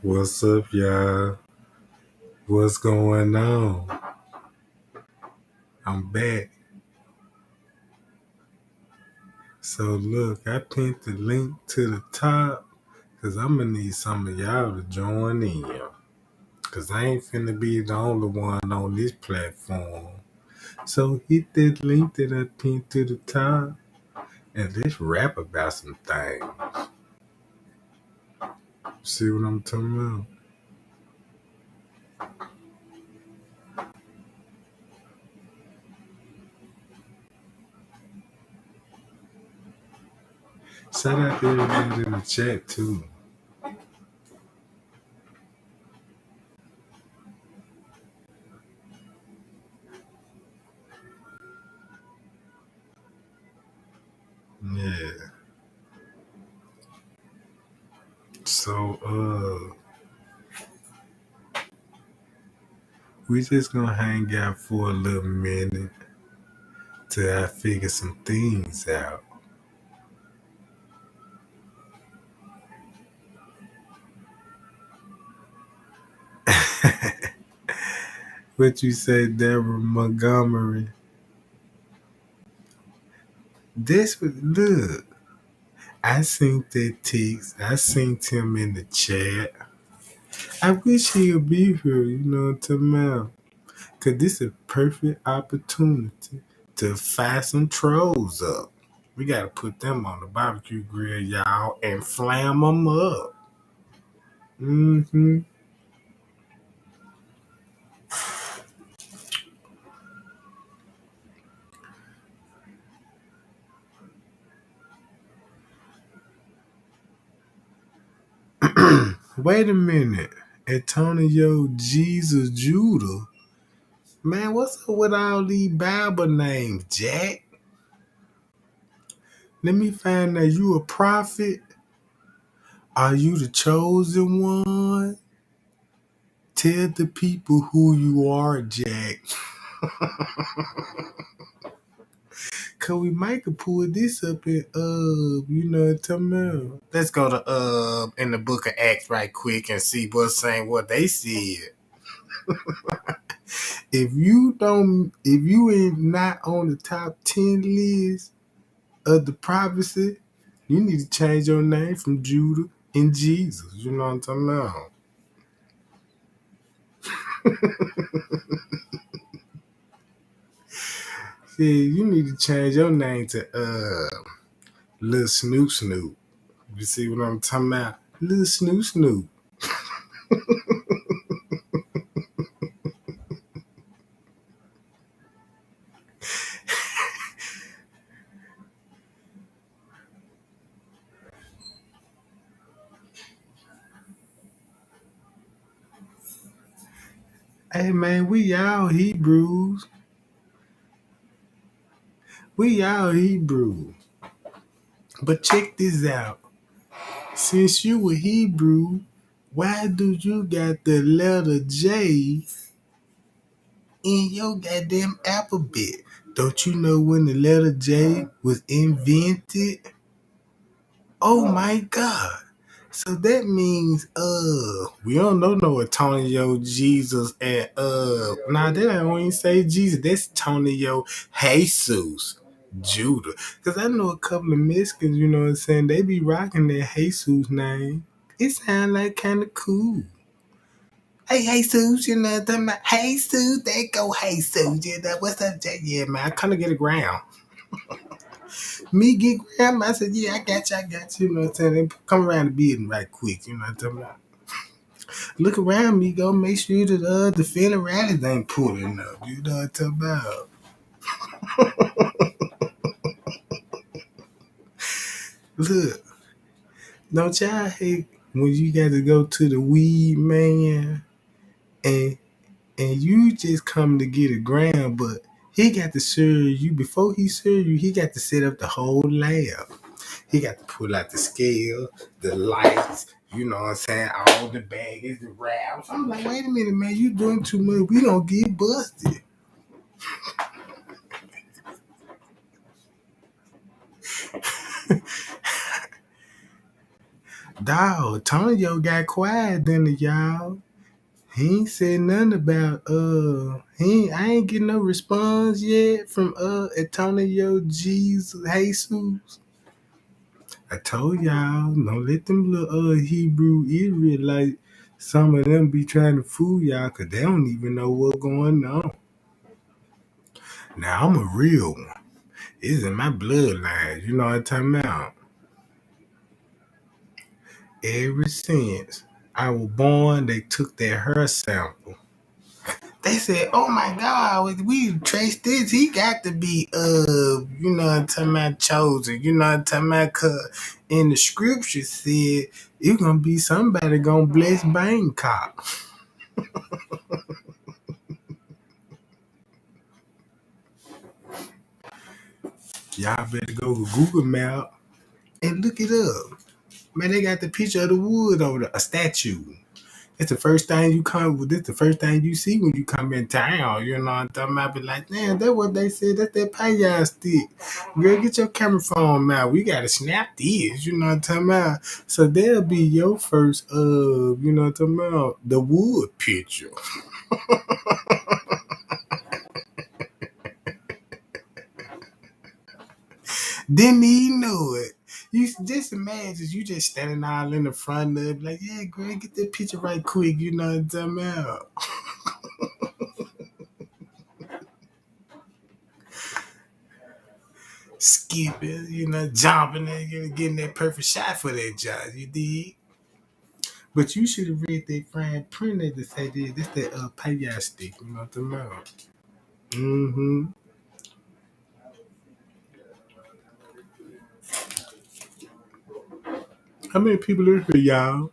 What's up, y'all? What's going on? I'm back. So look, I pinned the link to the top because I'm gonna need some of y'all to join in. Cause I ain't finna be the only one on this platform. So hit that link that I pinned to the top and let's rap about some things. See what I'm talking about? Shout out to everybody in the chat too. Yeah. So we just gonna hang out for a little minute till I figure some things out. What you say, Deborah Montgomery? This was look. I seen that text. I seen him in the chat. I wish he'd be here. You know what I'm talking about? Cause this is a perfect opportunity to fire some trolls up. We gotta put them on the barbecue grill, y'all, and flam them up. Mm-hmm. Wait a minute. Antonio Jesus Judah. Man, what's up with all these Bible names, Jack? Let me find out, you a prophet? Are you the chosen one? Tell the people who you are, Jack. Cause we might could pull this up in you know what I'm talking about. Let's go to in the book of Acts right quick and see what's saying what they said. If you ain't not on the top 10 list of the prophecy, you need to change your name from Judah and Jesus. You know what I'm talking about? Yeah, you need to change your name to Lil Snoop Snoop. You see what I'm talking about? Lil Snoop Snoop. Hey man, we all Hebrews. We all Hebrew. But check this out. Since you a Hebrew, why do you got the letter J in your goddamn alphabet? Don't you know when the letter J was invented? Oh my God. So that means we don't know no Antonio Jesus and nah, that don't even say Jesus. That's Antonio Jesus Judah. Cause I know a couple of Mexicans, you know what I'm saying, they be rocking that Jesus name. It sound like kinda cool. Hey Jesus, you know what I'm talking about? Hey Jesus, there go Jesus, you know what's up, Jack? Yeah, man, I kinda get a ground. Me get grandma. I said, yeah, I got you. You know what I'm saying? They come around the building right quick. You know what I'm talking about? Look around me, go make sure that the feeling rallies ain't pulling up. You know what I'm talking about? Look, don't y'all hate when you got to go to the weed man and you just come to get a gram, but he got to serve you before he serve you. He got to set up the whole lab. He got to pull out the scale, the lights, you know what I'm saying, all the baggage, the wraps. I'm like, wait a minute, man, you doing too much. We don't get busted. Dog, Tonyo got quiet then y'all. He ain't said nothing about I ain't getting no response yet from Antonio Jesus. I told y'all, don't let them little Hebrew Israelites, some of them be trying to fool y'all because they don't even know what's going on. Now I'm a real one. It's in my bloodline. You know what I'm talking about? Ever since I was born, they took their hair sample. They said, "Oh my God, we traced this. He got to be, you know what I'm talking about, chosen. You know what I'm talking about? Cause in the scripture said it's gonna be somebody gonna bless Bangkok. Y'all better go to Google Map and look it up. Man, they got the picture of the wood over there, a statue. It's the first thing you come with. This the first thing you see when you come in town. You know what I'm talking about? Be like, damn, that's what they said. That's that paella stick. Girl, get your camera phone out. We gotta snap this. You know what I'm talking about? So they'll be your first, you know what I'm talking about? The wood picture. Didn't even know it. You just imagine you just standing all in the front of it, like, yeah, girl, get that picture right quick. You know what I'm talking about? Skipping, you know, jumping, and you know, getting that perfect shot for that job. You did. But you should have read that fine print that say this that paella stick. You know what I'm talking about? Mm-hmm. How many people in here, y'all?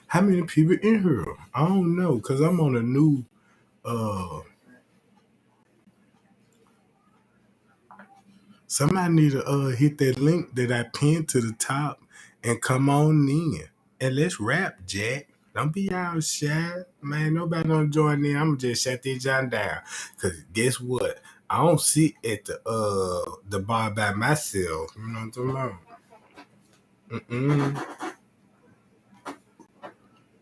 How many people in here? I don't know, cause I'm on a new. Uh, Somebody need to hit that link that I pinned to the top and come on in and let's rap, Jack. Don't be all shy, man. Nobody don't join in. I'm just shut this John down. Cause guess what? I don't sit at the bar by myself. You know what I'm talking about? Mm-mm,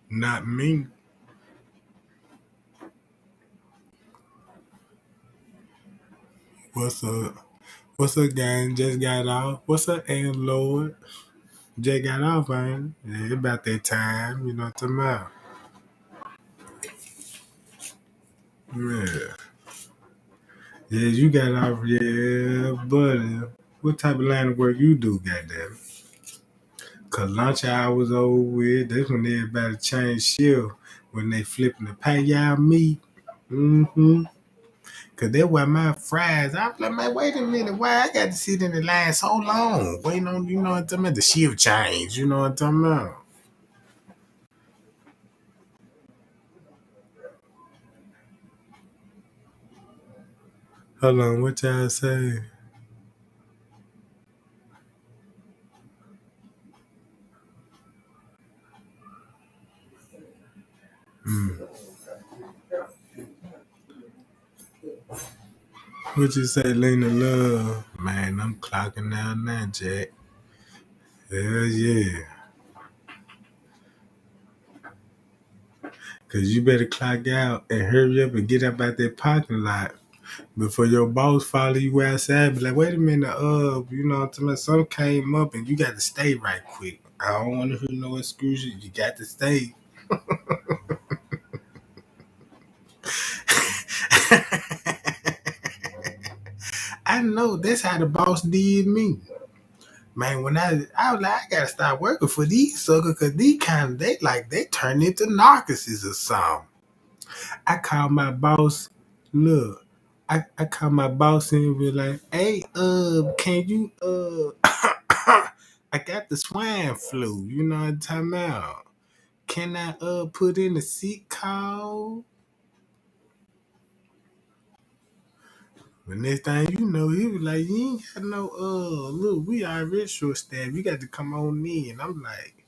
not me. What's up? What's up, gang? Just got off. What's up, and Lord? Just got off, man. Yeah, it's about that time. You know what I'm talking about? Yeah. Yeah, you got off, yeah, buddy. What type of line of work you do, goddamn? Cause lunch hours over with. That's when everybody change shift when they flipping the pay y'all meat. Mm-hmm. Cause that's why my fries. I was like, man, wait a minute, why I got to sit in the line so long? Waiting on, you know what I'm talking about? The shift change, you know what I'm talking about? Hold on, what y'all say? Mm. What you say, Lena Love? Man, I'm clocking out now, Jack. Hell yeah. Cause you better clock out and hurry up and get up out that parking lot before your boss follow you outside. Be like, wait a minute, you know what I'm talking about? Something came up and you got to stay right quick. I don't want to hear no excuses. You got to stay. I know that's how the boss did me. Man, when I was like, I gotta start working for these suckers because these kind of they turn into narcissists or something. I call my boss. Look, I call my boss and be like, "Hey, can you I got the swine flu. You know what I'm talking about? Can I put in a sick call?" The next thing you know, he was like, "You ain't got no look, we already short staff. You got to come on in." I'm like,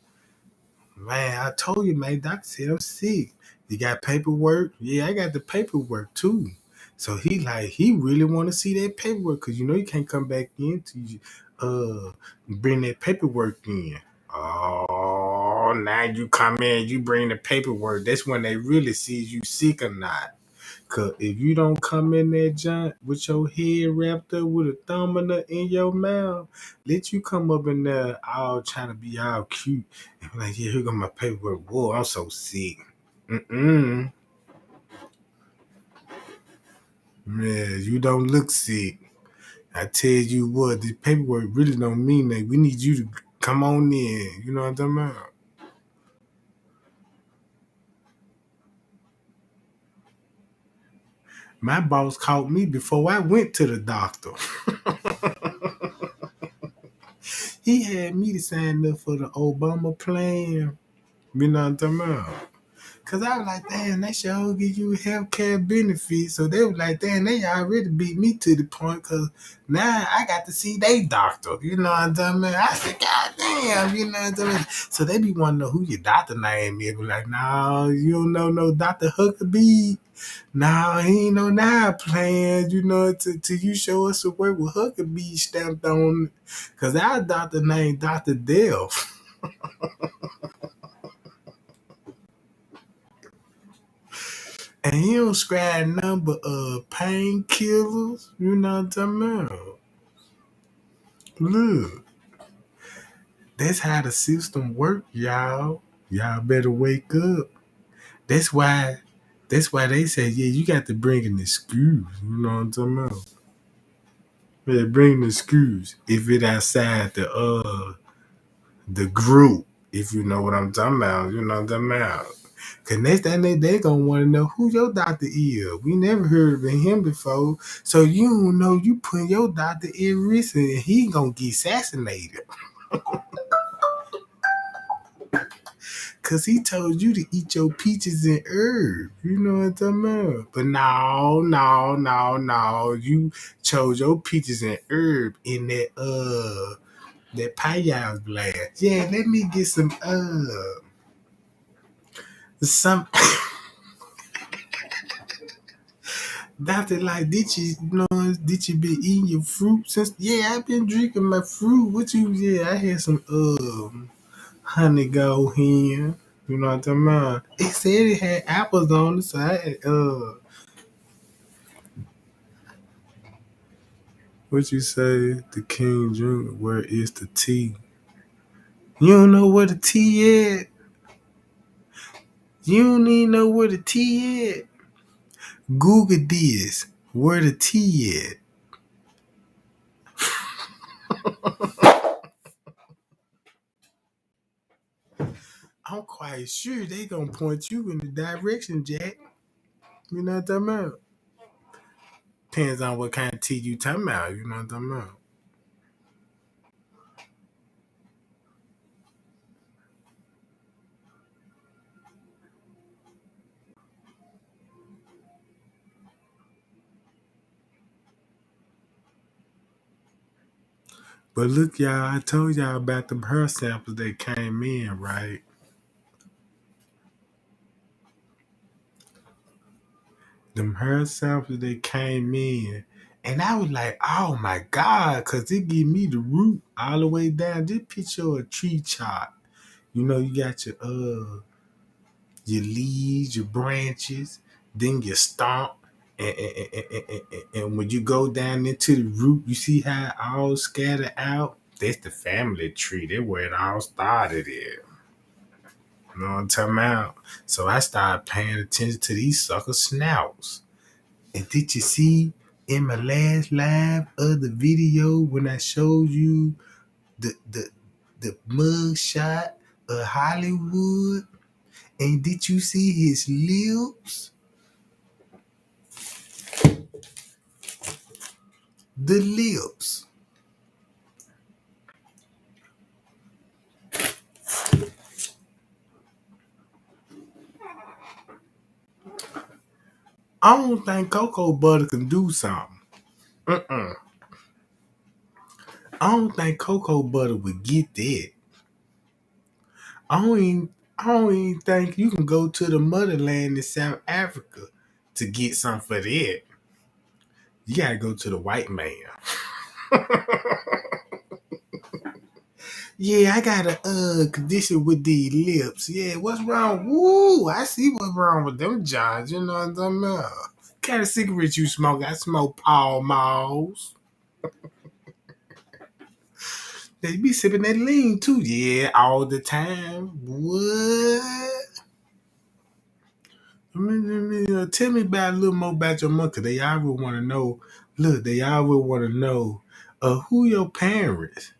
man, I told you, man. Doctor said I'm sick. You got paperwork? Yeah, I got the paperwork too. So he really want to see that paperwork because you know you can't come back in to bring that paperwork in. Oh oh, now you come in, you bring the paperwork. That's when they really see you sick or not. Cause if you don't come in there, John, with your head wrapped up with a thumb in your mouth, let you come up in there all trying to be all cute and be like, yeah, here go my paperwork. Whoa, I'm so sick. Mm-mm. Man, you don't look sick. I tell you what, this paperwork really don't mean that. We need you to come on in. You know what I'm talking about? My boss caught me before I went to the doctor. He had me to sign up for the Obama plan. You know what I'm talking about? Cause I was like, damn, they sure give you health care benefits. So they was like, damn, they already beat me to the point cause now I got to see they doctor. You know what I'm talking about? I said, God damn, you know what I'm talking about? So they be wanting to know who your doctor name is. Be like, no, you don't know no Dr. Huckabee. No, he ain't no now plans, you know, till you show us a work with Huckabee stamped on it. Cause our doctor named Dr. Delph. And he don't scribe number of painkillers. You know what I'm talking about? Look, that's how the system work, y'all. Y'all better wake up. That's why. That's why they say, yeah, you got to bring in the screws. You know what I'm talking about? Yeah, bring the screws if it outside the group. If you know what I'm talking about, you know what I'm talking about. Cause next thing they gonna want to know who your doctor is. We never heard of him before, so you don't know you putting your doctor in risk, and he gonna get assassinated. Cause he told you to eat your peaches and herbs. You know what I'm talking about? But no. You chose your peaches and herb in that paya's blast. Yeah, let me get some Doctor, like, did you been eating your fruit since? Yeah, I've been drinking my fruit. What you? Yeah, I had some honey go here. You know what I'm talking about? It said it had apples on it, so I had what you say? The King Jr. Where is the tea? You don't know where the tea at? You don't even know where the tea at? Google this. Where the tea at? I'm quite sure they gonna point you in the direction, Jack. You know what I'm talking about? Depends on what kind of tea you talking about. You know what I'm talking about? But look, y'all, I told y'all about them hair samples that came in, right? Them hair samples that came in. And I was like, oh my God, because it give me the root all the way down. Just picture a tree chart. You know, you got your leaves, your branches, then your stump. And when you go down into the root, you see how it all scattered out? That's the family tree. That's where it all started at. You know what I'm talking about? So I started paying attention to these sucker snouts. And did you see in my last live of the video when I showed you the mug shot of Hollywood? And did you see his lips? The lips. I don't think cocoa butter can do something. Mm-mm. I don't think cocoa butter would get that. I don't even think you can go to the motherland in South Africa to get something for that. You gotta go to the white man. Yeah, I got a condition with the lips. Yeah, what's wrong? Woo, I see what's wrong with them Johns. You know what I'm talking about? What kind of cigarettes you smoke? I smoke Pall Malls. They be sipping that lean too. Yeah, all the time. What? Tell me about a little more about your mother. They always want to know. Look, they always want to know who your parents.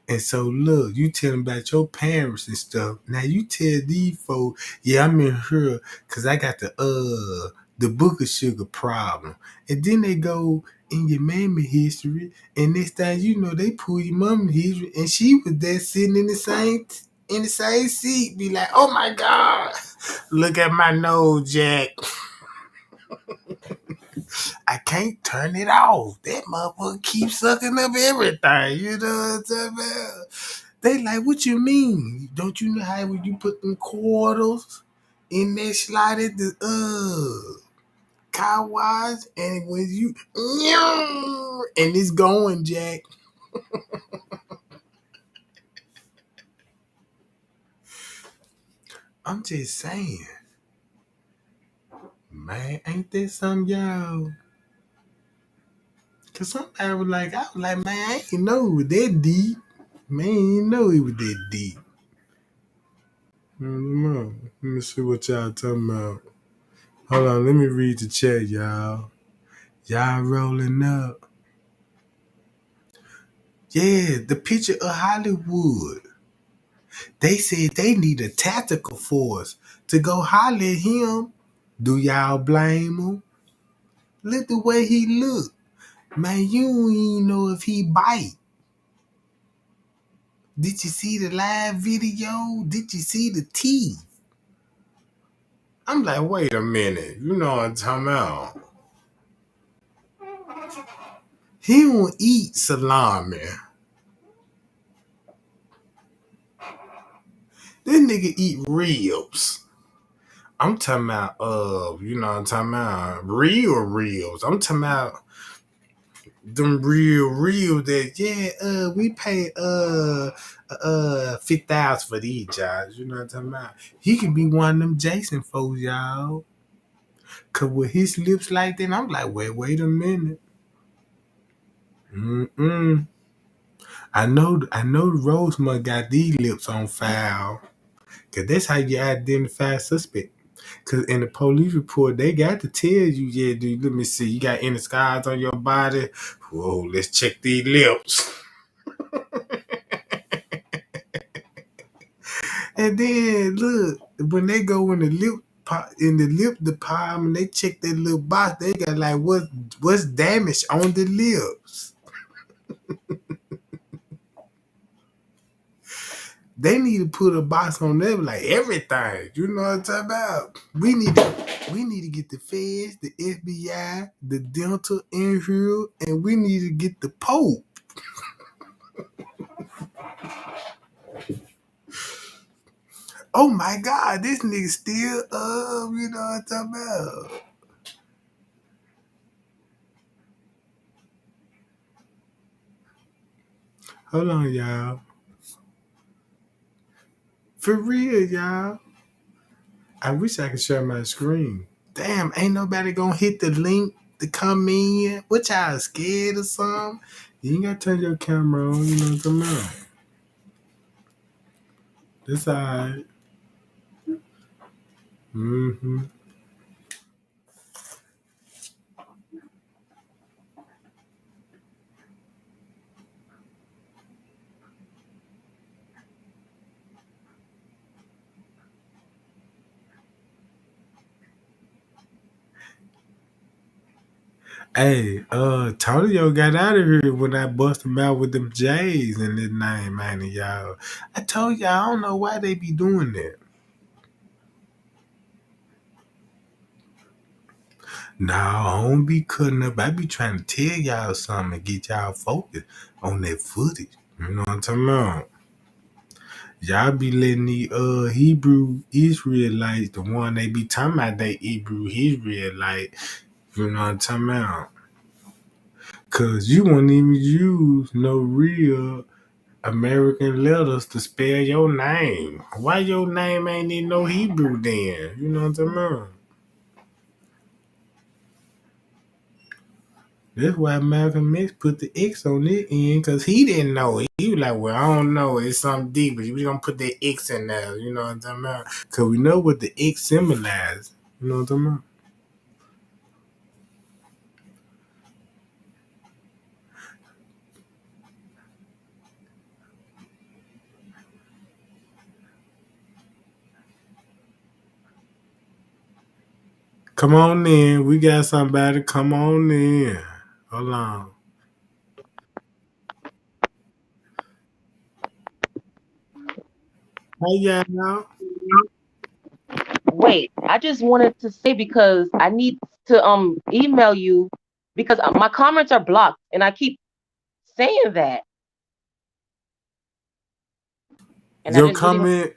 And so look, you tell them about your parents and stuff. Now you tell these folks, yeah, I'm in here because I got the book of sugar problem. And then they go in your mammy history, and next time you know they pull your mama history, and she was there sitting in the same seat, be like, oh my God, look at my nose, Jack. I can't turn it off. That motherfucker keeps sucking up everything. You know what I'm talking about? They like, what you mean? Don't you know how when you put them quarters in that slide at the car wash, and when you and it's going, Jack. I'm just saying, man, ain't that something, y'all? Cause somebody was like, I was like, man, I ain't know it was that deep. Man, I ain't know it was that deep. I don't know. Let me see what y'all talking about. Hold on, let me read the chat, y'all. Y'all rolling up. Yeah, the picture of Hollywood. They said they need a tactical force to go holler at him. Do y'all blame him? Look the way he look. Man, you don't even know if he bite. Did you see the live video? Did you see the teeth? I'm like, wait a minute. You know what I'm talking about. He don't eat salami. This nigga eat ribs. I'm talking about, you know what I'm talking about, real ribs. I'm talking about them real that, yeah, we pay $50,000 for these jobs. You know what I'm talking about? He could be one of them Jason folks, y'all. Cause with his lips like that, I'm like, wait a minute. Mm-mm. I know Rosemont got these lips on file. Cause that's how you identify suspect. Cause in the police report, they got to tell you, yeah, dude, let me see, you got any scars on your body? Whoa, let's check these lips. And then look, when they go in the lip department, they check that little box. They got like what's damaged on the lips. They need to put a box on them like everything. You know what I'm talking about? We need to get the feds, the FBI, the dental in here, and we need to get the Pope. Oh my God, this nigga still you know what I'm talking about. Hold on, y'all. For real, y'all. I wish I could share my screen. Damn, ain't nobody gonna hit the link to come in. What y'all scared or something? You ain't gotta turn your camera on, you know what I'm talking about. That's alright. Mm-hmm. Hey, Tonyo got out of here when I bust him out with them J's in his name, man, y'all. I told y'all, I don't know why they be doing that. Nah, I don't be cutting up. I be trying to tell y'all something and get y'all focused on that footage. You know what I'm talking about? Y'all be letting the Hebrew Israelites, the one they be talking about, they Hebrew Israelite, you know what I'm talking about? Cause you won't even use no real American letters to spell your name. Why your name ain't in no Hebrew then? You know what I'm saying? That's why Malcolm X put the X on it end because he didn't know. He was like, well, I don't know. It's something deep, but we going to put the X in there. You know what I'm talking about? Because we know what the X symbolizes. You know what I'm talking about? Come on in. We got somebody. Come on in. Hold on. Hey, y'all. Wait, I just wanted to say because I need to email you because my comments are blocked and I keep saying that and I Your just really want comment,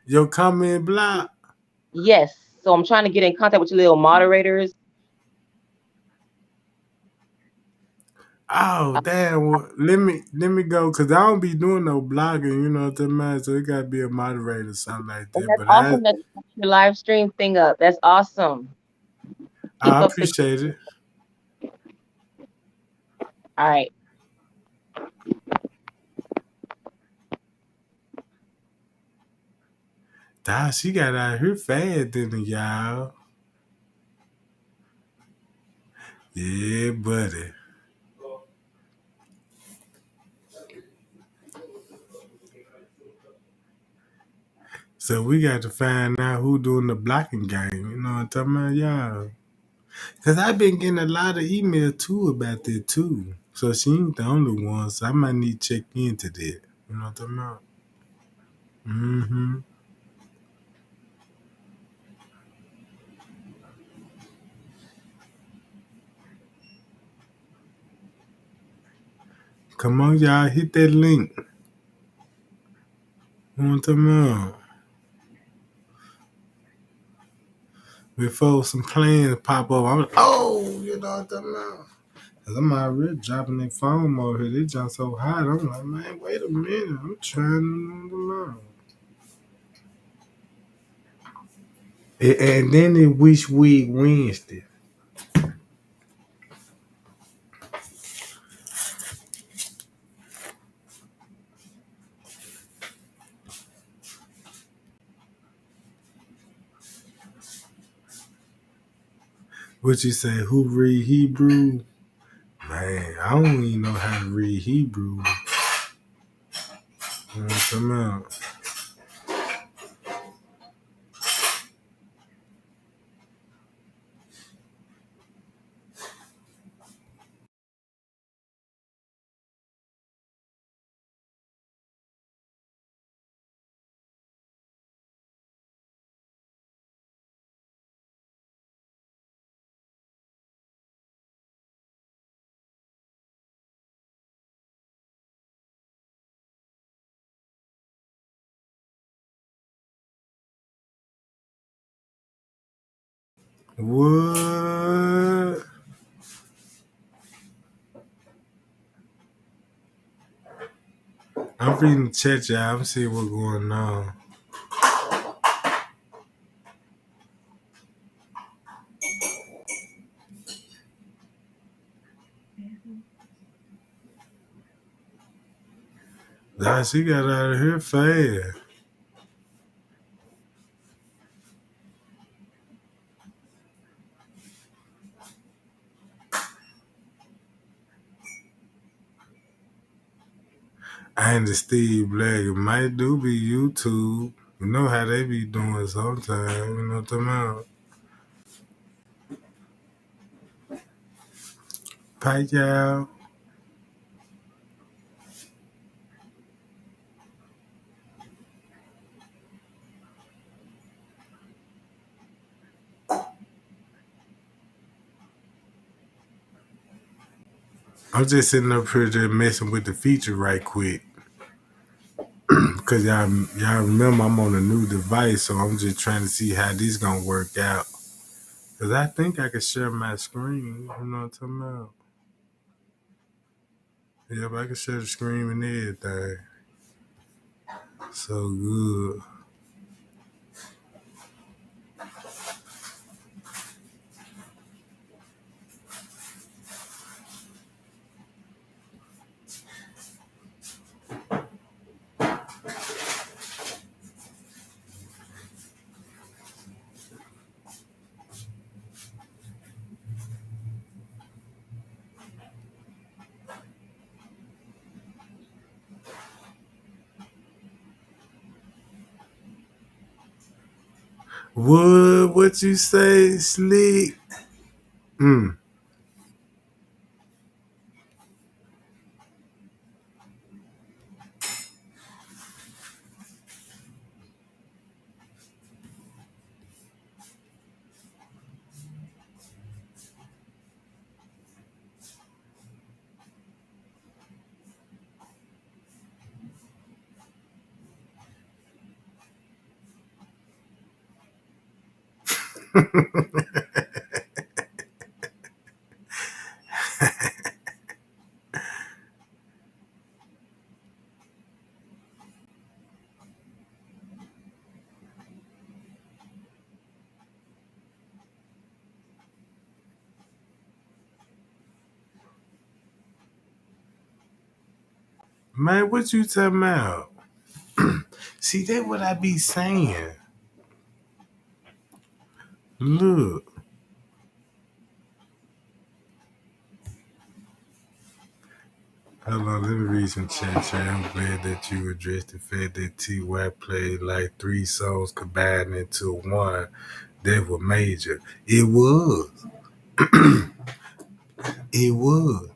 your comment block. yes. So I'm trying to get in contact with your little moderators. Oh Uh, damn! Well, let me go because I don't be doing no blogging. You know what I'm saying? So it gotta be a moderator or something like and that. that's But I awesome that you got your live stream thing up. That's awesome. Keep I up the appreciate it. all right. She got out here fast, didn't y'all? Yeah, buddy. So we got to find out who doing the blocking game. You know what I'm talking about, y'all? Cause I've been getting a lot of emails too about that too. So she ain't the only one. So I might need to check into that. You know what I'm talking about? Mm-hmm. Come on, y'all, hit that link. You know what I'm talking about? Before some plans pop up, I'm like, oh, you know what I'm talking about? Cause I'm already dropping their phone over here. They jump so hot. I'm like, man, wait a minute. I'm trying to know. And then it Wish Week Wednesday. What you say? Who read Hebrew? Man, I don't even know how to read Hebrew. You know what I'm talking about? What? I'm reading the chat, y'all. I'm seeing what's going on. She got out of here fast. I ain't the Steve Black. It might do be YouTube. You know how they be doing sometimes. You know what I'm talking about? Pike y'all. I'm just sitting up here just messing with the feature right quick. Because y'all remember I'm on a new device, so I'm just trying to see how this gonna work out. Because I think I can share my screen. You know what I'm talking about? Yep, I can share the screen and everything. So good. What you say, Slick? Mm. Man, what you talking about? See, that's what I be saying. Look, hold on, let me read some chat. I'm glad that you addressed the fact that T.Y. played like 3 songs combined into one that were major. It was. It was.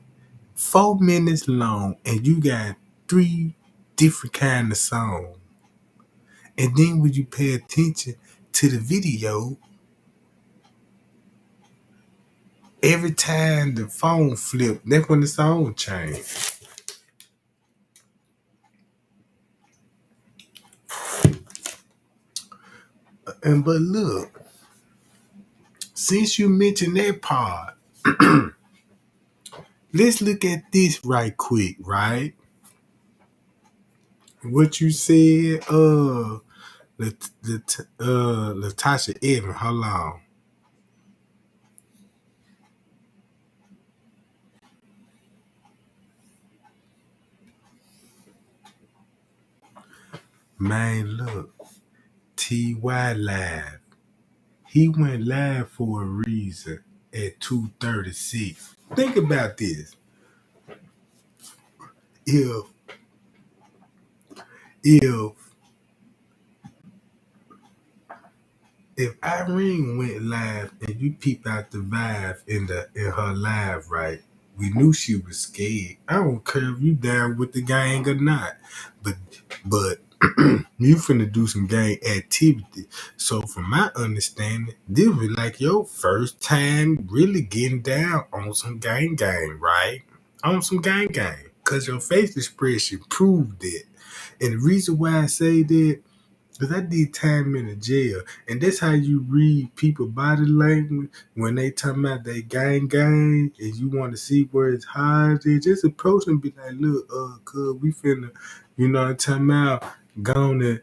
4 minutes long, and you got three different kind of songs. And then when you pay attention to the video, every time the phone flipped, that's when the song changed. And but look, since you mentioned that part, let's look at this right quick, right? What you said, Latasha Evans, how long? Man, look, T.Y. live. He went live for a reason at 2:36. Think about this. If if if Irene went live and you peep out the vibe in her live, right? We knew she was scared. I don't care if you down with the gang or not, but but you finna do some gang activity. So from my understanding, this was like your first time really getting down on some gang, right? On some gang. Cause your face expression proved it. And the reason why I say that, because I did time in the jail, and that's how you read people body language when they talking about they gang, and you want to see where it's hard. They just approach and be like, "Look, cuz we finna, you know, what I'm talking about gone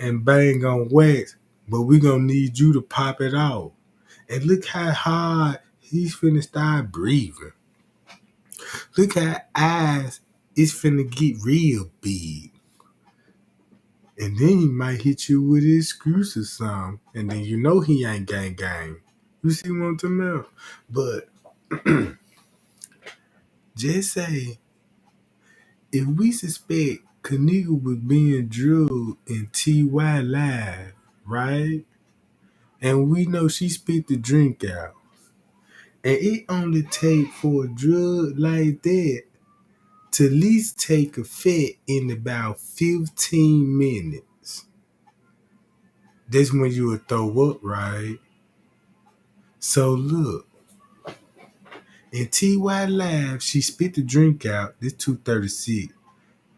and bang on wax, but we gonna need you to pop it off." And look how hard he's finna start breathing. Look how eyes is finna get real big. And then he might hit you with his screws or something. And then you know he ain't gang. You see what I'm talking about? But just say, if we suspect Kaniga was being drilled in TY Live, right? And we know she spit the drink out. And it only take for a drug like that to at least take effect in about 15 minutes. That's when you would throw up, right? So look, in TY Live, she spit the drink out. This 236.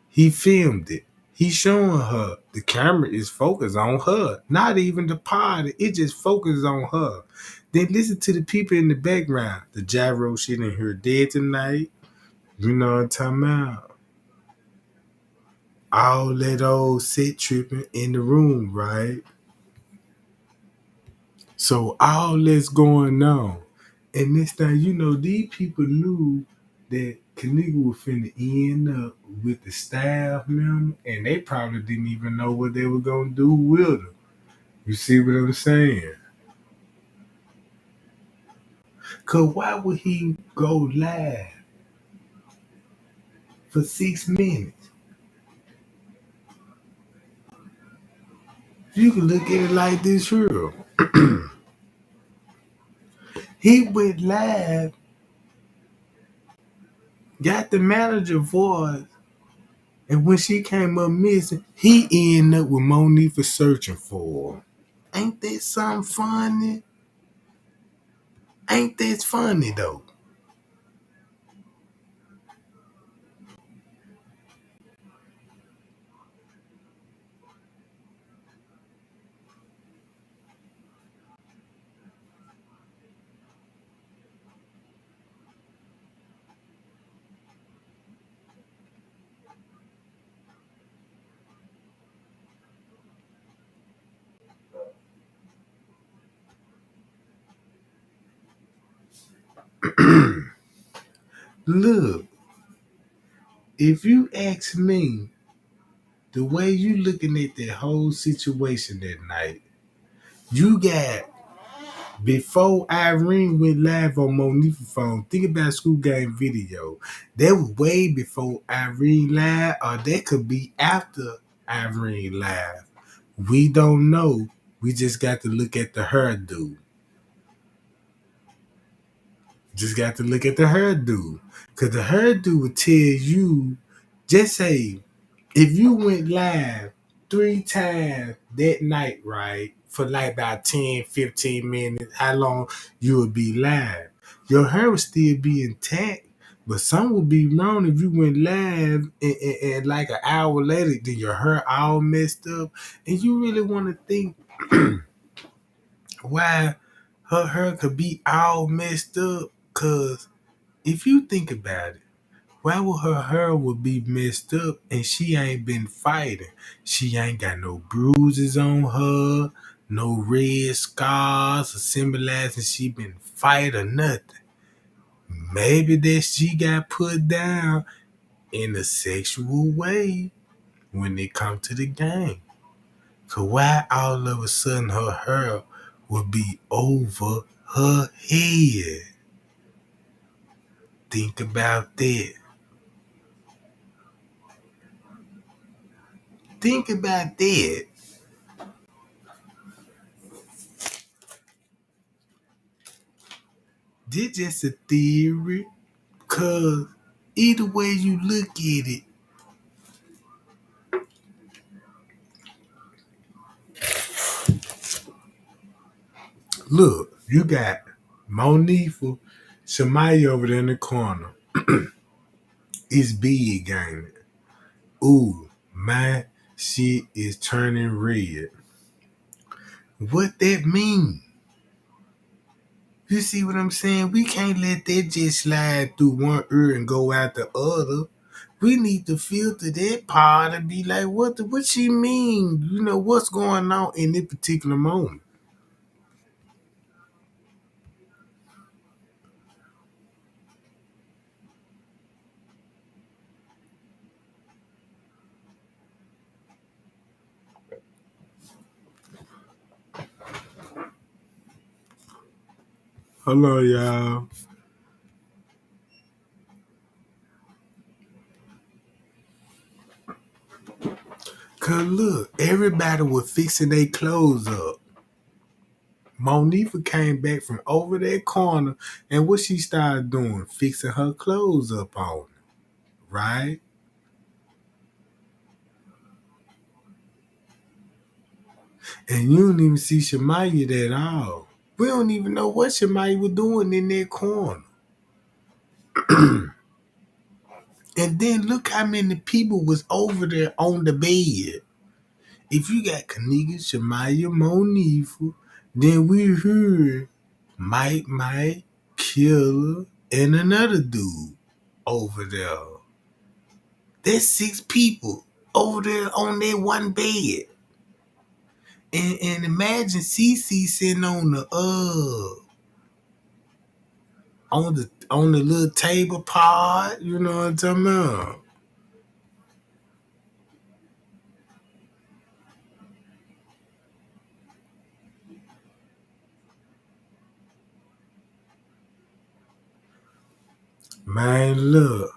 He filmed it. He's showing her. The camera is focused on her. Not even the party. It just focuses on her. Then listen to the people in the background. The gyro shit in her dead tonight. You know what I'm talking about? all that old set tripping in the room, right? So all that's going on. And this time, these people knew that Kaniga was finna end up with the staff member, and they probably didn't even know what they were gonna do with her. You see what I'm saying? Cause why would he go live for 6 minutes? You can look at it like this here. He went live, got the manager voice, and when she came up missing, he ended up with Monique for searching for her. Ain't that something funny? Ain't that funny though? Look, if you ask me, the way you looking at that whole situation that night, you got before Irene went live on Monique's phone. Think about school game video. That was way before Irene live, or that could be after Irene live. We don't know. We just got to look at the hairdo. Just got to look at the hairdo. Because the hairdo would tell you, just say, if you went live 3 times that night, right, for like about 10, 15 minutes, how long you would be live, your hair would still be intact. But something would be wrong if you went live and like an hour later, then your hair all messed up. And you really want to think why her hair could be all messed up? Because if you think about it, why would her hair would be messed up and she ain't been fighting? She ain't got no bruises on her, no red scars or symbolizing she been fight or nothing. Maybe that she got put down in a sexual way when it come to the game. So why all of a sudden her hair would be over her head? Think about that. Think about that. This just a theory. Cause either way you look at it, look, you got Monifa, Shamaya over there in the corner. It's big, ain't it? Ooh, my shit is turning red. What that mean? You see what I'm saying? We can't let that just slide through one ear and go out the other. We need to filter that part and be like, what she mean? What's going on in this particular moment? Hello, y'all. Cause look, everybody was fixing their clothes up. Monifa came back from over that corner, and what she started doing? Fixing her clothes up on, right? And you don't even see Shemaya at all. We don't even know what Shemaya was doing in that corner. And then look how many people was over there on the bed. If you got Kaniga, Shemaya, Monifa, then we heard Mike, Killer, and another dude over there. That's 6 people. over there on that one bed. And imagine Cece sitting on the little table pod, you know what I'm talking about? Man, look.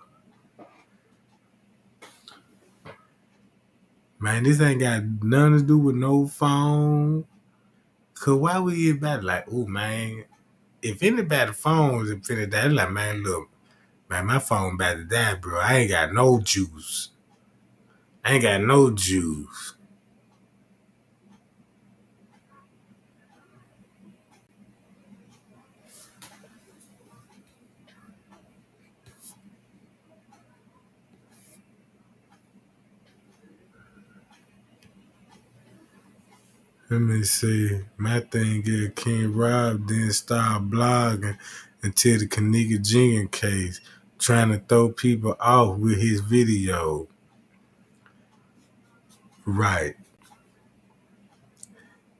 Man, this ain't got nothing to do with no phone. Cause why we get back like, oh man, if anybody phones and finna die, like man, look, man, my phone about to die, bro. I ain't got no juice. I ain't got no juice. Let me see. My thing is King Rob didn't start blogging until the Kanika Jenkins case, trying to throw people off with his video. Right.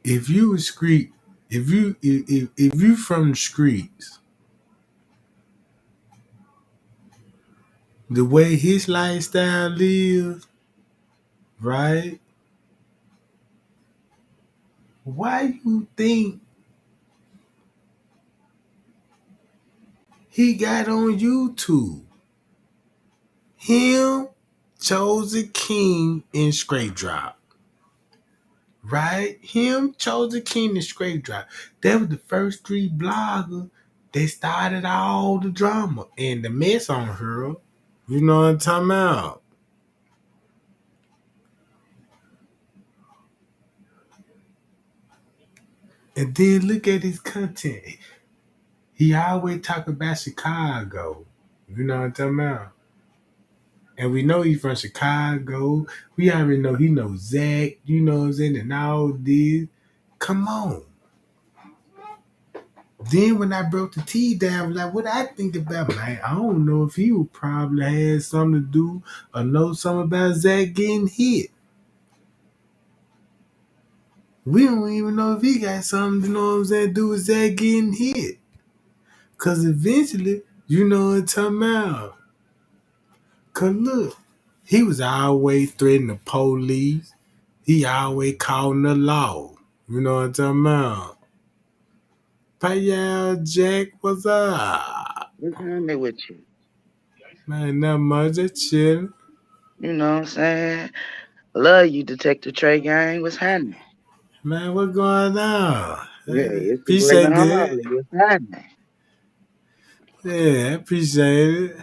If you a street, if you from the streets, the way his lifestyle is, right? Why you think he got on YouTube? Him, Chosen King, and Straight Drop. Right? Him, Chosen King, and Straight Drop. They were the first three bloggers that started all the drama and the mess on her. You know what I'm talking about? And then look at his content. He always talk about Chicago. You know what I'm talking about? And we know he's from Chicago. We already know he knows Zach, you know what I'm saying, and all this. Come on. Then when I broke the tea down, I was like, what I think about, man, I don't know if he would probably have something to do or know something about Zach getting hit. We don't even know if he got something, you know what I'm saying, do with Zach getting hit. Cause eventually, you know what I'm talking about. Cause look, he was always threatening the police. He always calling the law. You know what I'm talking about? Payal Jack, what's up? What's happening with you? Man, not much, just chilling. You know what I'm saying? Love you, Detective Tregang. What's happening? Man, what going on? Yeah, it's the great and Appreciate that. Harley. What's happening? Yeah, appreciate it.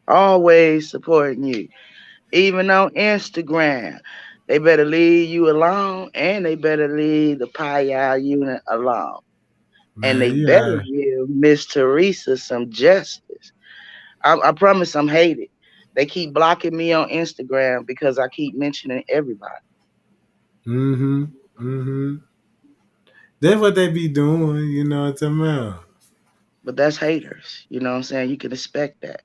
Always supporting you. Even on Instagram. They better leave you alone and they better leave the Payal unit alone. And Man, they you better are. give Miss Teresa some justice. I promise I'm hated. They keep blocking me on Instagram because I keep mentioning everybody. Mm-hmm. Mm-hmm. That's what they be doing, you know what I'm talking about. But that's haters. You know what I'm saying? You can expect that.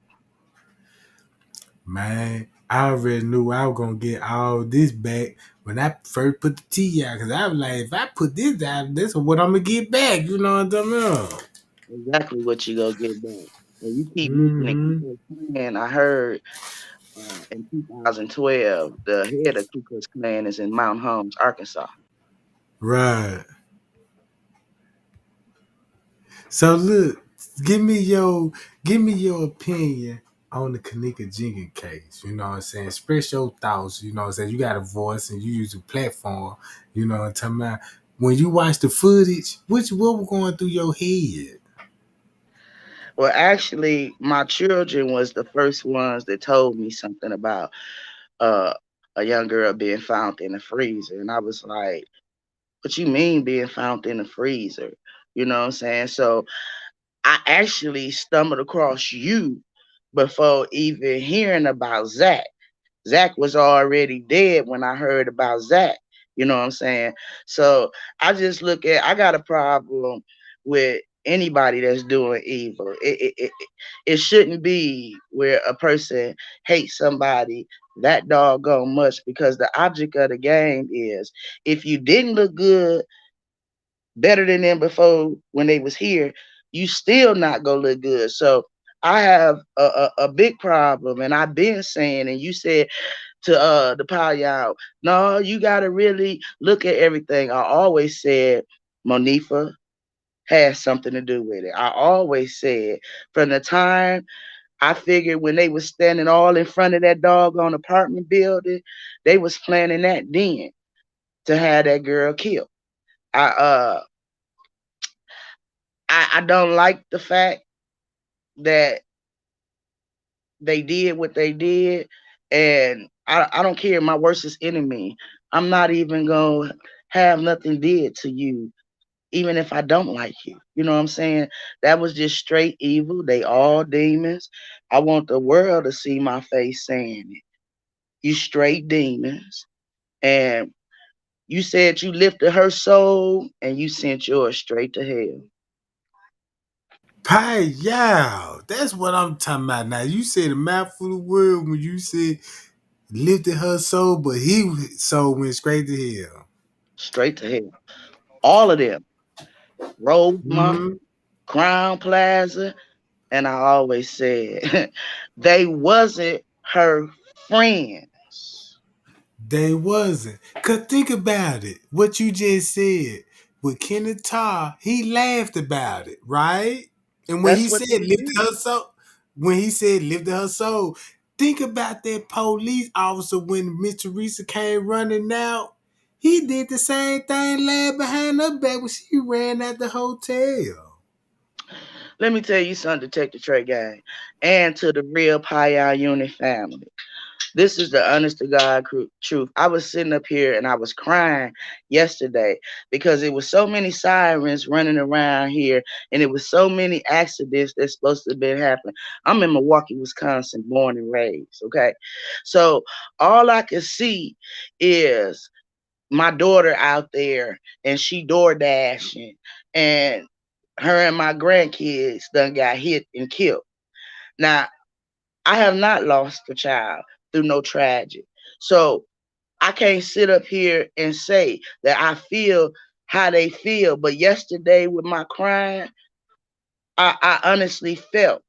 Man, I already knew I was gonna get all this back when I first put the T out. Cause I was like, if I put this out, this is what I'm gonna get back. You know what I'm talking about? Exactly what you gonna get back. And you keep mentioning Ku Mm-hmm. Klux Klan. I heard in 2012 the head of Ku Klux Klan is in Mount Holmes, Arkansas. Right. So look, give me your give me your opinion on the Kanika Jenkins case. You know what I'm saying? Express your thoughts. You know what I'm saying? You got a voice and you use a platform. You know what I'm talking about? When you watch the footage, what was going through your head? Well, actually, my children was the first ones that told me something about uh, a young girl being found in a freezer, and I was like, "What you mean being found in a freezer?" You know what I'm saying? So I actually stumbled across you before even hearing about Zach. Zach was already dead when I heard about Zach. You know what I'm saying? So I just look at I got a problem with anybody that's doing evil. It shouldn't be where a person hates somebody that doggone much, because the object of the game is, if you didn't look good better than them before when they was here, you still not gonna look good. So I have a big problem, and I've been saying, and you said to the power y'all, no, you gotta really look at everything. I always said Monifa has something to do with it. I always said, from the time I figured when they was standing all in front of that doggone apartment building, they was planning that then to have that girl killed. I uh I don't like the fact that they did what they did, and I don't care my worstest enemy. I'm not even gonna have nothing did to you, even if I don't like you. You know what I'm saying? That was just straight evil. They all demons. I want the world to see my face saying it. You straight demons. And you said you lifted her soul and you sent yours straight to hell. Pie, yeah, that's what I'm talking about. Now you said a mouthful of words when you said lifted her soul, but he soul went straight to hell. Straight to hell. All of them. Rosemont, Hmm. Crown Plaza. And I always said they wasn't her friends. They wasn't. Cause think about it. What you just said. With Kenneth Tarr, he laughed about it, right? And when he That's what said they lifted did. her soul, when he said lifted her soul, think about that police officer when Miss Teresa came running out. He did the same thing, laughed behind her back when she ran at the hotel. Let me tell you something, Detective Tregang, and to the real Pie Unit family. This is the honest to God truth. I was sitting up here and I was crying yesterday because it was so many sirens running around here, and it was so many accidents that's supposed to have been happening. I'm in Milwaukee, Wisconsin, born and raised. Okay. So all I can see is my daughter out there, and she door dashing, and her and my grandkids done got hit and killed. Now, I have not lost a child through no tragedy. So I can't sit up here and say that I feel how they feel. But yesterday with my crying, I honestly felt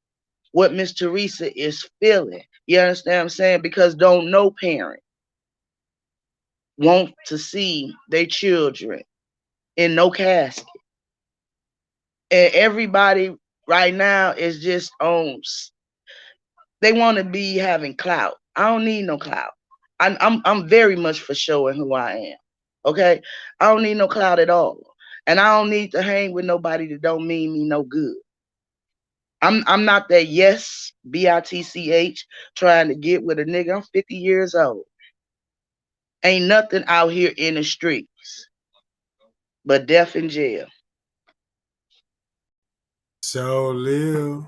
what Miss Teresa is feeling. You understand what I'm saying? Because don't no parent want to see their children in no casket. And everybody right now is just on, they want to be having clout. I don't need no clout. I'm very much for showing who I am. Okay, I don't need no clout at all, and I don't need to hang with nobody that don't mean me no good. I'm not that yes bitch trying to get with a nigga. I'm 50 years old. Ain't nothing out here in the streets but death in jail. So live.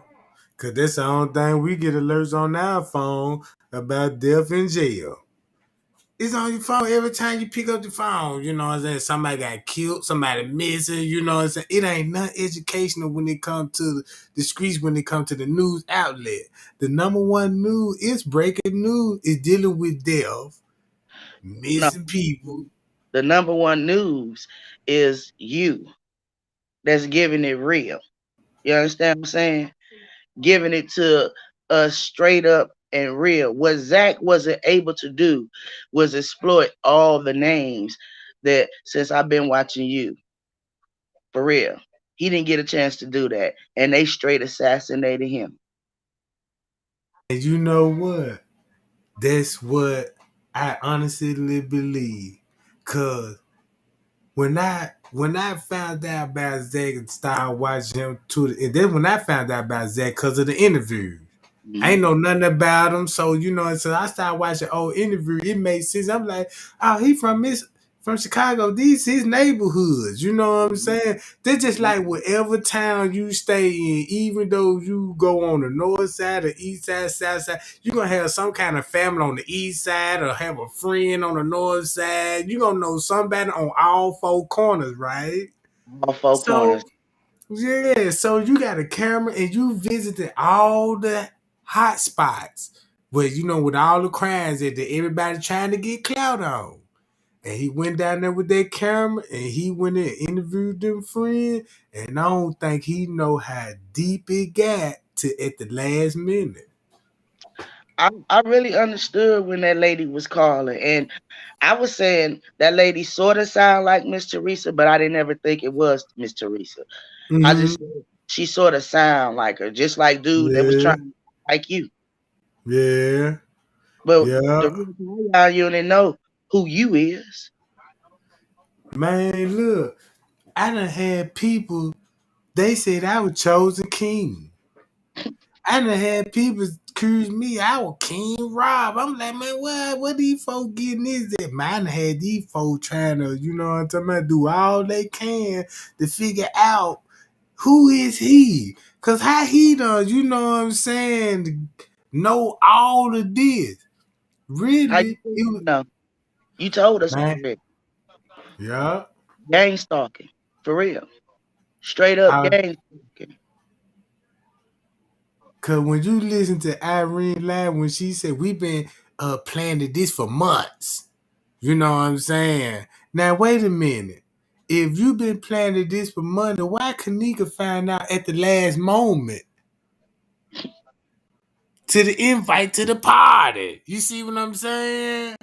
Cause that's the only thing we get alerts on our phone about death in jail. It's on your phone every time you pick up the phone. You know what I'm saying? Somebody got killed, somebody missing. You know what I'm saying? It ain't nothing educational when it comes to the streets, when it comes to the news outlet. The number one news is breaking news, is dealing with death, No, missing people. the number one news is you that's giving it real. You understand what I'm saying? Giving it to us straight up and real. What Zach wasn't able to do was exploit all the names that, since I've been watching you, for real. He didn't get a chance to do that. And they straight assassinated him. And you know what? That's what I honestly believe. Cause when I found out about Zach and started watching him too, and then when I found out about Zach because of the interview. I ain't Mhm. know nothing about him, so so I started watching old interview. It made sense. I'm like, oh, he from Chicago. These his neighborhoods. You know what I'm Mhm. saying? They're just Mhm. like whatever town you stay in, even though you go on the north side, the east side, south side, you're gonna have some kind of family on the east side or have a friend on the north side. You're gonna know somebody on all four corners, right? All four corners. So Yeah, so you got a camera and you visited all the hot spots where with all the crimes that everybody trying to get clout on. And he went down there with that camera and he went and interviewed them friends. And I don't think he know how deep it got to at the last minute. I really understood when that lady was calling, and I was saying that lady sort of sound like Miss Teresa, but I didn't ever think it was Miss Teresa. I Mm-hmm. just she sort of sound like her, just like dude that was Yeah, trying to like you. yeah, But yeah. the reason why you didn't know who you is. Man, look, I done had people, they said I was chosen king. I done had people accuse me I was King Rob. I'm like, man, what these folks getting this at? Man, I done had these folks trying to, what I'm talking about, do all they can to figure out who is he. Cause how he does, you know what I'm saying, know all of this. How you Really, think it you was, know? You told us man, already. yeah. Gang stalking. For real. Straight up I, gang stalking. Cause when you listen to Irene Line when she said we've been planning this for months. You know what I'm saying? Now wait a minute. If you've been planning this for months, why Kanika find out at the last moment to the invite to the party? You see what I'm saying?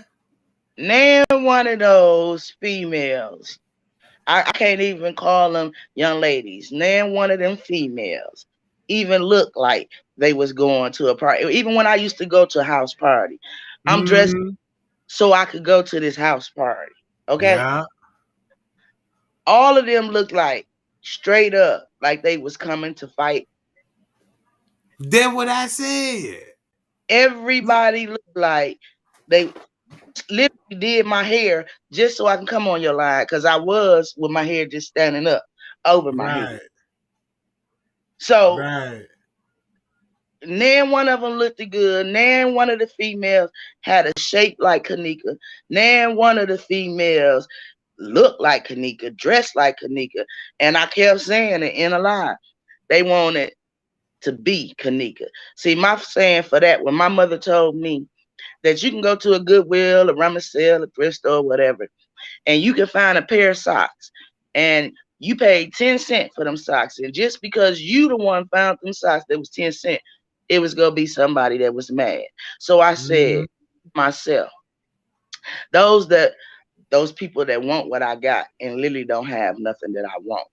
Name one of those females. I can't even call them young ladies. Name one of them females even look like they was going to a party. Even when I used to go to a house party, I'm dressed Mm-hmm. so I could go to this house party. Okay? Yeah. All of them look like straight up like they was coming to fight. That's what I said. Everybody looked like they literally did my hair just so I can come on your line because I was with my hair just standing up over my head. Right. So Right. nan one of them looked good. Nan one of the females had a shape like Kanika. Nan one of the females looked like Kanika, dressed like Kanika. And I kept saying it in a line. They wanted to be Kanika. See, my saying for that, when my mother told me that you can go to a Goodwill, a Rummel, a thrift store, whatever, and you can find a pair of socks, and you paid 10 cents for them socks, and just because you the one found them socks that was 10 cents, it was gonna be somebody that was mad. So I said Mm-hmm. myself, those that those people that want what I got and literally don't have nothing that I want.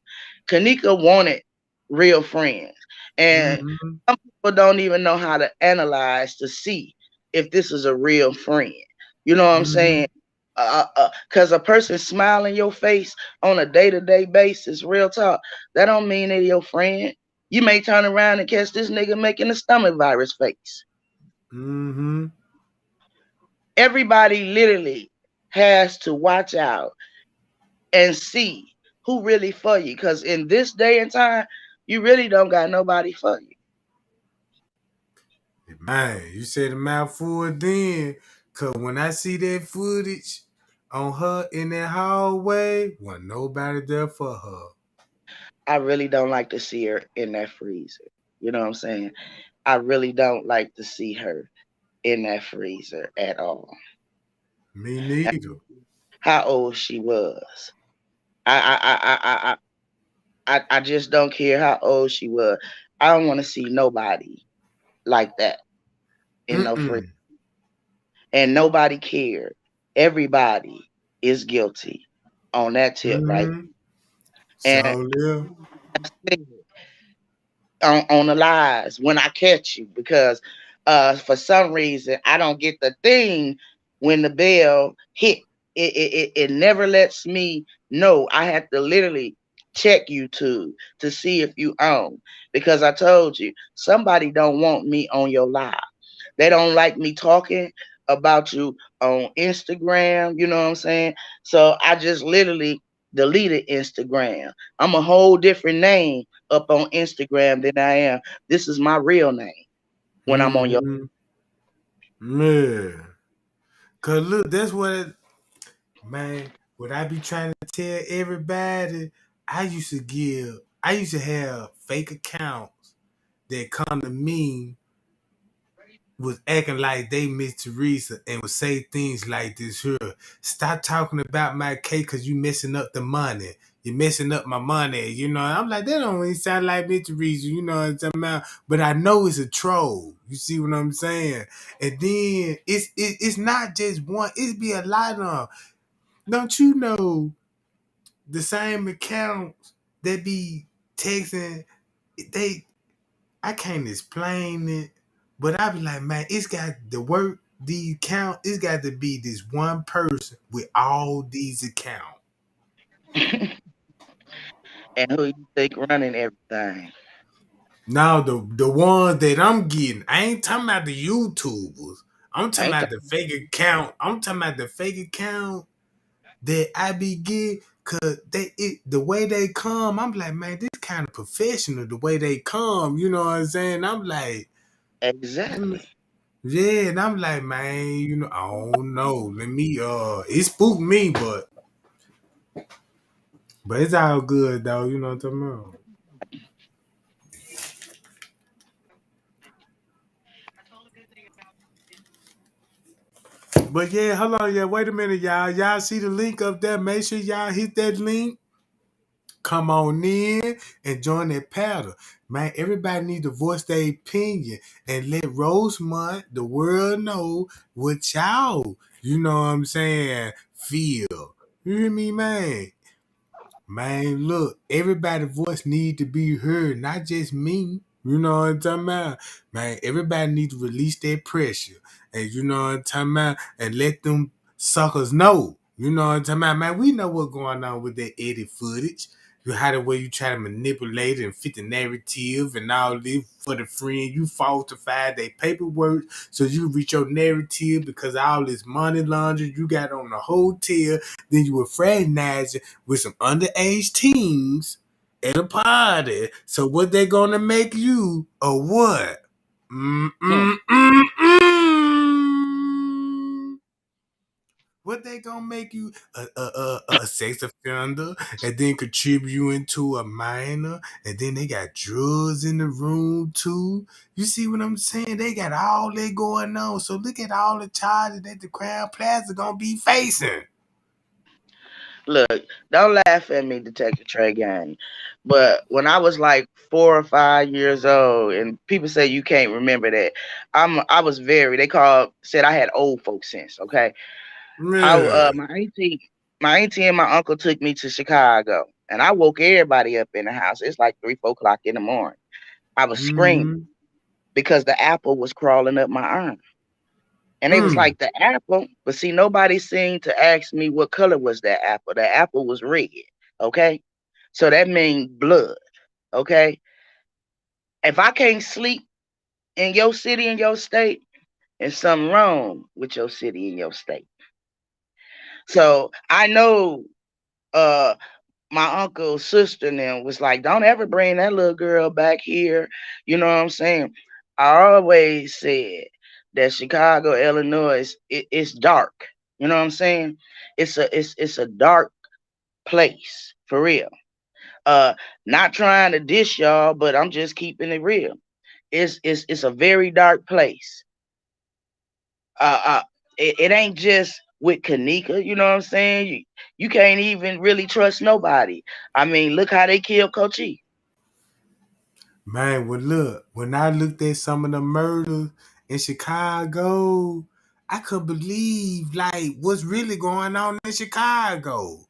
Kanika wanted real friends. And Mm-hmm. some people don't even know how to analyze to see if this is a real friend. You know what I'm Mm-hmm. saying? Because a person smile in your face on a day-to-day basis, real talk, that don't mean they're your friend. You may turn around and catch this nigga making a stomach virus face. Mm-hmm. Everybody literally has to watch out and see who really for you. Because in this day and time, you really don't got nobody for you. Man, you said a mouthful then. Cause when I see that footage on her in that hallway, wasn't nobody there for her. I really don't like to see her in that freezer. You know what I'm saying? I really don't like to see her in that freezer at all. Me neither. How old she was. I just don't care how old she was. I don't want to see nobody like that in no freezer. Mm-mm. And nobody cared. Everybody is guilty on that tip, right? Mm-hmm. And So live. on the lies when I catch you because for some reason I don't get the thing when the bell hit. It never lets me know. I have to literally check YouTube to see if you own because I told you somebody don't want me on your live. They don't like me talking about you on Instagram. You know what I'm saying? So I just literally deleted Instagram. I'm a whole different name up on Instagram than I am. This is my real name when I'm on your. Mm-hmm. Man. Cause look, that's what man, what I be trying to tell everybody, I used to give I used to have fake accounts that come to me was acting like they Miss Teresa and would say things like this here. Stop talking about my cake because you messing up the money. You're messing up my money. You know, I'm like, that don't even sound like Miss Teresa, you know what I'm talking about? But I know it's a troll. You see what I'm saying? And then it's not just one, it's be a lot of, don't you know, the same accounts that be texting, they I can't explain it, but I be like, man, it's got the work, the account, it's got to be this one person with all these accounts. And who you think running everything? Now the ones that I'm getting, I ain't talking about the YouTubers. I'm talking Ain't about that the fake account. I'm talking about the fake account that I be getting, cause the way they come, I'm like, man, this kind of professional. The way they come, you know what I'm saying? I'm like, exactly? yeah, and I'm like, man, you know, I don't know. Let me it spooked me, but it's all good though, you know what I'm talking about. But yeah, hold on, yeah, wait a minute, y'all. Y'all see the link up there? Make sure y'all hit that link. Come on in and join that paddle. Man, everybody need to voice their opinion and let Rosemont, the world, know what y'all, you know what I'm saying, feel. You hear me, man? Man, look, everybody's voice need to be heard, not just me. You know what I'm talking about? Man, everybody need to release their pressure. And you know what I'm talking about? And let them suckers know. You know what I'm talking about? Man, we know what's going on with that edit footage. You how the way you try to manipulate and fit the narrative and all this for the friend. You falsify their paperwork so you reach your narrative because all this money laundering you got on the hotel. Then you were fraternizing with some underage teens at a party. So what they gonna make you or what? Mm Hmm. mm mm mm. What they gonna make you a sex offender and then contributing to a minor and then they got drugs in the room too. You see what I'm saying? They got all that going on. So look at all the charges that the Crown Plaza gonna be facing. Look, don't laugh at me, Detective Tregang. But when I was like 4 or 5 years old, and people say you can't remember that, I was very. They said I had old folk sense. Okay, I Yeah. my auntie and my uncle took me to Chicago, and I woke everybody up in the house. It's like 3, 4 o'clock in the morning. I was screaming Mm-hmm. because the apple was crawling up my arm. And they was Mm. like, the apple. But see, nobody seemed to ask me what color was that apple. The apple was red. Okay. So that means blood. Okay. If I can't sleep in your city and your state, there's something wrong with your city and your state. So I know uh my uncle's sister and them was like, don't ever bring that little girl back here. You know what I'm saying? I always said that Chicago, Illinois, it's dark. You know what I'm saying? It's a dark place for real. Uh, not trying to dish y'all, but I'm just keeping it real. It's a very dark place. It ain't just with Kanika, you know what I'm saying? You can't even really trust nobody. I mean, look how they killed Cochi. Man, well, look, when I looked at some of the murders in Chicago, I could believe like what's really going on in Chicago.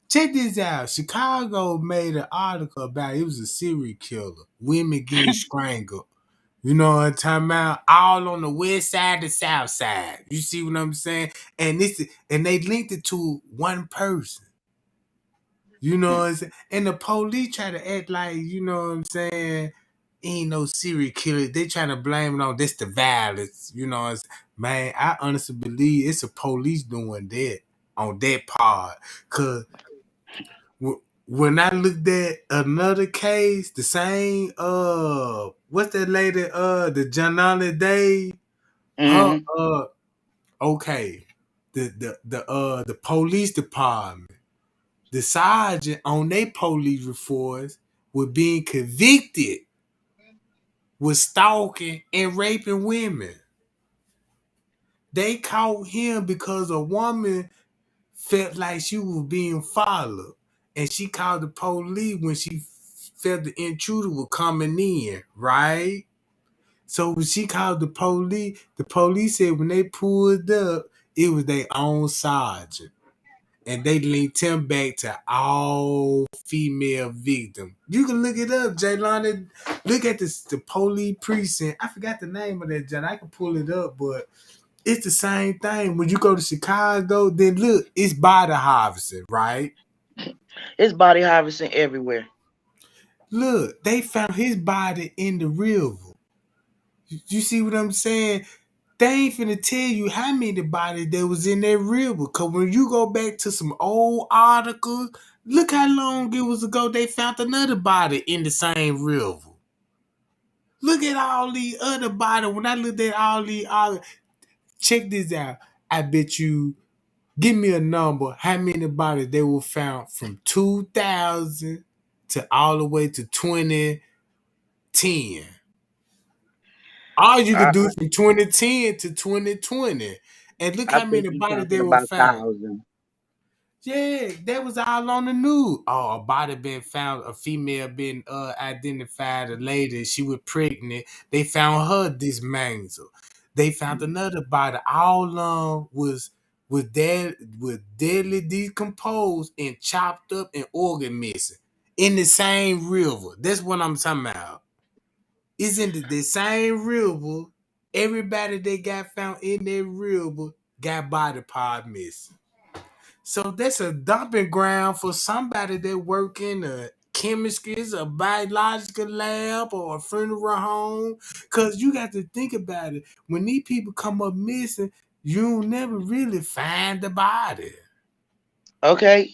Check this out. Chicago made an article about it was a serial killer, women getting strangled. You know what I'm talking about? All on the west side, the south side. You see what I'm saying? And they linked it to one person. You know what I'm saying? And the police try to act like, you know what I'm saying, ain't no serial killer. They trying to blame it on this the violence. You know what I'm saying? Man, I honestly believe it's the police doing that on that part. Cause when I looked at another case, the same what's that lady the Janana Day? Her Hmm. okay. The police department. The sergeant on their police reports was being convicted with stalking and raping women. They caught him because a woman felt like she was being followed, and she called the police when she felt the intruder was coming in, right? So when she called the police said when they pulled up, it was their own sergeant. And they linked him back to all female victim. You can look it up, Jaylon. Look at this, the police precinct. I forgot the name of that, John. I can pull it up, but it's the same thing. When you go to Chicago, then look, it's body harvesting, right? It's body harvesting everywhere. Look, they found his body in the river. You see what I'm saying? They ain't finna tell you how many bodies that was in that river. Cause when you go back to some old articles, look how long it was ago they found another body in the same river. Look at all these other bodies. When I looked at all these check this out. I bet you give me a number how many bodies they were found from 2000 to all the way to 2010. All you I could do from 2010 to 2020. And look I how think many you're bodies talking they were about found. thousands. Yeah, that was all on the news. Oh, a body been found, a female been identified, a lady, she was pregnant. They found her dismantled. They found another body. All was deadly decomposed and chopped up and organ missing in the same river. That's what I'm talking about. It's in the same river. Everybody that got found in that river got body part missing. So that's a dumping ground for somebody that work in a chemistry, a biological lab, or a funeral home. Cause you got to think about it. When these people come up missing, you'll never really find the body. Okay.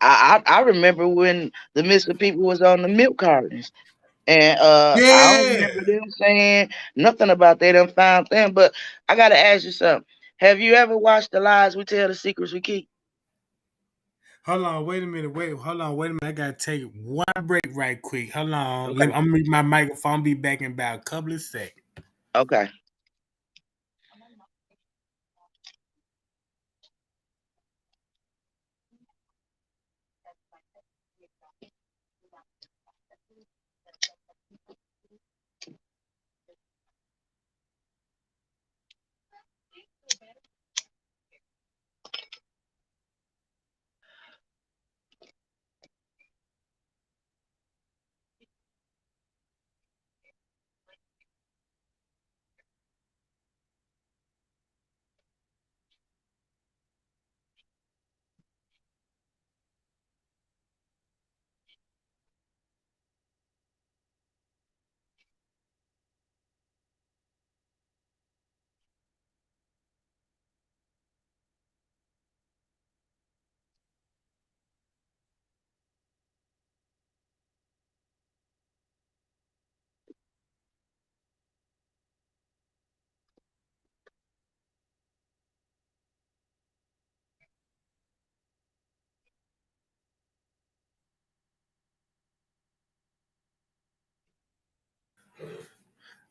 I remember when the missing people was on the milk cartons. And I don't Yeah. remember them saying nothing about they done found them. But I gotta ask you something. Have you ever watched The Lies We Tell, The Secrets We Keep? Hold on, wait a minute. Hold on, wait a minute. I gotta take one break right quick. Hold on. Okay. I'm reading my microphone. Be back in about a couple of seconds. Okay.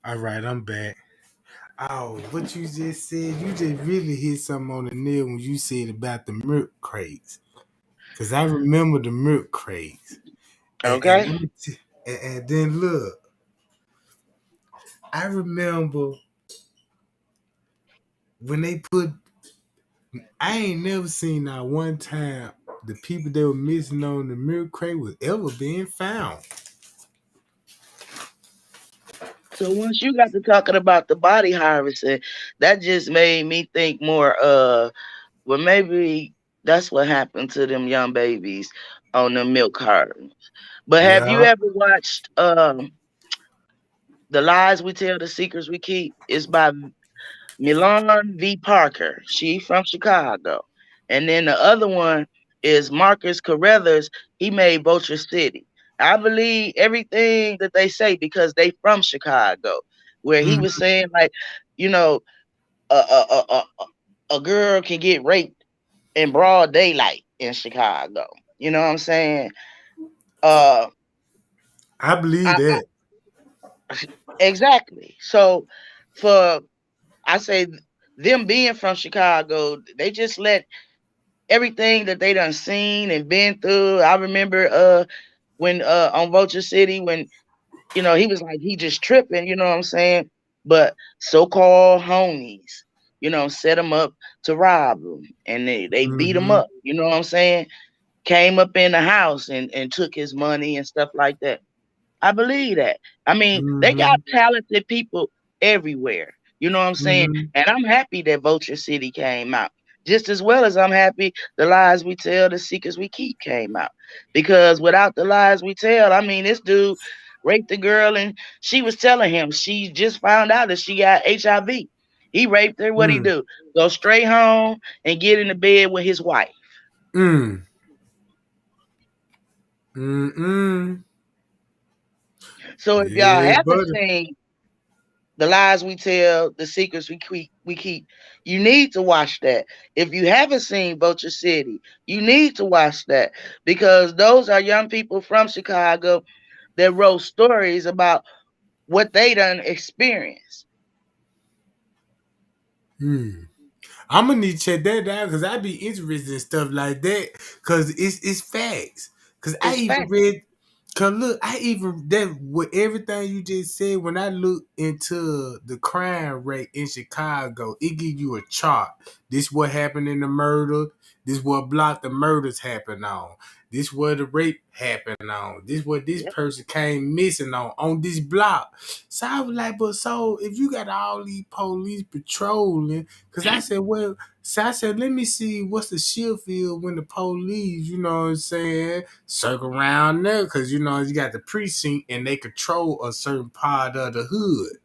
All right, I'm back. Oh, what you just said, you just really hit something on the nail when you said about the milk crates. Cause I remember the milk crates. And, Okay. let me and then look, I remember when they put I ain't never seen not one time the people that were missing on the milk crate was ever being found. So once you got to talking about the body harvesting, that just made me think more well maybe that's what happened to them young babies on the milk cartons. But have you Yeah. ever watched The Lies We Tell, The Secrets We Keep? It's by Milan V. Parker. She from Chicago. And then the other one is Marcus Carruthers. He made Vulture City. I believe everything that they say because they from Chicago, where he was Mhm. saying like, you know, a girl can get raped in broad daylight in Chicago. You know what I'm saying? Uh, I believe that. Exactly. So for I say them being from Chicago, they just let everything that they done seen and been through. I remember when on Vulture City when he was like he just tripping, you know what I'm saying? But so-called homies, set him up to rob him and they beat him Mm-hmm. up, you know what I'm saying? Came up in the house and took his money and stuff like that. I believe that. I mean, they Mm-hmm. got talented people everywhere. You know what I'm saying? Mm-hmm. And I'm happy that Vulture City came out. Just as well as I'm happy the lies we tell, the secrets we keep came out. Because without the lies we tell, I mean, this dude raped the girl and she was telling him she just found out that she got HIV. He raped her. What he Mm. do? Go straight home and get in the bed with his wife. Mm. Mm-mm. So if y'all Yeah, haven't buddy. seen the lies we tell, the secrets we keep. You need to watch that. If you haven't seen Vulture City, you need to watch that because those are young people from Chicago that wrote stories about what they done experienced. Mm. I'm gonna need to check that out because I be interested in stuff like that because it's facts. Because I It's even fact. read, cause look, I even that with everything you just said. When I look into the crime rate in Chicago, it give you a chart. This what happened in the murder. This what block the murders happen on. This what the rape happened on. This what this Yep. person came missing on this block. So I was like, but so if you got all these police patrolling. Cause I said, well, so I said, let me see what's the shield field when the police, you know what I'm saying, circle around there. Cause you got the precinct and they control a certain part of the hood.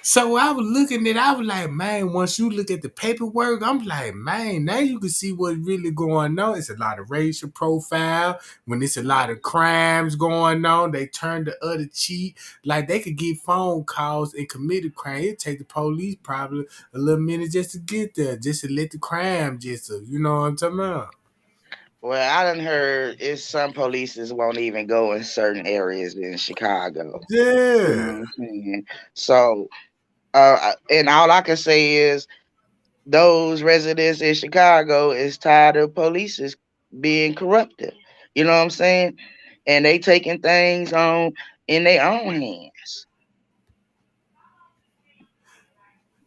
So I was looking at, I was like, man, once you look at the paperwork, I'm like, man, now you can see what's really going on. It's a lot of racial profile. When it's a Yep. lot of crimes going on, they turn the other cheek. Like they could get phone calls and commit a crime. It take the police probably a little minute just to get there, just to let the crime you know what I'm talking about? Well, I done heard it's some polices won't even go in certain areas in Chicago. You know Yeah. what I'm saying? So, and all I can say is those residents in Chicago is tired of police is being corrupted. You know what I'm saying? And they taking things on in their own hands.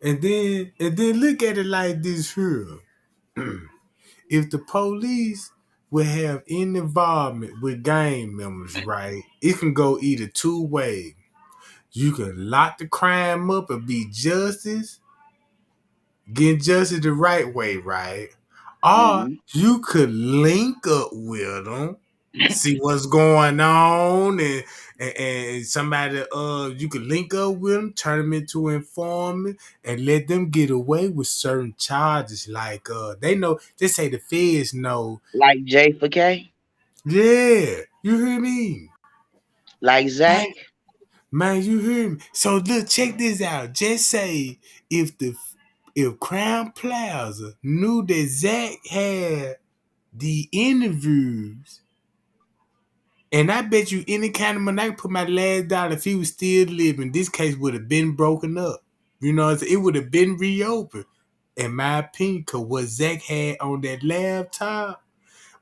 And then look at it like this here. If the police would have any involvement with gang members, right, it can go either two ways. You can lock the crime up and be justice, get justice the right way, right? Or Hmm. you could link up with them, see what's going on, and somebody you could link up with them, turn them into informant, and let them get away with certain charges. Like they know, they say the feds know. Like J for K, Yeah, you hear me? like Zach. Man, man, you hear me? So look, check this out. Just say if the if Crown Plaza knew that Zach had the interviews, and I bet you any kind of money I could put my last dollar if he was still living, this case would have been broken up. You know, it would have been reopened. In my opinion, cause what Zach had on that laptop.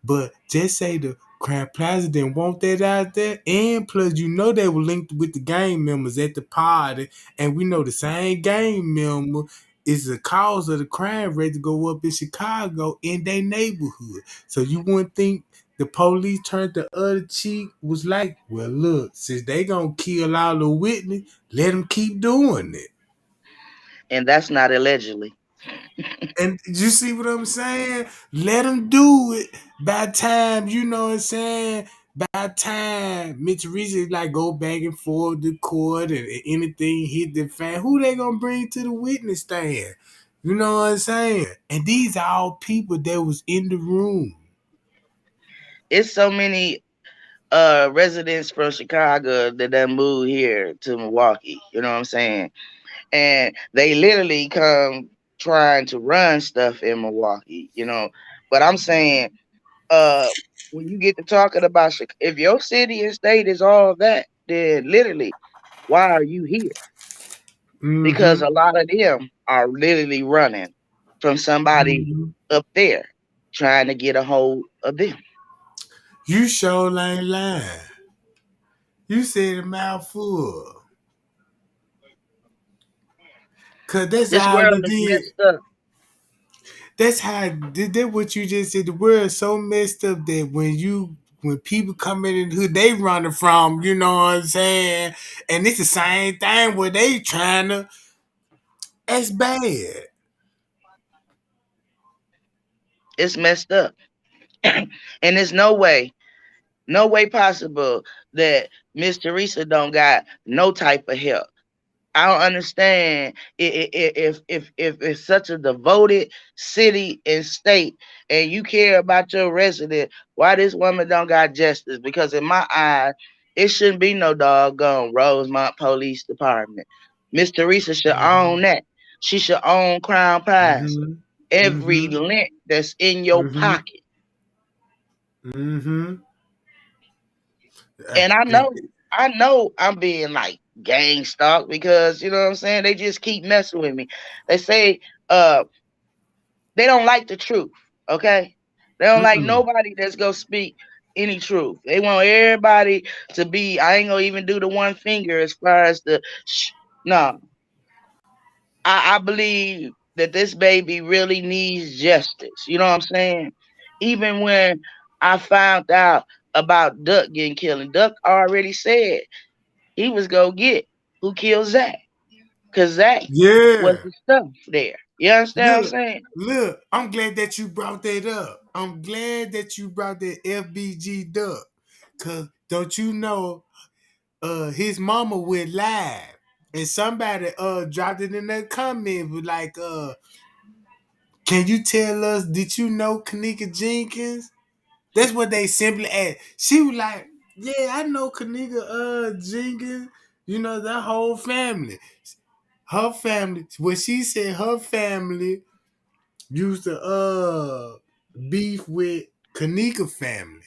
But just say the Crown Plaza didn't want that out there. And plus, they were linked with the gang members at the party. And we know the same gang member is the cause of the crime rate to go up in Chicago in their neighborhood. So you wouldn't think the police turned the other cheek was like, well, look, since they gonna kill all the witness, let them keep doing it. And that's not allegedly. And you see what I'm saying? Let them do it. By time, you know what I'm saying? By time Mitch Reese like go back and forth to court and anything hit the fan, who they gonna bring to the witness stand? You know what I'm saying? And these are all people that was in the room. It's so many residents from Chicago that done moved here to Milwaukee. You know what I'm saying? And they literally come trying to run stuff in Milwaukee. But I'm saying uh when you get to talking about if your city and state is all that, then literally, why are you here? Because Mm-hmm. a lot of them are literally running from somebody Mm-hmm. up there trying to get a hold of them. You sure ain't lying. You said a mouthful. Cause that's This all world it is did. messed up. That's how that what you just said. The world's so messed up that when people come in who they running from, you know what I'm saying? And it's the same thing where they trying to. That's bad. It's messed up. And there's no way possible that Miss Teresa don't got no type of help. I don't understand if it's such a devoted city and state, and you care about your resident, why this woman don't got justice? Because in my eyes, it shouldn't be no doggone Rosemont Police Department. Miss Teresa should Mm-hmm. own that. She should own Crown Prize. Mm-hmm. Every Mm-hmm. lint that's in your Mm-hmm. pocket. Mm-hmm. And I know I'm being like gang stalked because you know what I'm saying. They just keep messing with me. They say uh they don't like the truth. Okay, they don't like Mm-mm. nobody that's gonna speak any truth. They want everybody to be. I ain't gonna even do the one finger as far as the. No, I believe that this baby really needs justice. You know what I'm saying? Even when I found out about Duck getting killed, and Duck already said he was gonna get who killed Zach, cause Zach was Yeah. the stuff there. You understand what I'm Look, saying? look, I'm glad that you brought that up. I'm glad that you brought that FBG up. Cause don't you know his mama went live. And somebody dropped it in that comment was like, can you tell us, did you know Kanika Jenkins? That's what they simply asked. She was like, yeah, I know Kanika Jenkins, you know, that whole family. Her family, what she said, her family used to beef with Kanika family.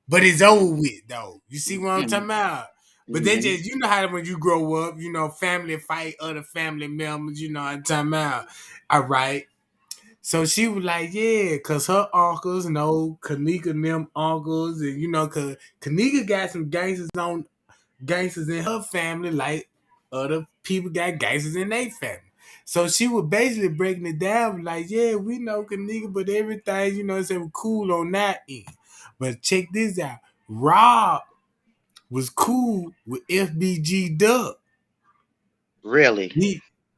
But it's over with though. You see what I'm talking about? But they Mm-hmm. just you know how when you grow up, you know, family fight other family members, you know what I'm talking about. All right. So she was like, yeah, cause her uncles know Kanika and them uncles, and you know, cause Kanika got some gangsters in her family, like other people got gangsters in their family. So she was basically breaking it down, like, yeah, we know Kanika, but everything, you know, said was cool on that end. But check this out. Rob was cool with FBG Duck. Really,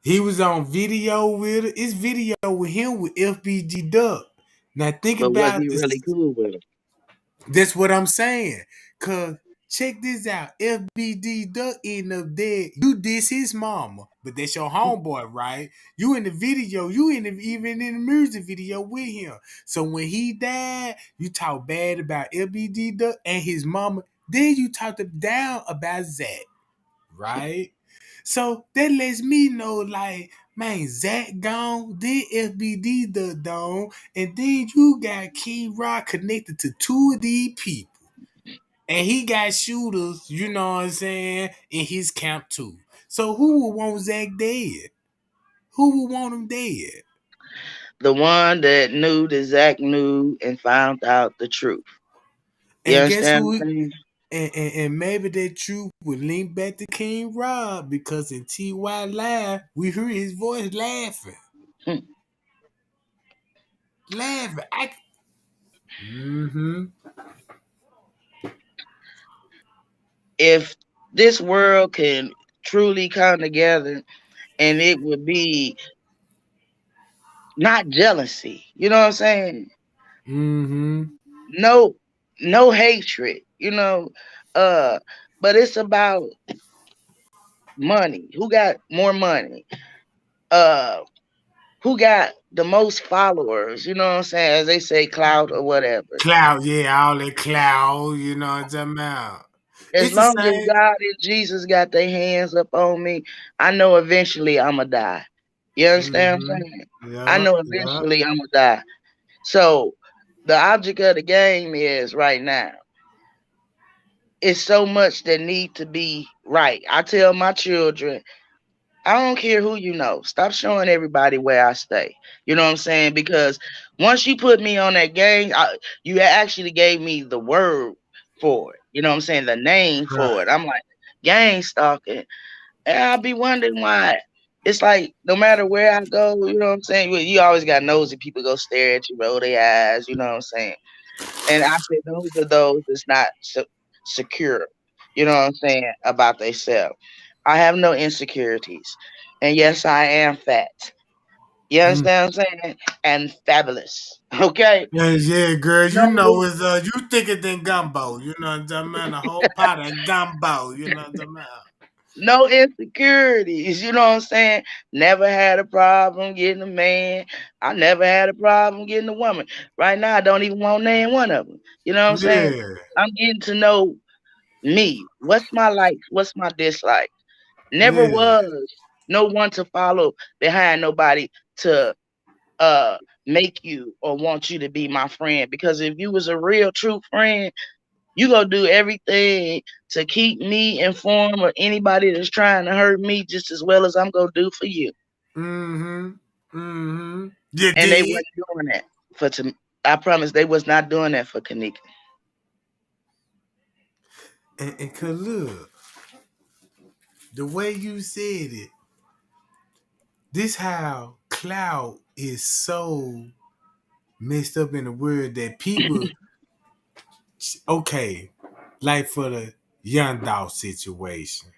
He was on video with it. It's video with him with FBG Duck. Now think but was about he really this. cool with him? That's what I'm saying. Cause check this out. FBD Duck end up dead. You diss his mama, but that's your homeboy, right? You in the video, even in the music video with him. So when he died, you talk bad about FBD Duck and his mama. Then you talked down about Zach, right? So that lets me know, like, man, Zach gone, then FBD Duck gone, and then you got King Rock connected to two of these people. And he got shooters, you know what I'm saying, in his camp too. So who would want Zach dead? Who would want him dead? The one that knew that Zach knew and found out the truth. You And guess understand who? what I'm saying? And maybe that truth would link back to King Rob because in TY Live, we heard his voice laughing. Hmm. Laughing. Mm-hmm. If this world can truly come together, and it would be not jealousy, you know what I'm saying? Mm-hmm. No, no hatred, uh, but it's about money. Who got more money? Uh, who got the most followers? You know what I'm saying? As they say, clout or whatever. Cloud, yeah, all that cloud, you know what I'm talking about. As It's the long as same. God and Jesus got their hands up on me, I know eventually I'ma die. You understand what Mm-hmm. I'm saying? I Yeah, know yeah. eventually I'ma die. So The object of the game is right now. It's so much that need to be right. I tell my children, I don't care who you know. Stop showing everybody where I stay. You know what I'm saying? Because once you put me on that game, you actually gave me the word for it. You know what I'm saying? The name for Right. it. I'm like, gang stalking. And I'll be wondering why. It's like no matter where I go, you know what I'm saying? You always got nosy people go stare at you, roll their eyes, you know what I'm saying? And I said those are those that's not secure, you know what I'm saying, about themselves. I have no insecurities. And yes, I am fat. You Mm. understand what I'm saying? And fabulous. Okay? Yes, yeah, girl. You know No it's you thicker than gumbo. You know what I'm talking about? A whole pot of gumbo. You know what I'm talking about? no insecurities, you know what I'm saying? Never had a problem getting a man. I never had a problem getting a woman. Right now I don't even want to name one of them. You know what I'm saying? Yeah, I'm getting to know me. What's my likes? What's my dislikes? Never yeah. was no one to follow behind nobody to uh make you or want you to be my friend. Because if you was a real true friend, you gonna do everything to keep me informed or anybody that's trying to hurt me just as well as I'm gonna do for you. Mm-hmm. Mm-hmm. You And they did. wasn't doing that for to I promise they was not doing that for Kanika. And cause look, the way you said it, this how Clout is so messed up in the world that people okay, like for the Young Dog situation.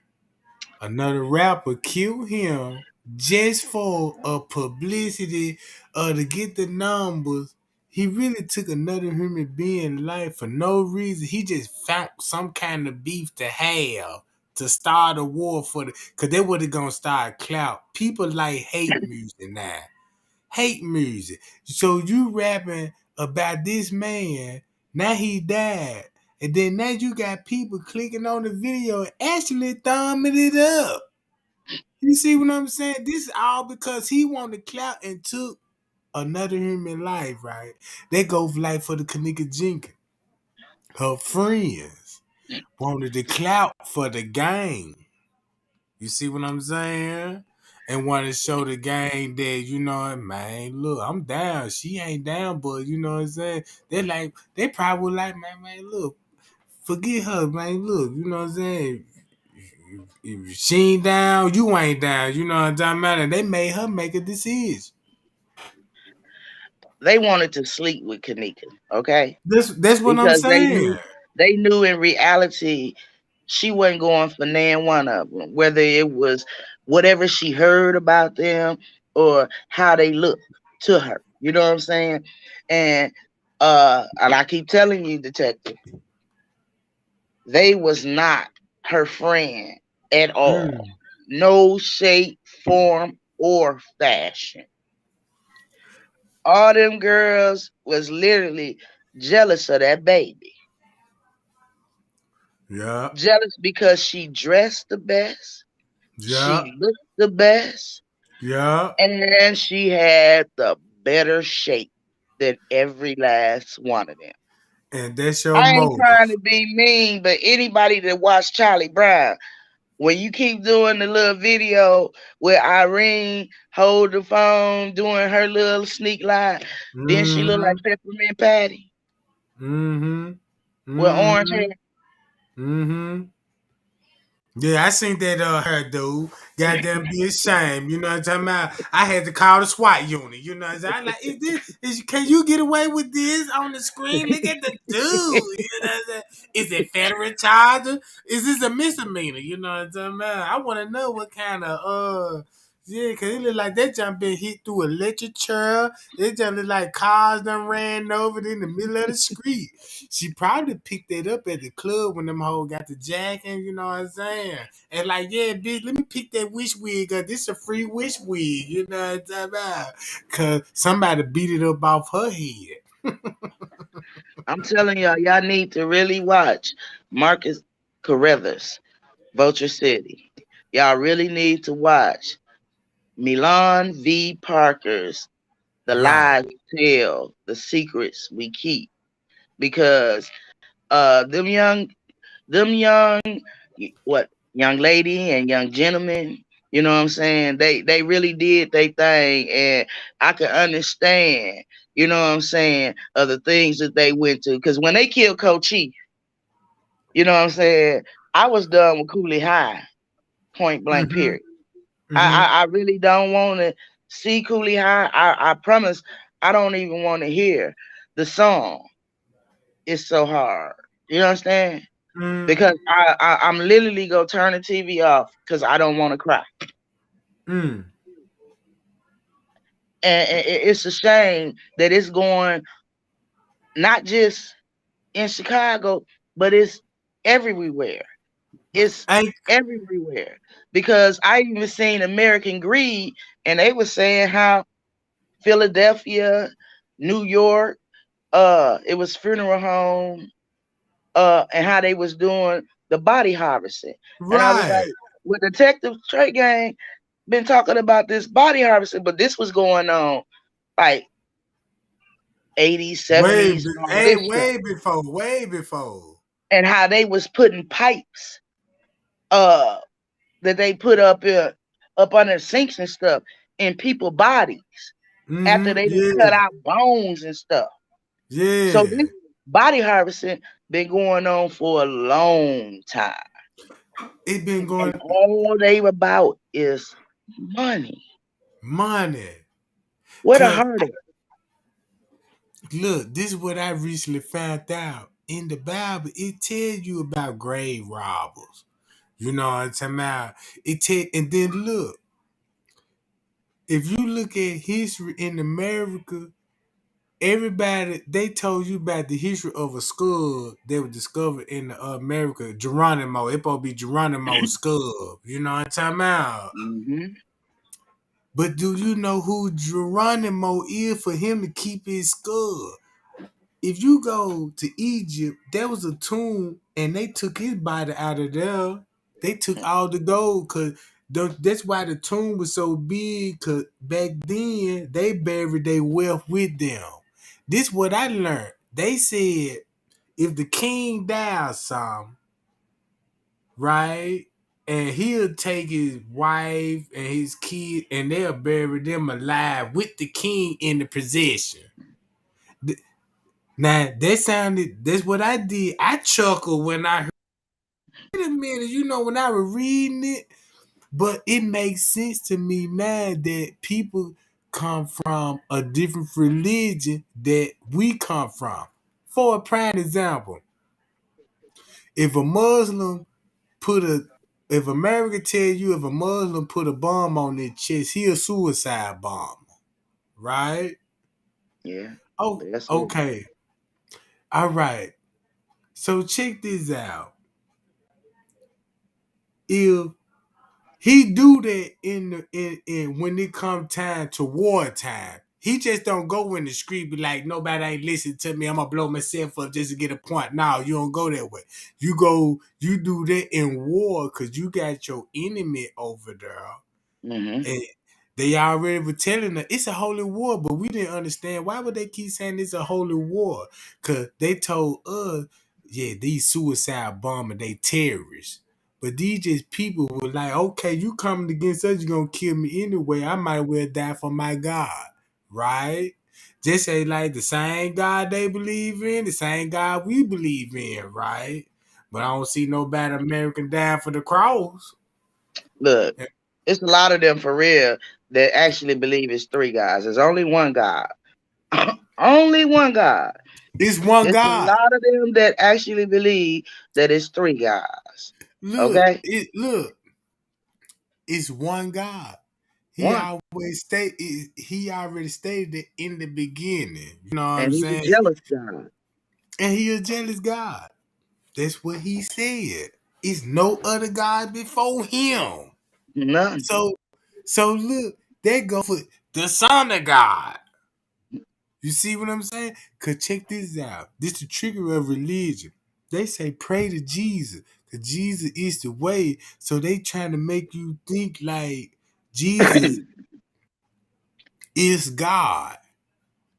Another rapper killed him just for a publicity to get the numbers. He really took another human being life for no reason. He just found some kind of beef to have to start a war for the cause they would have gonna start Clout. People like hate music now. Hate music. So you rapping about this man, now he died. And then now you got people clicking on the video and actually thumbing it up. You see what I'm saying? This is all because he wanted clout and took another human life, right? They go like for the Kanika Jenkins. Her friends wanted the clout for the gang. You see what I'm saying? And want to show the gang that, you know, man, look, I'm down. She ain't down, but you know what I'm saying? They probably like, man, look, forget her, man. Look, you know what I'm saying? If she ain't down, you ain't down. You know what I'm talking about? And they made her make a decision. They wanted to sleep with Kanika, okay? That's what I'm Because saying. they knew in reality she wasn't going for nan one of them, whether it was whatever she heard about them or how they look to her. You know what I'm saying? And and I keep telling you, detective, they was not her friend at all. Mm. No shape, form, or fashion. All them girls was literally jealous of that baby. Yeah, Jealous because she dressed the best, yeah, she looked the best, yeah. and she had the better shape than every last one of them. And that's your I ain't trying motive. to be mean, but anybody that watched Charlie Brown, when you keep doing the little video where Irene hold the phone doing her little sneak lie, then she look like Mm-hmm. Peppermint Patty Mm-hmm. with orange Mm-hmm. hair. Mm-hmm. Yeah, I seen that her dude. Goddamn be ashamed. You know what I'm talking about? I had to call the SWAT unit. You know what I'm saying? I'm like, can you get away with this on the screen? Look at the dude. You know what I'm saying? Is it federal charge? Is this a misdemeanor? You know what I'm talking about? I wanna know what kind of yeah, cause it look like that jump been hit through a electric chair. It just look like cars done ran over it in the middle of the street. She probably picked that up at the club when them hoes got the jacking, you know what I'm saying? And like, yeah, bitch, let me pick that wish wig up. This a free wish wig, you know what I'm talking about? Cause somebody beat it up off her head. I'm telling y'all, y'all need to really watch Marcus Carruthers, Vulture City. Y'all really need to watch Milan V. Parker's. the Right. lies we tell, the secrets we keep. Because them young what young lady and young gentleman, you know what I'm saying? They really did their thing, and I can understand, you know what I'm saying, of the things that they went to. Because when they killed Coach, you know what I'm saying, I was done with Cooley High, point blank. Mm-hmm. Period. Mm-hmm. I really don't want to see Cooley High. I promise I don't even want to hear the song. It's so hard. You understand? Mm. Because I'm literally gonna turn the TV off because I don't want to cry. Mm. And it's a shame that it's going not just in Chicago, but it's everywhere. It's Hey, everywhere because I even seen American Greed, and they were saying how Philadelphia, New York, it was funeral home, and how they was doing the body harvesting, and I was like, right. with Detective Tregang been talking about this body harvesting, but this was going on like 80s, 70s, and all Hey, this stuff, way before, way before. and how they was putting pipes uh that they put up under sinks and stuff in people bodies after Mm-hmm. they done cut Yeah. out bones and stuff. So Yeah. this body harvesting been going on for a long time, It been and going all they about is money. money. What a Cause heart at. look, this is what I recently found out. In the Bible, it tells you about grave robbers. You know what I'm talking about? And then look, if you look at history in America, everybody they told you about the history of a skull that was discovered in America. Geronimo, it supposed to be Geronimo's skull. You know what I'm talking about? Mm-hmm. But do you know who Geronimo is for him to keep his skull? If you go to Egypt, there was a tomb and they took his body out of there. They took all the gold because that's why the tomb was so big. Because back then they buried their wealth with them. This what I learned. They said if the king dies, some right, and he'll take his wife and his kid, and they'll bury them alive with the king in the possession. Now that sounded. That's what I did. I chuckled when I heard. Wait a minute, when I was reading it, but it makes sense to me now that people come from a different religion that we come from. For a prime example, if a Muslim put a if America tell you if a Muslim put a bomb on their chest, he a suicide bomber, right? Yeah, Oh, that's it. okay. All right. So check this out. If he do that in when it come time to wartime, he just don't go in the street be like nobody ain't listen to me. I'm gonna blow myself up just to get a point. No, you don't go that way. You do that in war because you got your enemy over there. Mm-hmm. And they already were telling us it's a holy war, but we didn't understand why would they keep saying it's a holy war? Cause they told us, yeah, these suicide bombers, they terrorists. But these just people were like, okay, you coming against us, you're gonna kill me anyway. I might well die for my God, right? Just say like the same God they believe in, the same God we believe in, right? But I don't see no bad American dying for the cross. Look, it's a lot of them for real that actually believe it's three guys. There's only one God. Only one God. It's one It's a God. lot of them that actually believe that it's three guys. Okay? Look, it's one God. One. He already stated it in the beginning. You know what I'm And he's a saying? jealous God. And he a jealous God. That's what he said. It's no other God before him. None. So look, they go for the Son of God. You see what I'm saying? Cause check this out. This the trigger of religion. They say pray to Jesus. Cause Jesus is the way. So they trying to make you think like Jesus is God.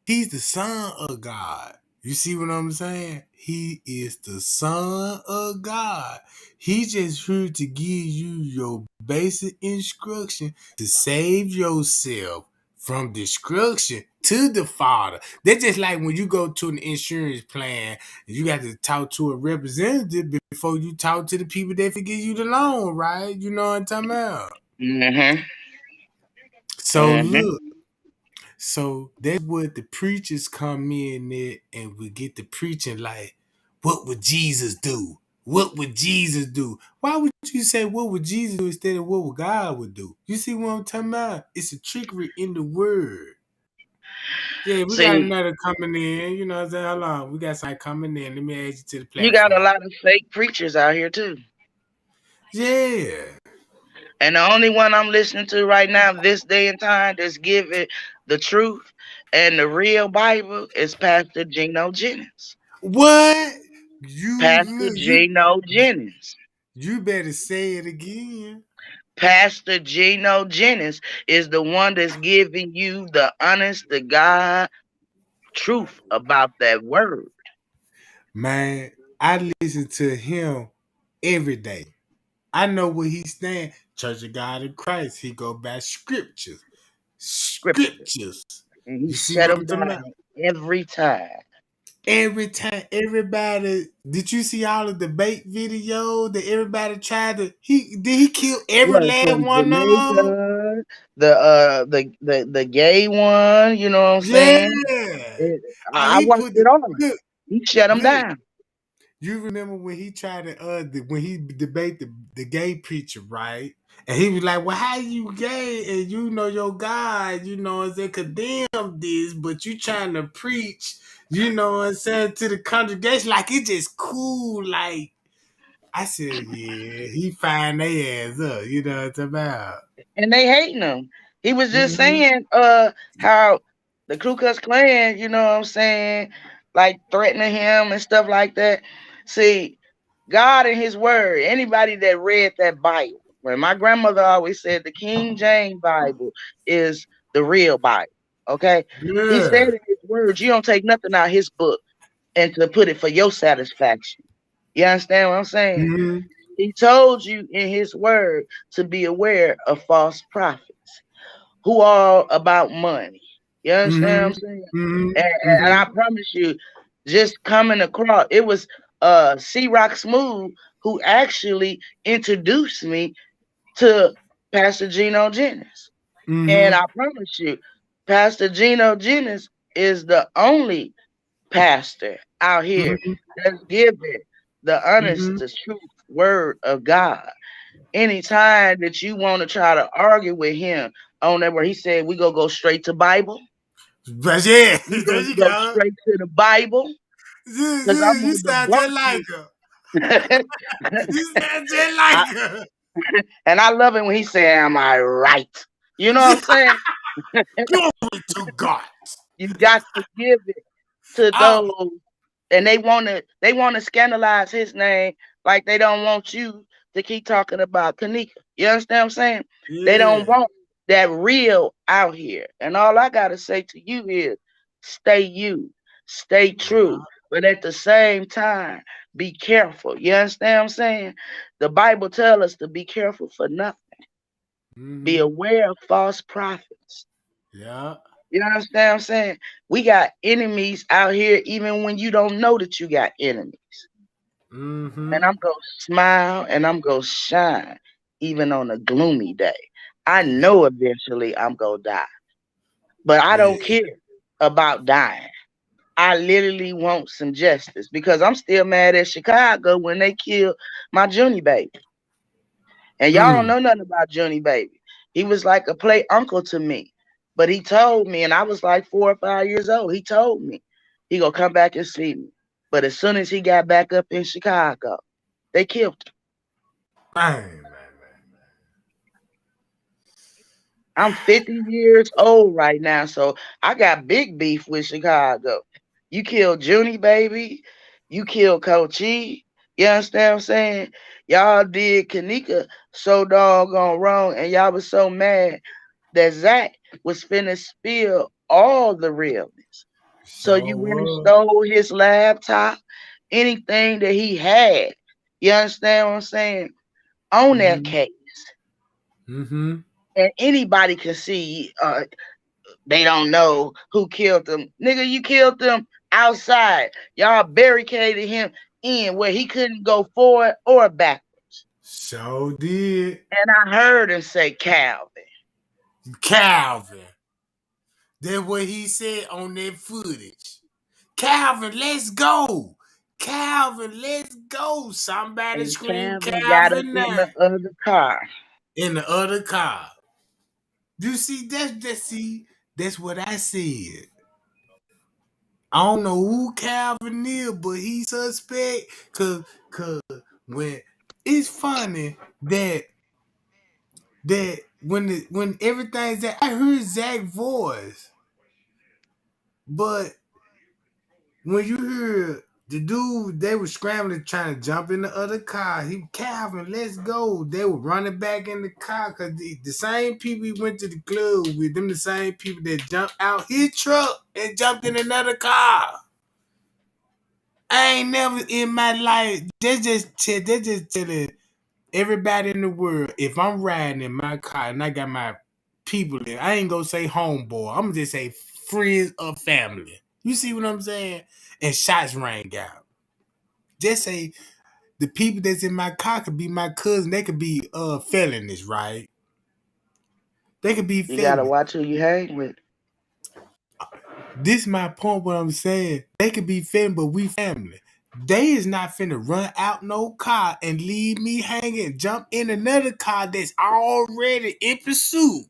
He's the son of God. You see what I'm saying? He is the son of God. He just here to give you your basic instruction to save yourself from destruction to the Father. That's just like when you go to an insurance plan, you got to talk to a representative before you talk to the people that give you the loan, right? You know what I'm talking about? Mm-hmm. So Mm-hmm. look. So that's what the preachers come in there and we get the preaching like, what would Jesus do? What would Jesus do? Why would you say what would Jesus do instead of what would God would do? You see what I'm talking about? It's a trickery in the word. Yeah, we got See, another coming in. You know what I'm saying? Hold on. We got somebody coming in. Let me add you to the you got a platform. lot of fake preachers out here too. Yeah. And the only one I'm listening to right now, this day and time, that's giving the truth and the real Bible is Pastor Geno Jennings. What? Pastor Geno Jennings. You better say it again. Pastor Geno Jennings is the one that's giving you the honest to God truth about that word. Man, I listen to him every day. I know where he stand. Church of God in Christ. He go back scriptures. Scripture. Scriptures. And he You see shut what I'm them talking down about? every time. Every time, everybody. Did you see all the debate video that everybody tried to? He kill every What last from one of them? Jamaica, the gay one, you know what I'm saying? Yeah. I He watched put the it all. look, He shut them look. down. You remember when he tried to when he debate the gay preacher, right? And he was like, "Well, how you gay and you know your God, you know, what I'm saying, condemn this, but you trying to preach, you know what I'm saying, to the congregation like it's just cool." Like I said, yeah, he find their ass up, you know what I'm about. And they hating him. He was just Mm-hmm. saying how the Ku Klux Klan, you know what I'm saying, like threatening him and stuff like that. See, God and his word, anybody that read that Bible, when my grandmother always said the King James Bible is the real Bible. Okay. He said Yeah. in his words, you don't take nothing out of his book and to put it for your satisfaction. You understand what I'm saying? Mm-hmm. He told you in his word to be aware of false prophets who are about money. You understand what Mm-hmm. I'm saying? Mm-hmm. And Mm-hmm. I promise you, just coming across, it was C Rock Smooth who actually introduced me to Pastor Geno Jennings. And Mm-hmm. I promise you, Pastor Geno Jennings is the only pastor out here Mm-hmm. that's giving the honest, Mm-hmm. the truth word of God. Anytime that you want to try to argue with him on that where he said we go straight to Bible, But yeah, we there gonna you go go. straight to the Bible because I'm You on the sound block just like her. list. You sound just like I, her. and I love it when he say, "Am I right?" You know what I'm saying? Glory to God. You got to give it to Oh, those, and they want to scandalize his name like they don't want you to keep talking about Kanika. You understand what I'm saying? They don't yeah. want that real out here. And all I gotta say to you is stay you, stay Yeah. true. But at the same time, be careful. You understand what I'm saying? The Bible tells us to be careful for nothing. Be Mm-hmm. aware of false prophets. Yeah. You understand what I'm saying? We got enemies out here, even when you don't know that you got enemies. And Mm-hmm. I'm going to smile and I'm going to shine, even on a gloomy day. I know eventually I'm going to die, but I Yeah. don't care about dying. I literally want some justice because I'm still mad at Chicago when they killed my Junie baby. And y'all don't Mm. know nothing about Junie baby. He was like a play uncle to me. But he told me, and I was like 4 or 5 years old. He told me he gonna come back and see me. But as soon as he got back up in Chicago, they killed him. Man. I'm 50 years old right now, so I got big beef with Chicago. You killed Junie baby, you killed Coachy. You understand what I'm saying? Y'all did Kanika so doggone wrong, and y'all was so mad that Zach was finna spill all the realness. So Sure you went and was. stole his laptop, anything that he had. You understand what I'm saying? On that Mm-hmm. case. Mm-hmm. And anybody can see they don't know who killed them. Nigga, you killed them outside. Y'all barricaded him in where he couldn't go forward or back. Sure did. And I heard him say Calvin. Calvin. That's what he said on that footage. Calvin, let's go. Calvin, let's go. Somebody And scream Calvin got up Calvin in now. the other car. In the other car. You see, that's what I said. I don't know who Calvin is, but he suspect. Cause when it's funny that when everything's that I heard Zach's voice, but when you hear the dude, they were scrambling trying to jump in the other car. He Calvin, let's go. They were running back in the car because the same people he went to the club with them, the same people that jumped out his truck and jumped in another car. I ain't never in my life. They just telling everybody in the world if I'm riding in my car and I got my people in, I ain't gonna say homeboy. I'm gonna just say friends or family. You see what I'm saying? And shots rang out. Just say the people that's in my car could be my cousin. They could be felonies, right? They could be You gotta felonies. watch who you hang with. This is my point. What I'm saying, they could be felonies, but we family. They is not finna run out no car and leave me hanging. Jump in another car that's already in pursuit.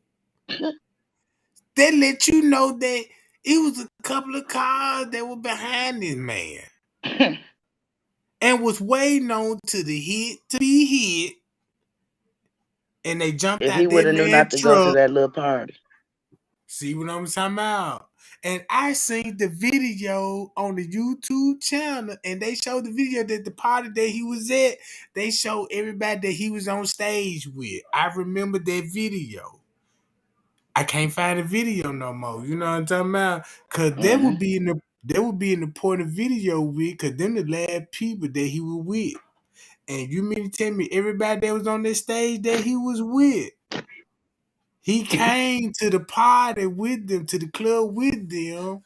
They let you know that it was a couple of cars that were behind this man and was waiting on to the hit to be hit, and they jumped If he out would that have knew man's not to go to truck. that little party. See what I'm talking about? And I seen the video on the YouTube channel, and they showed the video that the party that he was at, they showed everybody that he was on stage with. I remember that video. I can't find the video no more. You know what I'm talking about? Cause Hmm. there would be in the point of video with, cause them the last people that he was with. And you mean to tell me everybody that was on that stage that he was with, he came to the party with them, to the club with them,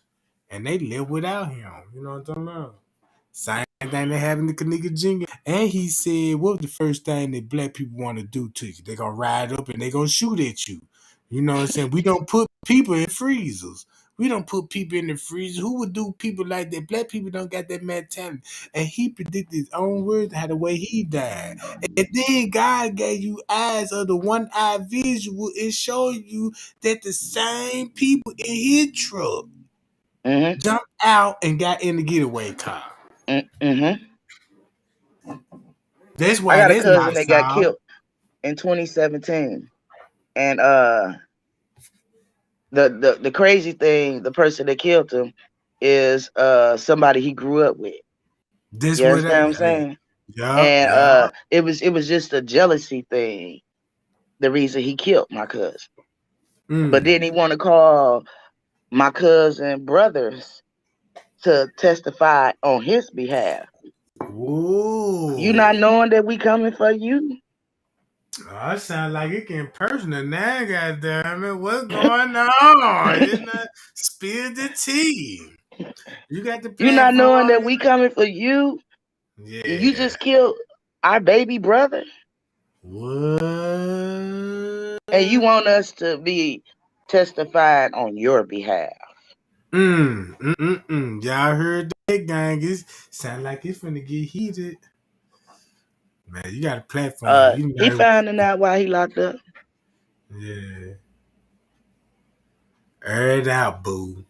and they live without him. You know what I'm talking about? Same thing that happened to Kanika Jr. And he said, what was the first thing that black people want to do to you? They gonna ride up and they gonna shoot at you. You know what I'm saying? We don't put people in freezers. We don't put people in the freezer. Who would do people like that? Black people don't got that mentality. And he predicted his own words how the way he died. And then God gave you eyes of the one eye visual and showed you that the same people in his truck Hmm. jumped out and got in the getaway car. Hmm. That's I why got a that's cousin not that got solved. killed in 2017. And the crazy thing, the person that killed him is somebody he grew up with. This You what I, understand what I'm saying? yeah, And yeah. it was just a jealousy thing, the reason he killed my cousin. But Mm. then he want to call my cousin brothers to testify on his behalf. You not Whoa. knowing that we coming for you? Oh, that sound like it getting personal now, goddamn it. What's going on? You know, spill the tea. You got the You not platform. knowing that we coming for you? You Yeah. just killed our baby brother, What? and you want us to be testifying on your behalf. Y'all heard that, gang? It sound like it's finna get heated. Man, you got a platform. You He know, finding out why he locked up. yeah. Air it out, boo.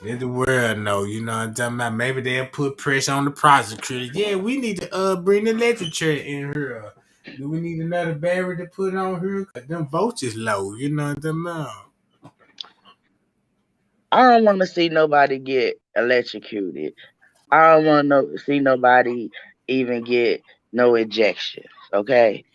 Let the world know, you know what I'm talking about. Maybe they'll put pressure on the prosecutor. Yeah, we need to bring the literature in here. Do we need another barrier to put on here? Cause them votes is low, you know what I'm talking about. I don't want to see nobody get electrocuted. I don't want to see nobody even get no ejections. Okay.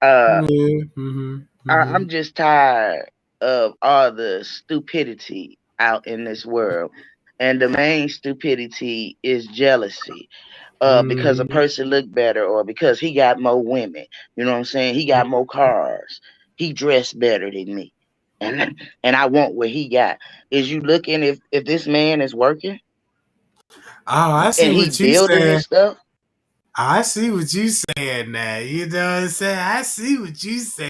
Uh, Yeah. Mm-hmm. Mm-hmm. I'm just tired of all the stupidity out in this world. And the main stupidity is jealousy. Because a Mm-hmm. person look better, or because he got more women. You know what I'm saying? He got more cars. He dressed better than me. And I want what he got. Is you looking if this man is working Oh, I see and he what you building saying. his stuff? I see what you saying now. You know what I'm saying? I see what you saying.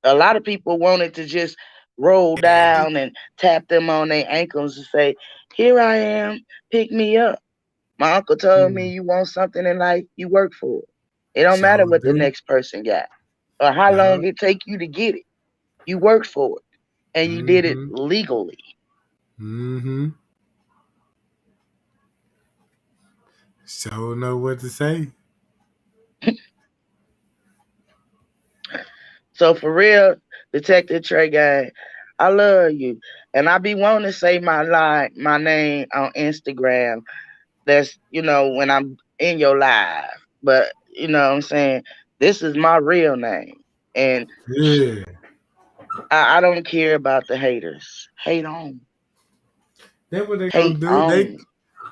A lot of people wanted to just roll down and tap them on their ankles and say, "Here I am, pick me up." My uncle told me, "You want something in life, you work for it. It don't matter So what the do. next person got or how Yeah. long it take you to get it. You worked for it and you did it Mm-hmm. legally." Mm-hmm. So know what to say. So for real, Detective Tregang, I love you. And I be wanting to say my name on Instagram. That's, when I'm in your live. But you know what I'm saying? This is my real name. And Yeah. I don't care about the haters. Hate on. That's what they gonna Hate do. They on.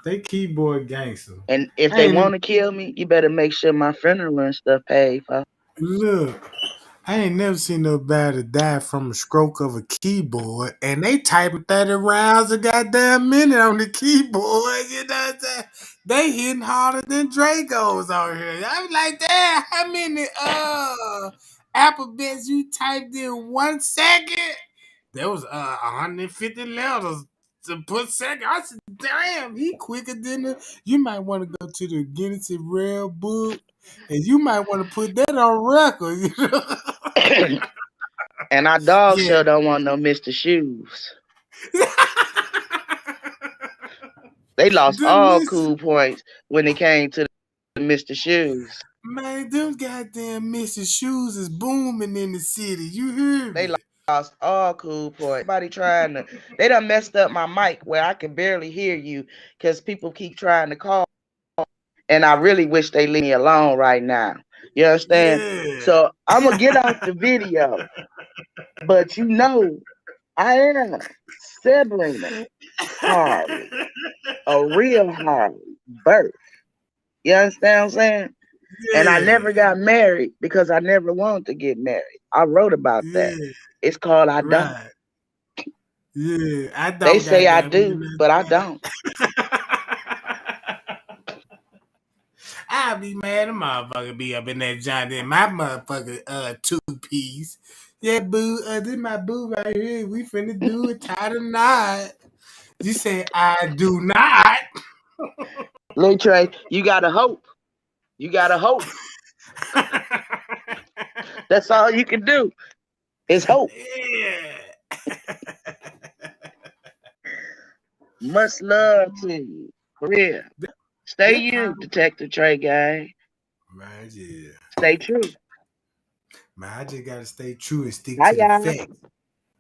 they keyboard gangster. And if I they ain't want to kill me, you better make sure my funeral and stuff paid for. look. I ain't never seen nobody die from a stroke of a keyboard, and they typing 30 rounds a goddamn minute on the keyboard. You know what I'm saying? They hitting harder than Dragos out here. I was like, damn, how many alphabets you typed in 1 second? There was 150 letters to put second. I said, damn, he quicker than the. You might want to go to the Guinness World Book, and you might want to put that on record. You know? And our dog Yeah. show don't want no Mr. Shoes. They lost Them all miss, cool points when it came to the Mr. Shoes. man, them goddamn Mrs. Shoes is booming in the city. You hear They me? lost all cool points. Everybody trying to, they done messed up my mic where I can barely hear you because people keep trying to call. And I really wish they leave me alone right now. You understand? Yeah. So I'm going to get off the video. But I am Sabrina Harley, a real Harley, birth. You understand what I'm saying? And I Yeah. never got married because I never wanted to get married. I wrote about that. Yeah. It's called I Don't. Right. Yeah. I They don't say I goddamn do, but I don't. I'll be mad a motherfucker be up in that joint in my motherfucker two piece. Yeah, boo, this my boo right here. We finna do it, tie the knot. You say I do not. Lil Trey, you gotta hope. You gotta hope. That's all you can do is hope. Yeah. Much love to you. For real. Stay That you, probably Detective Trey gang. right, yeah. Stay true. Man, I just gotta stay true and stick Bye, to the y'all. facts.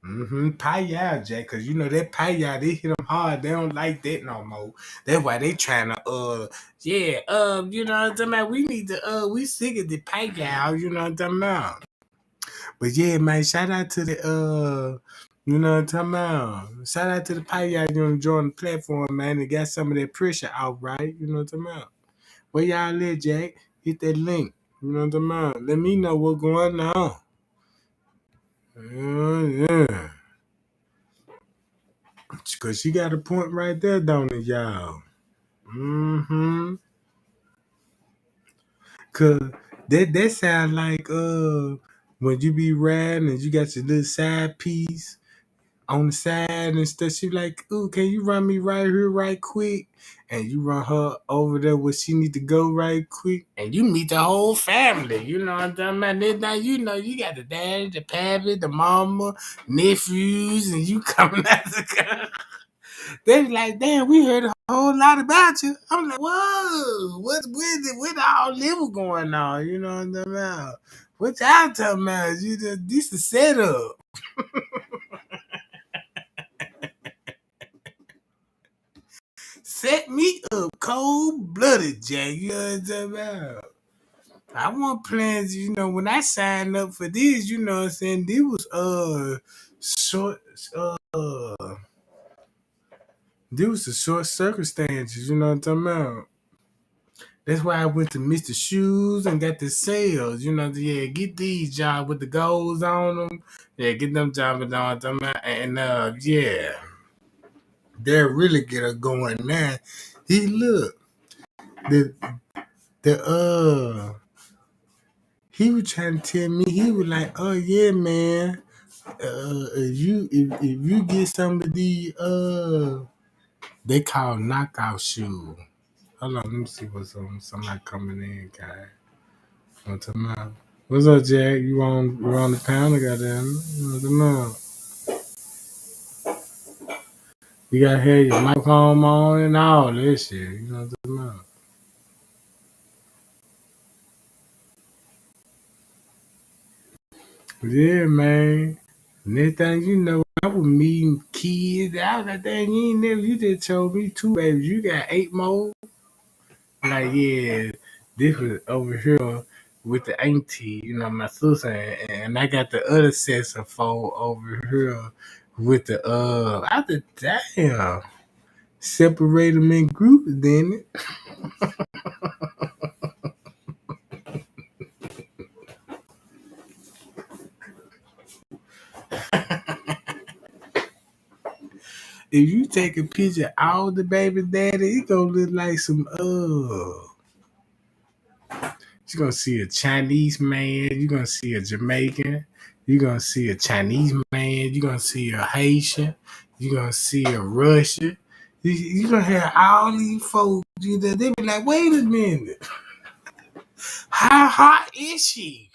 Mm-hmm. Payal, Jack, cause you know that payal, they hit them hard. They don't like that no more. That's why they trying to yeah, you know what I'm talking about? We need to we sick of the payal, you know what I'm talking about? But yeah, man, shout out to the you know what I'm talking about? Shout out to the payal, you know, join the platform, man, and got some of that pressure out, right? You know what I'm talking about? Where y'all at, Jack? Hit that link. You know what I'm talking about? Let me know what's going on. Yeah. Cause she got a point right there, don't it, y'all? Mm-hmm. Cause that sound like when you be riding and you got your little side piece on the side and stuff. She like, ooh, can you run me right here right quick? And you run her over there where she need to go right quick. And you meet the whole family. You know what I'm talking about? Then now you know you got the daddy, the pappy, the mama, nephews, and you coming out the car. They was like, damn, we heard a whole lot about you. I'm like, whoa, what all liver going on? You know what I'm talking about? What y'all talking about? This is setup. Set me up cold blooded, Jack. You know what I'm talking about? I want plans, you know, when I signed up for this, you know what I'm saying? This was short There was the short circumstances, you know what I'm talking about? That's why I went to Mr. Shoes and got the sales. You know, yeah, get these jobs with the goals on them. Yeah, get them jobs with all them. And yeah, they'll really get her going now. He look the the he was trying to tell me, he was like, oh yeah, man. If you get some of the they call knockout shoes. Hold on, let me see what's on. Somebody coming in, guy. On tomorrow. What's up, Jack? You on the pound? Goddamn. On tomorrow. You gotta have your microphone on and all this shit. You know what I'm talking about? Yeah, man. Next thing you know, I was meeting kids. I was like, dang, you just told me two babies. You got 8 more? Like, yeah, this was over here with the auntie, my sister, and I got the other sets of four over here with the I said, damn, separate them in groups, then it. If you take a picture of all the baby daddy, it gonna look like some you're gonna see a Chinese man, you're gonna see a Jamaican, you're gonna see a Chinese man, you're gonna see a Haitian, you're gonna see a Russian. You're gonna have all these folks, they be like, wait a minute, how hot is she?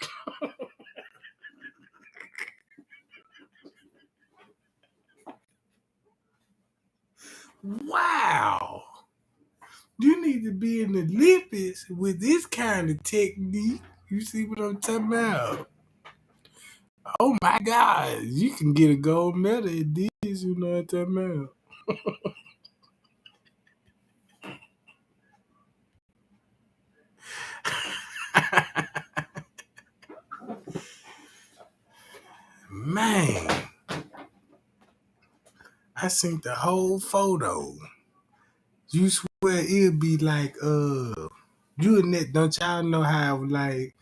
Wow. You need to be in the Olympics with this kind of technique. You see what I'm talking about? Oh my God, you can get a gold medal at this, you know what I'm talking about? Man, I seen the whole photo. You swear it'd be like you and that, don't y'all know how like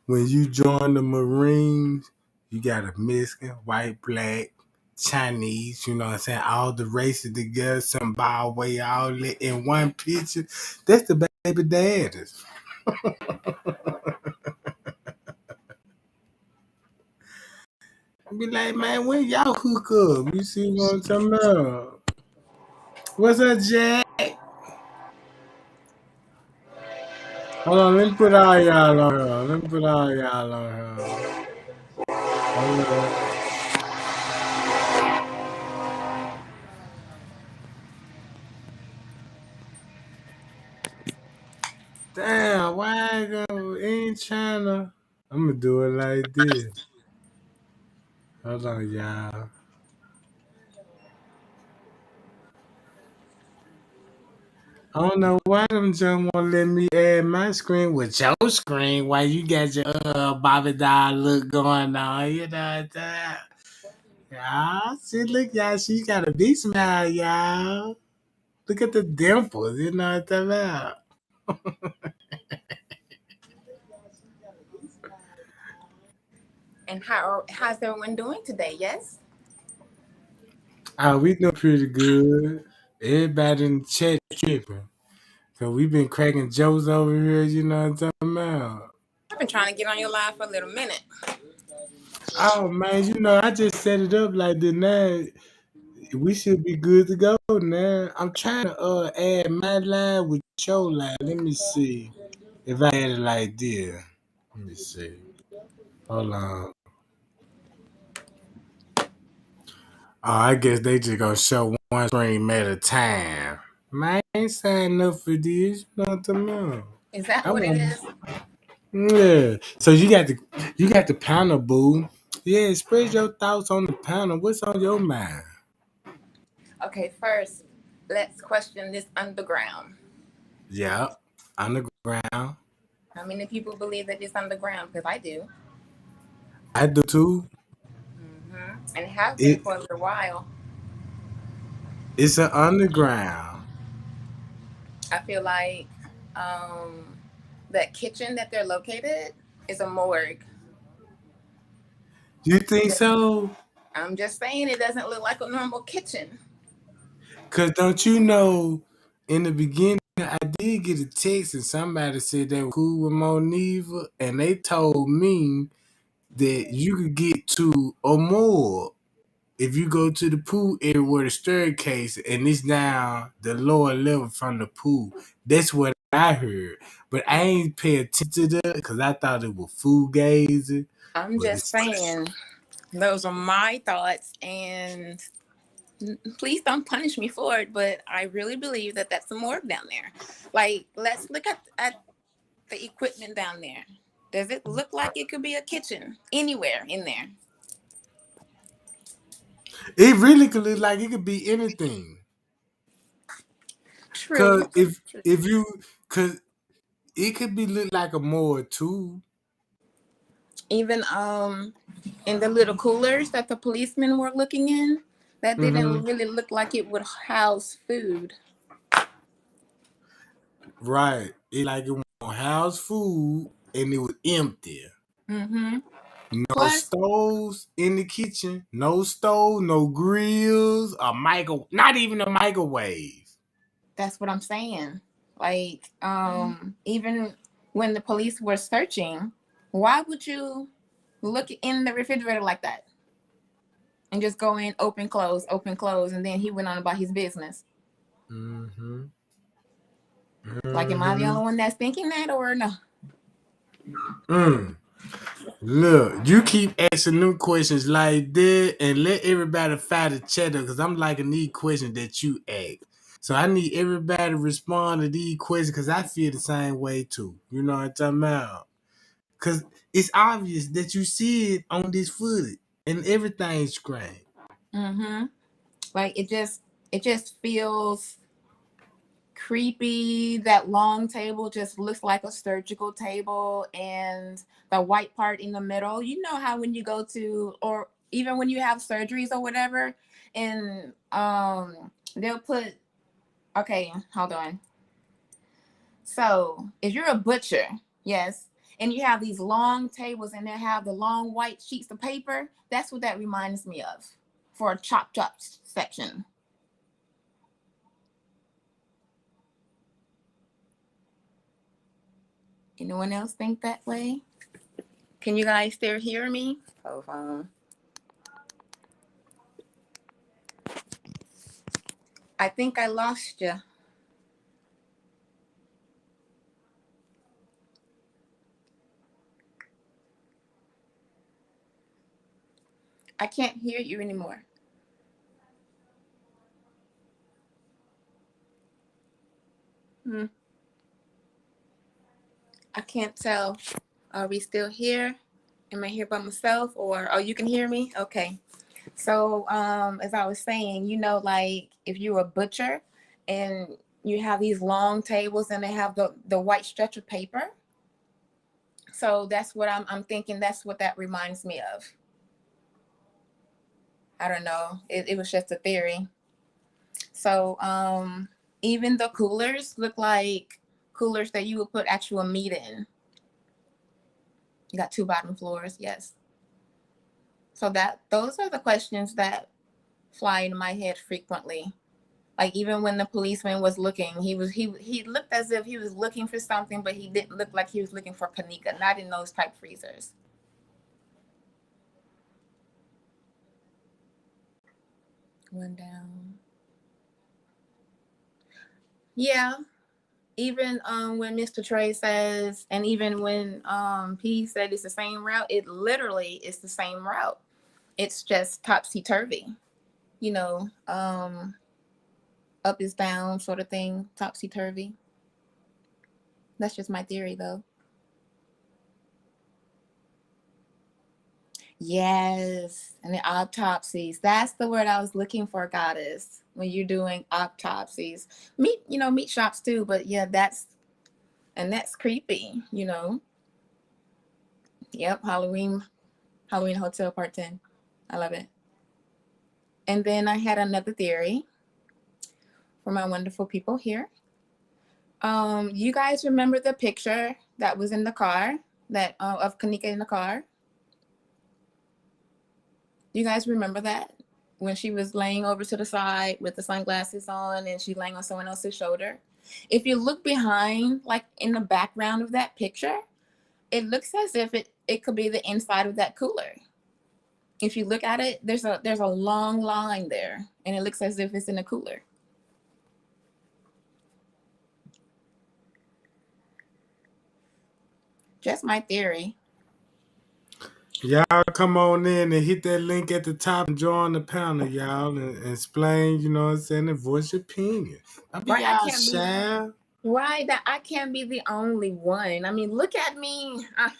when you join the Marines, you got a Mexican, white, black, Chinese, you know what I'm saying? All the races together, some by way, all that in one picture. That's the baby daddies. Be like, man, when y'all hook up? You see what I'm talking about? What's up, Jack? Hold on, let me put all y'all on here. Let me put all y'all on here. Hold up. Damn, why I go in China? I'm gonna do it like this. Hold on, y'all. I don't know why them just won't let me add my screen with your screen while you got your Bobby doll look going on. You know that. Y'all, see, look, y'all, she got a big smile, y'all. Look at the dimples, you know what I'm talking about. And how's everyone doing today? Yes. Oh, we doing pretty good. Everybody in the chat tripping. So we been cracking jokes over here, you know what I'm talking about. I've been trying to get on your live for a little minute. Oh man, I just set it up like this now. We should be good to go now. I'm trying to add my line with your line. Let me see if I add it like this. Let me see. Hold on. Oh, I guess they just gonna show one screen at a time. Man, I ain't signing up for this. You know what I'm talking about? Is that I what it want. is? Yeah. So you got the panel, boo. Yeah, express your thoughts on the panel. What's on your mind? Okay, first, let's question this underground. Yeah. Underground. How many people believe that it's underground? Because I do. I do too. And it has been It for a little while. It's an underground. I feel like um, that kitchen that they're located is a morgue. You think so? I'm just saying it doesn't look like a normal kitchen. Cause don't you know, in the beginning, I did get a text and somebody said they were cool with Moniva, and they told me that you could get to or more if you go to the pool area where the staircase and it's down the lower level from the pool. That's what I heard, but I ain't pay attention to that because I thought it was fugazi. I'm But just it's saying those are my thoughts, and please don't punish me for it. But I really believe that that's a morgue down there. Like, let's look at the equipment down there. Does it look like it could be a kitchen anywhere in there? it really could look like it could be anything. Cause True. if you cause it could be look like a more too. Even in the little coolers that the policemen were looking in, that didn't Mm-hmm. really look like it would house food. Right. It like it was house food and it was empty. Mm-hmm. No Plus, stoves in the kitchen. No stove, no grills, a micro not even a microwave. that's what I'm saying. Like, even when the police were searching, why would you look in the refrigerator like that and just go in, open, close, and then he went on about his business? Mm-hmm. Like, am I the Mm-hmm. only one that's thinking that, or no? Mm. Look, you keep asking new questions like that and let everybody fight the chatter because I'm liking these questions that you ask. So I need everybody to respond to these questions because I feel the same way too. You know what I'm talking about? Because it's obvious that you see it on this footage and everything's great. Mm-hmm. Like, it just feels creepy. That long table just looks like a surgical table, and the white part in the middle, you know how when you go to, or even when you have surgeries or whatever, and they'll put, okay, hold on. So if you're a butcher, yes, and you have these long tables and they have the long white sheets of paper, that's what that reminds me of for a chop section. Anyone else think that way? Can you guys still hear me? Oh, phone. I think I lost you. I can't hear you anymore. Hmm. I can't tell. Are we still here? Am I here by myself, or oh, you can hear me? Okay. So, as I was saying, like if you're a butcher and you have these long tables and they have the white stretcher paper. So that's what I'm thinking. That's what that reminds me of. I don't know. It was just a theory. So, even the coolers look like coolers that you would put actual meat in. You got two bottom floors, yes. So that those are the questions that fly in my head frequently. Like even when the policeman was looking, he looked as if he was looking for something, but he didn't look like he was looking for panika, not in those type freezers. One down. Yeah. Even when Mr. Trey says, and even when P said it's the same route, it literally is the same route. It's just topsy turvy, you know, up is down sort of thing, topsy turvy. That's just my theory, though. Yes, and the autopsies. That's the word I was looking for, goddess. When you're doing autopsies, meat shops too. But yeah, that's creepy. Yep, Halloween Hotel Part 10. I love it. And then I had another theory. for my wonderful people here. You guys remember the picture that was in the car that of Kanika in the car? You guys remember that when she was laying over to the side with the sunglasses on and she laying on someone else's shoulder? If you look behind, like in the background of that picture, it looks as if it could be the inside of that cooler. If you look at it, there's a long line there, and it looks as if it's in a cooler. Just my theory. Y'all come on in and hit that link at the top and join the panel, y'all, and explain, you know what I'm saying, and voice your opinion. Don't be Right, I y'all can't be shy. right. That I can't be the only one. I mean, look at me. I'm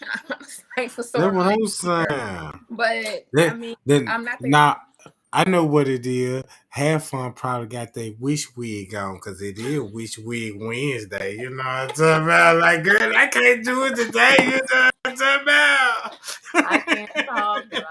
sorry for That's sore what on I'm here, saying. but I Then, mean, then I'm not the. now I know what it is. Half fun probably got their wish wig on because it is Wish Wig Wednesday. You know what I'm talking about? Like, girl, I can't do it today. You know what I'm talking I about? can't talk, girl.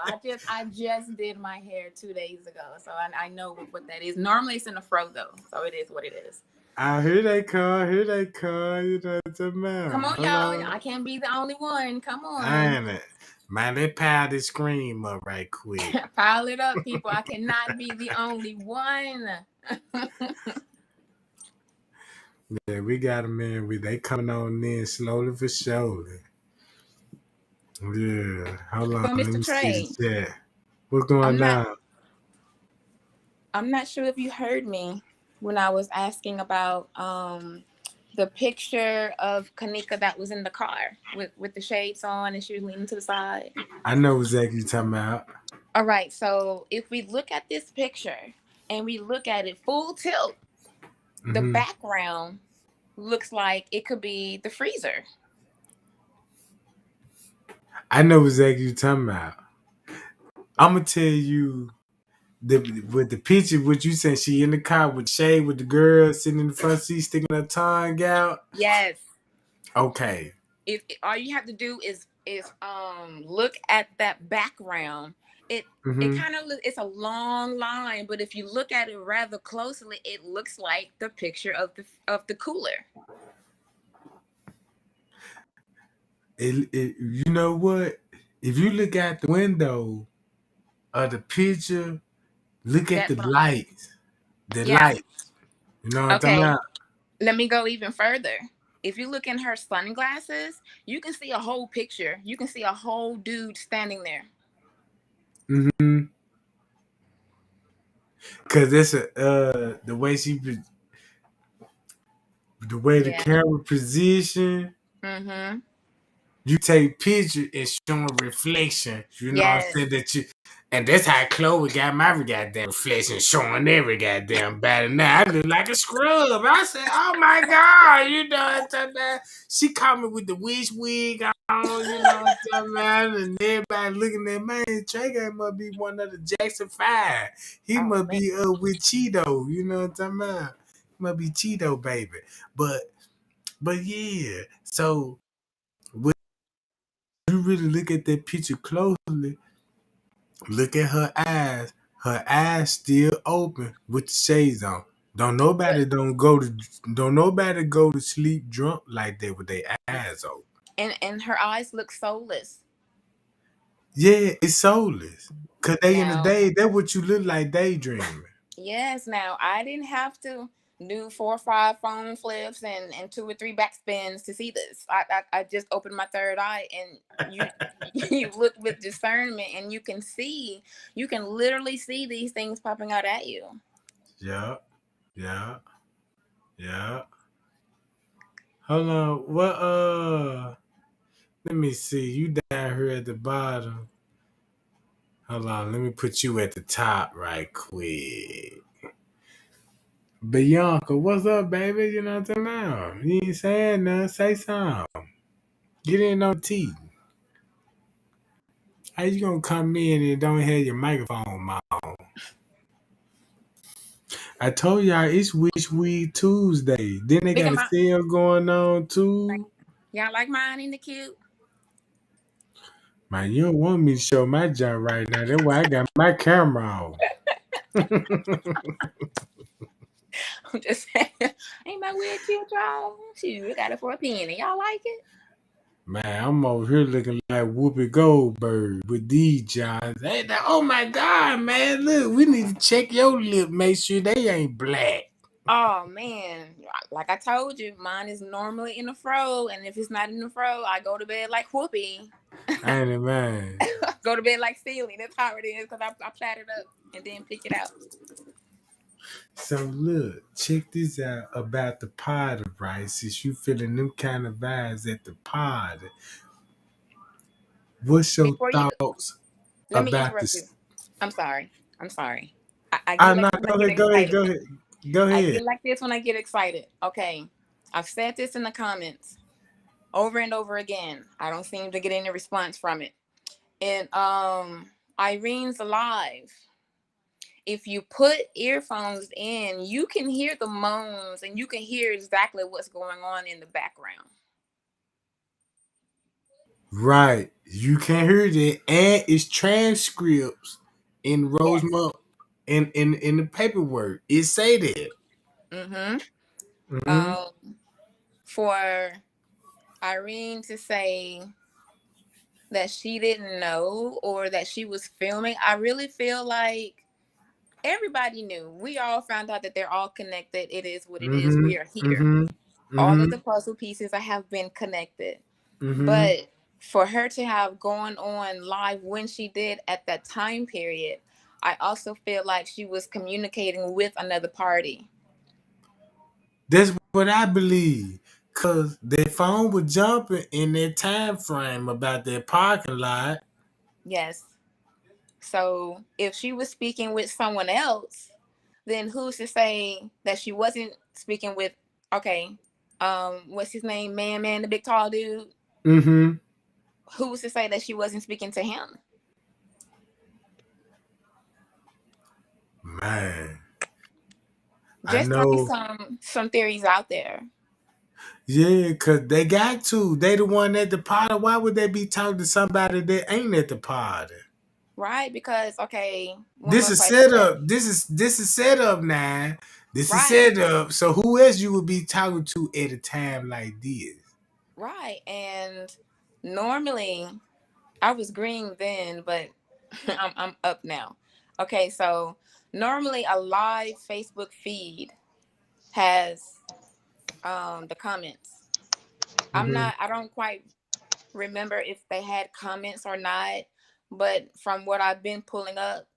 I just did my hair 2 days ago, so I know what that is. Normally it's in a fro though, so it is what it is. Here they come. Here they come. You know what I'm talking Come about? on, Hold y'all. on. I can't be the only one. Come on. Ain't it? Man, they piled this scream up right quick. Pile it up, people. I cannot be the only one. Yeah, we got them in. They coming on in slowly for surely. Yeah. Hold on. But Let Mr. me see the Trey, chat. What's going I'm not on? I'm not sure if you heard me when I was asking about the picture of Kanika that was in the car with the shades on and she was leaning to the side. I know exactly what you're talking about. All right, so if we look at this picture and we look at it full tilt, the Hmm. background looks like it could be the freezer. I know exactly what you're talking about. I'm gonna tell you with the picture. What you said? She in the car with shade with the girl sitting in the front seat sticking her tongue out. Yes. Okay. If all you have to do is look at that background, it Hmm. kind of it's a long line, but if you look at it rather closely, it looks like the picture of the cooler. You know what? If you look out the window of the picture, look at the That's lights. The yeah. lights. You know what I'm talking Okay, about? let me go even further. If you look in her sunglasses, you can see a whole picture. You can see a whole dude standing there. Mm-hmm. Cause that's the way the Yeah. camera position. Mm-hmm. You take picture and showing reflection. You know what I'm Yes. saying? And that's how Chloe got my goddamn reflection showing every goddamn body. Now I look like a scrub. I said, "Oh my god," you know what I'm talking about? She caught me with the wish wig on. You know what I'm talking about? And everybody looking at man. Tregang must be one of the Jackson Five. He Oh must man. be with Cheeto. You know what I'm talking about? He must be Cheeto baby. But yeah. So you really look at that picture closely, look at her eyes. Her eyes still open with the shades on. Don't But nobody don't nobody go to sleep drunk like that with their eyes open. and her eyes look soulless. Yeah, it's soulless. Cause they in the Now, day, that's what you look like daydreaming. yes, now I didn't have to do 4 or 5 phone flips and 2 or 3 backspins to see this. I just opened my third eye and you you look with discernment and you can literally see these things popping out at you. Yeah, yeah, yeah. Hold on. What let me see. You down here at the bottom. Hold on, let me put you at the top right quick. Bianca, what's up, baby? You know what I'm talking about? You ain't saying nothing. Say something. Get in on T. How you gonna come in and don't have your microphone on? I told y'all it's Wish Week Tuesday. Then they Look at got a my sale going on too. y'all like mine in the cute. Man, you don't want me to show my job right now. That's why I got my camera on. I'm just saying. Ain't my wig cute, y'all? Shoot, we got it for a penny. Y'all like it? Man, I'm over here looking like Whoopi Goldberg with these Johns. Hey, oh my God, man! Look, we need to check your lip, make sure they ain't black. Oh man, like I told you, mine is normally in the fro, and if it's not in the fro, I go to bed like Whoopi. Ain't it, man? Go to bed like Steely. That's how it is, because I plait it up and then pick it out. So look, check this out about the party, right? Since you feeling them kind of vibes at the party, what's your Before you, thoughts let me about interrupt this? you. I'm sorry. I'm sorry. I Ah, get no, like this when I go get ahead, go ahead, excited. go ahead, go I ahead. get like this when I get excited. Okay. I've said this in the comments over and over again. I don't seem to get any response from it. And Irene's live. If you put earphones in, you can hear the moans and you can hear exactly what's going on in the background. Right, you can hear that, and it's transcripts in Yes. Rosemont in the paperwork. It say that. Mm-hmm. Mm-hmm. Um, for Irene to say that she didn't know or that she was filming, I really feel like everybody knew. We all found out that they're all connected. It is what it is. Mm-hmm. We are here. Mm-hmm. All Mm-hmm. of the puzzle pieces have been connected. Mm-hmm. But for her to have gone on live when she did at that time period, I also feel like she was communicating with another party. That's what I believe. Cause their phone was jumping in their time frame about their parking lot. Yes. So if she was speaking with someone else, then who's to say that she wasn't speaking with, okay, what's his name? Man, the big tall dude. Mm-hmm. Who's to say that she wasn't speaking to him? Man, I Just throwing know. some theories out there. Yeah, cause they got to. They the one at the party. Why would they be talking to somebody that ain't at the party? Right? Because okay, one This more is question. setup. This is setup now. This is Right, setup. So who else you would be talking to at a time like this? right. And normally I was green then, but I'm up now. Okay, so normally a live Facebook feed has the comments. Mm-hmm. I don't quite remember if they had comments or not, but from what I've been pulling up,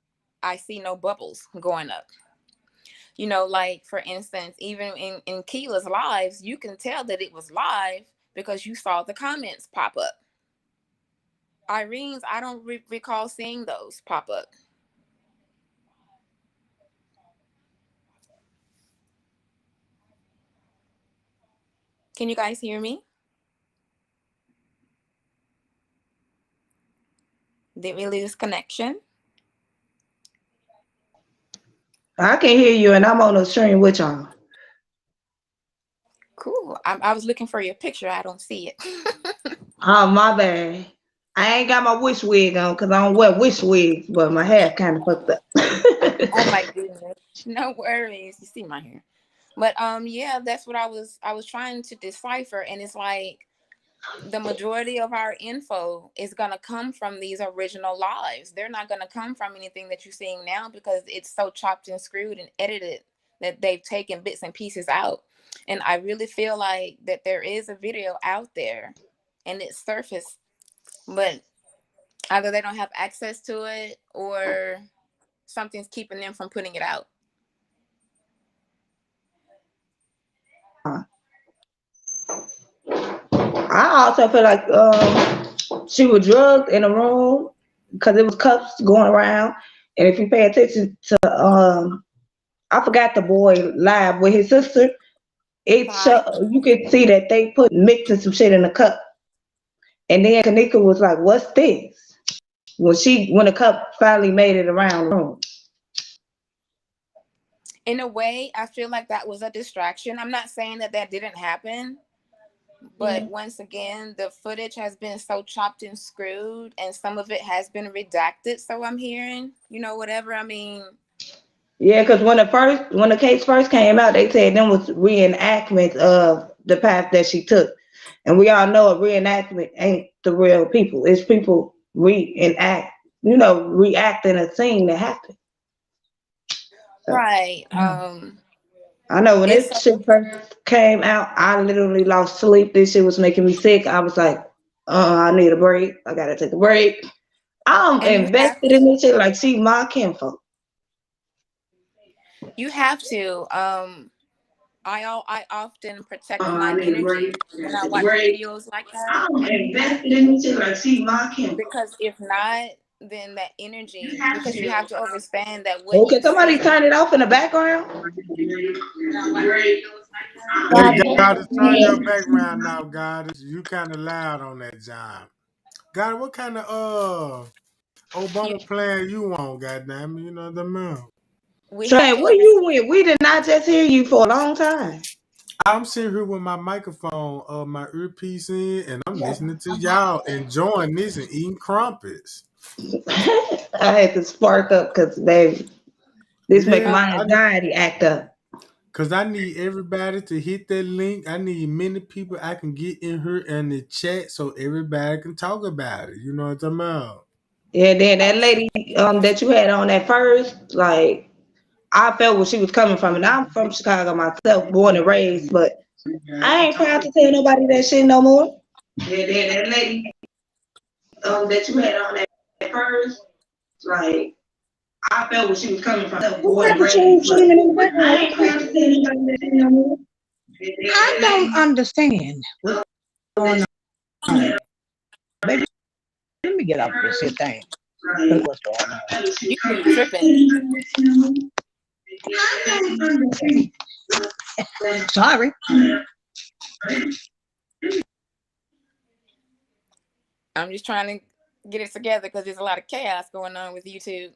I see no bubbles going up. Like for instance, even in Keela's lives, you can tell that it was live because you saw the comments pop up. Irene's, I don't recall seeing those pop up. Can you guys hear me? Did we lose connection? I can hear you, and I'm on the stream with y'all. Cool. I was looking for your picture. I don't see it. Oh, my bad. I ain't got my wish wig on because I don't wear wish wigs, but my hair kind of fucked up. Oh my goodness. No worries. You see my hair. But yeah, that's what I was trying to decipher, and it's like the majority of our info is gonna come from these original lives. They're not gonna come from anything that you're seeing now because it's so chopped and screwed and edited that they've taken bits and pieces out. And I really feel like that there is a video out there and it's surfaced, but either they don't have access to it or something's keeping them from putting it out. I also feel like she was drugged in a room because it was cups going around. And if you pay attention to, I forgot the boy live with his sister. Ty, You could see that they put mixing some shit in a cup, and then Kanika was like, "What's this?" When the cup finally made it around the room. in a way, I feel like that was a distraction. I'm not saying that that didn't happen, but once again, the footage has been so chopped and screwed, and some of it has been redacted. So I'm hearing, whatever. I mean, Yeah, because when the case first came out, they said them was reenactments of the path that she took, and we all know a reenactment ain't the real people. It's people reenact, reacting a scene that happened. So Right. I know when It's this so shit first came out, I literally lost sleep. This shit was making me sick. I was like, I need a break. I gotta take a break. I'm and invested in this shit like she my kinfolk. you have to. I often protect I my need a break. energy I when gotta I take a watch break. videos like that, I'm invested in this shit like she my kinfolk. because if not, then that You energy, have because you to. have to understand that what Oh, can you somebody see. turn it off in the background? Hey, God, Goddess, turn your background now, Goddess. You kind of loud on that job. God, what kind of You, Obama plan you want? Goddamn, you know the man. we so have hey, to where understand. you went? We did not just hear you for a long time. I'm sitting here with my microphone, my earpiece in, and I'm listening to y'all enjoying this and eating crumpets. I had to spark up because baby, this make Yeah, my anxiety act up. cause I need everybody to hit that link. I need many people I can get in here in the chat so everybody can talk about it. You know what I'm talking about? Yeah, then that lady that you had on at first, like I felt where she was coming from, and I'm from Chicago myself, born and raised, but I ain't proud to tell nobody that shit no more. Yeah, then that lady that you had on at first, like I felt where she was coming from, born and raised, but I ain't proud to tell nobody that shit no more. I don't understand what's going on. Baby, let me get off this here thing. What's going on? You tripping. Sorry. I'm just trying to get it together because there's a lot of chaos going on with YouTube.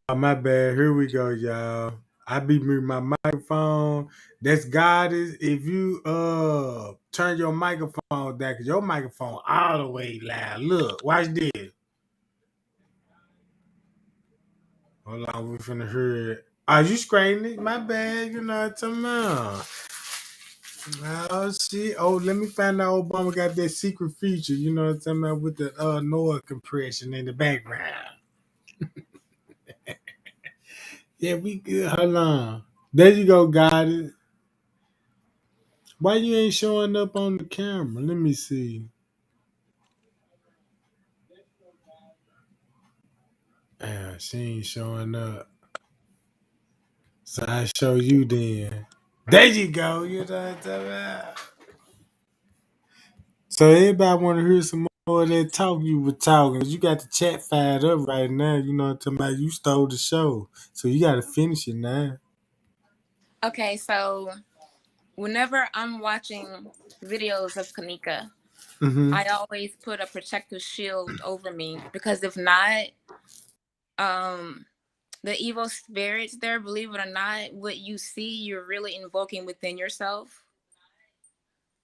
Oh, my bad. Here we go, y'all. I be moving my microphone. That's Goddess. If you turn your microphone down, cause your microphone all the way loud. Look, watch this. Hold on, we finna hear it. Are you straightening it? My bad. You know what I'm talking about. Oh shit. Oh, let me find out Obama got that secret feature, you know what I'm talking about, with the noise compression in the background. Yeah, we good. Hold on. There you go, Goddess. Why you ain't showing up on the camera? Let me see. She ain't showing up. So I show you then. There you go. You know what I'm talking about. So everybody want to hear some more of that talk you were talking. You got the chat fired up right now. You know what I'm talking about. You stole the show. So you got to finish it now. Okay, so whenever I'm watching videos of Kanika, Mm-hmm. I always put a protective shield over me, because if not, um, the evil spirits there, believe it or not, what you see, you're really invoking within yourself.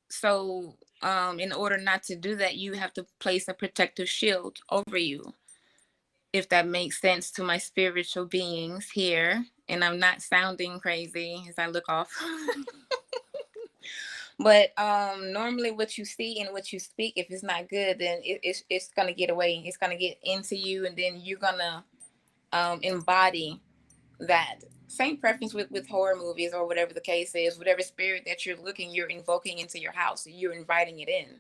So, in order not to do that, you have to place a protective shield over you, if that makes sense to my spiritual beings here. And I'm not sounding crazy as I look off. But normally what you see and what you speak, if it's not good, then it's gonna get away. It's gonna get into you, and then you're gonna embody that. Same preference with horror movies or whatever the case is. Whatever spirit that you're invoking into your house, you're inviting it in.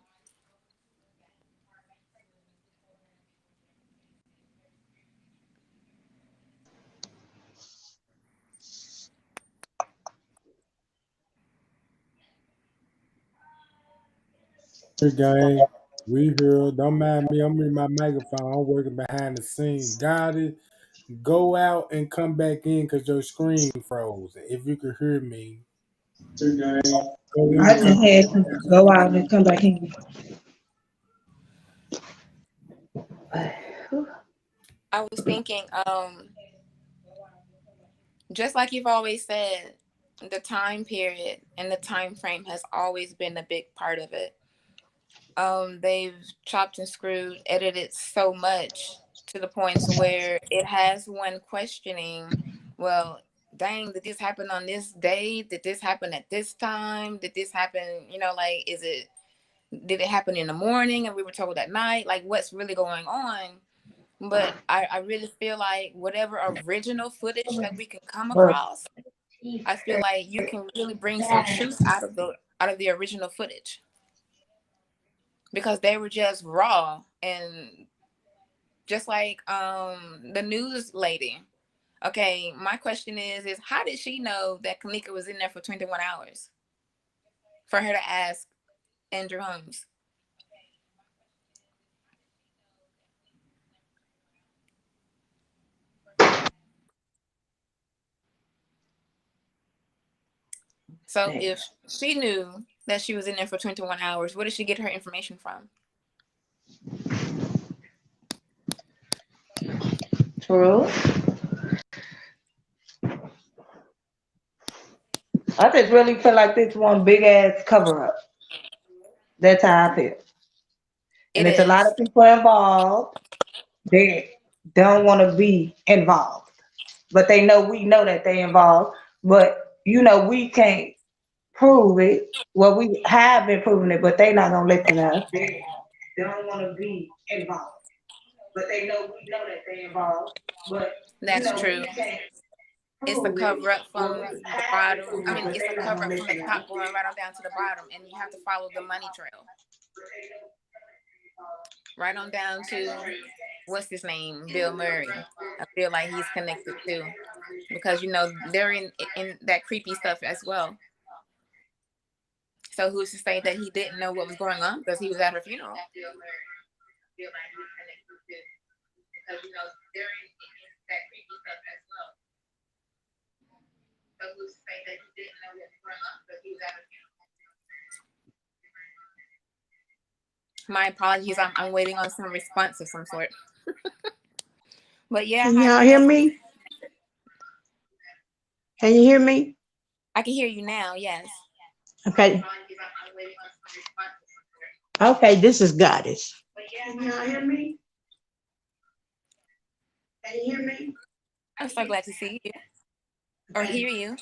Hey, gang. We here. Don't mind me. I'm in my microphone. I'm working behind the scenes. Got it. Go out and come back in because your screen froze. If you could hear me, go in I and come just back had to go out and come back in. I was thinking, just like you've always said, the time period and the time frame has always been a big part of it. They've chopped and screwed, edited so much to the points where it has one questioning, well, dang, did this happen on this day? Did this happen at this time? Did this happen, like, did it happen in the morning and we were told at night? Like, what's really going on? But I really feel like whatever original footage that we can come across, I feel like you can really bring some truth out of the original footage, because they were just raw. And just like the news lady. Okay, my question is how did she know that Kanika was in there for 21 hours for her to ask Andrew Holmes? So if she knew that she was in there for 21 hours, where did she get her information from? True. I just really feel like this one big ass cover up. That's how I feel. And It it's a lot is. of people involved. They don't want to be involved, but we know that they involved. But we can't prove it. Well, we have been proving it, but they not gonna listen to us. They don't want to be involved, but we know that they involved. But That's we true. can't It's a prove it. cover up Well, from we the have been bottom. I proving it, mean, but it's a they not cover gonna up from the listen to us. top going right on down to the bottom, and you have to follow the money trail right on down to what's his name, Bill Murray. I feel like he's connected too, because they're in that creepy stuff as well. So who's to say that he didn't know what was going on because he was at her funeral? My apologies. I'm waiting on some response of some sort. But yeah, Can hi y'all hear Renee. me? Can you hear me? I can hear you now. Yes. Okay. Okay, this is Goddess. Can y'all hear me? Can you hear me? I'm so glad to see you or hear you.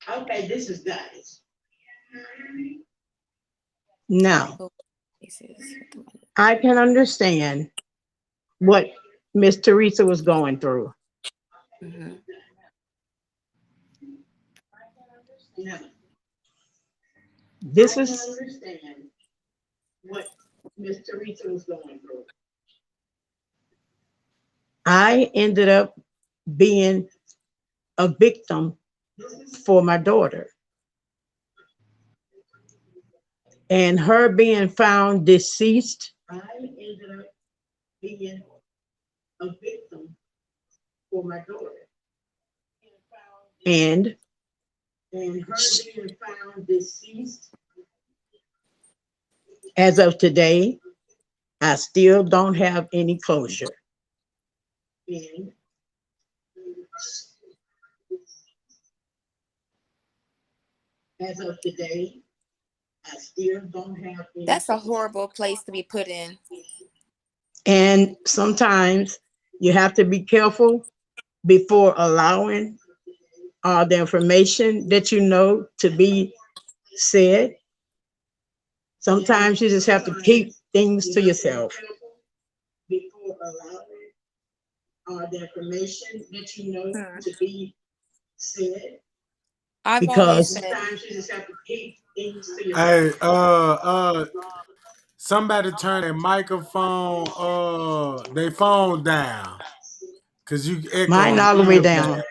Okay, this is Goddess. Now, I can understand what Miss Teresa was going through. Mm-hmm. Now, this is understand what Miss Teresa was going through. I ended up being a victim for my daughter. And her being found deceased, I ended up being a victim for my daughter. And her being found deceased, as of today, I still don't have any closure. And as of today, I still don't have any. That's a horrible place to be put in. And sometimes you have to be careful before allowing the information that you know to be said. Sometimes you just have to keep things to yourself before allowing the information that you know to be said. I've always Because said, sometimes you just have to keep things to yourself. Hey, somebody turn their microphone, their phone down, cause you Mine echoing all the way real bad. down.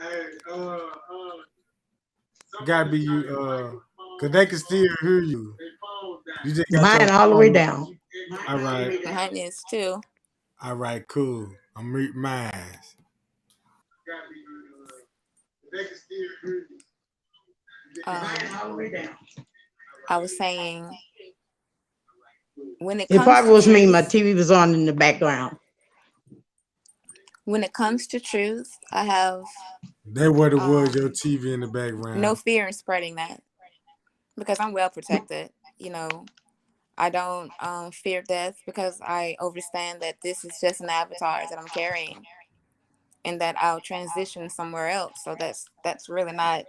Hey, gotta be you, cause they can still hear you. You just got your Mine all the way phone. down. All right, mine is too. all right, cool. I'm reading mine. Um, Mine all the way down. I was saying when it It comes probably to was me. My truth, TV was on in the background. when it comes to truth, I have That what it was, your um TV in the no background. fear in spreading that because I'm well protected. I don't fear death because I understand that this is just an avatar that I'm carrying and that I'll transition somewhere else. So that's really not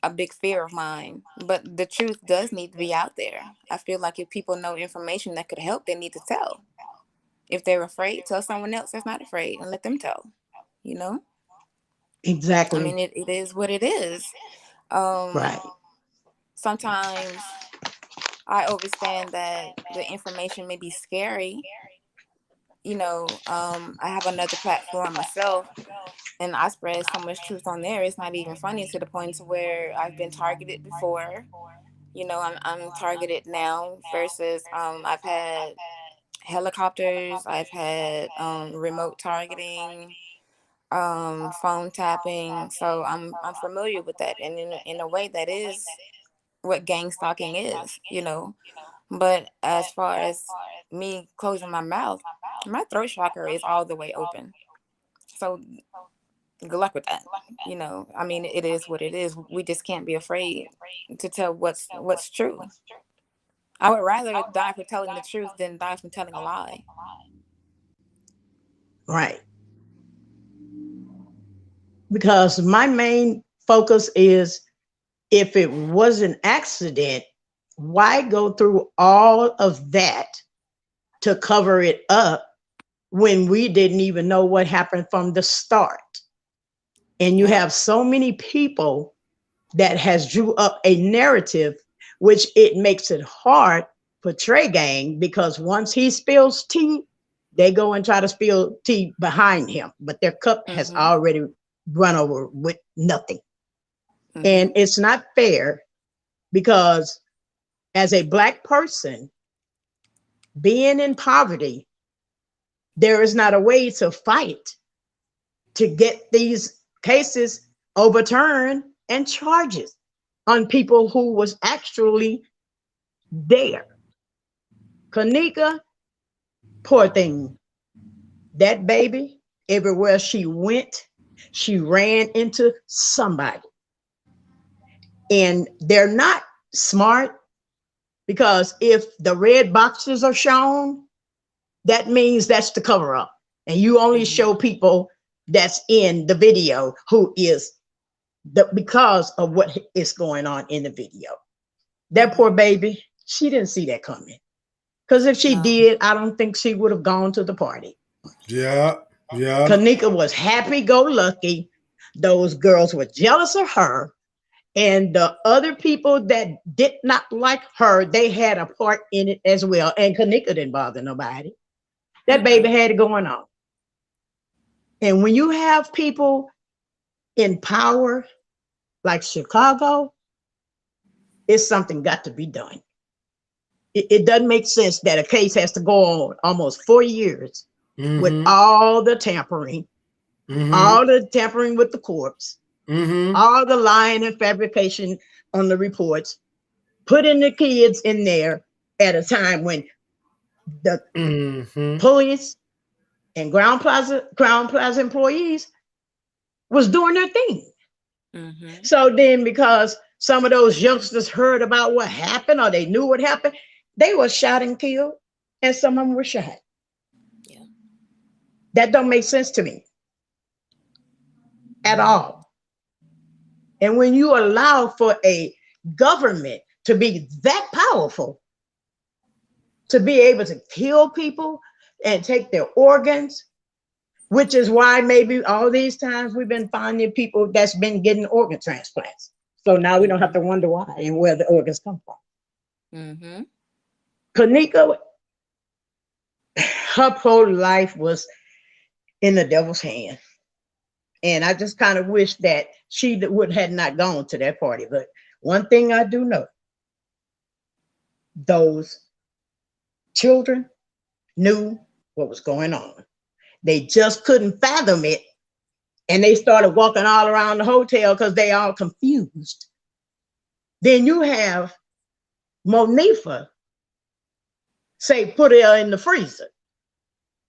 a big fear of mine. But the truth does need to be out there. I feel like if people know information that could help, they need to tell. If they're afraid, tell someone else that's not afraid and let them tell. You know? I Exactly. mean, it is what it is. Um, Right. Sometimes I understand that the information may be scary. I have another platform myself and I spread so much truth on there. It's not even funny to the point to where I've been targeted before. I'm targeted now versus I've had helicopters, I've had remote targeting, phone tapping. So I'm familiar with that, and in a way that is what gang stalking is. But as far as me closing my throat chakra is all the way open. So good luck with that. I mean, it is what it is. We just can't be afraid to tell what's true. I would rather die for telling the truth than die from telling a lie. Right. Because my main focus is, if it was an accident, why go through all of that to cover it up when we didn't even know what happened from the start? And you Yeah. have so many people that has drew up a narrative, which it makes it hard for Tregang, because once he spills tea, they go and try to spill tea behind him, but their cup has Mhm. already run over with nothing. And Mhm. it's not fair, because as a Black person being in poverty, there is not a way to fight to get these cases overturned and charges on people who was actually there. Kanika, poor thing, that baby, everywhere she went, she ran into somebody. And they're not smart, because if the red boxes are shown, that means that's the cover up. And you only Mhm. show people that's in the video who is because of what is going on in the video. That poor Mhm. baby, she didn't see that coming. Because if she No. did, I don't think she would have gone to the party. Yeah, yeah. Kanika was happy go lucky. Those girls were jealous of her. And the other people that did not like her, they had a part in it as well. And Kanika didn't bother nobody. That baby Mm-mm. had it going on. And when you have people in power like Chicago, it's something got to be done. It doesn't make sense that a case has to go on almost 4 years with Mm-hmm. Mm-hmm. all the tampering with the corpse, Mm-hmm. all the lying and fabrication on the reports, putting the kids in there at a time when the Mm-hmm. police and Ground Plaza employees was doing their thing. Mhm. So then, because some of those youngsters heard about what happened or they knew what happened, they were shot and killed, and some of them were shot. Yeah. That don't make sense to me at all. And when you allow for a government to be that powerful, to be able to kill people and take their organs, which is why maybe all these times we've been finding people that's been getting organ transplants. So now we don't have Mhm. to wonder why and where the organs come from. Mhm. Kanika, her whole life was in the devil's hand. And I just kind of wish that she would had not gone to that party. But one thing I do know, those children knew what was going on. They just couldn't fathom it. And they started walking all around the hotel because they all confused. Then you have Monifa, say put it in the freezer.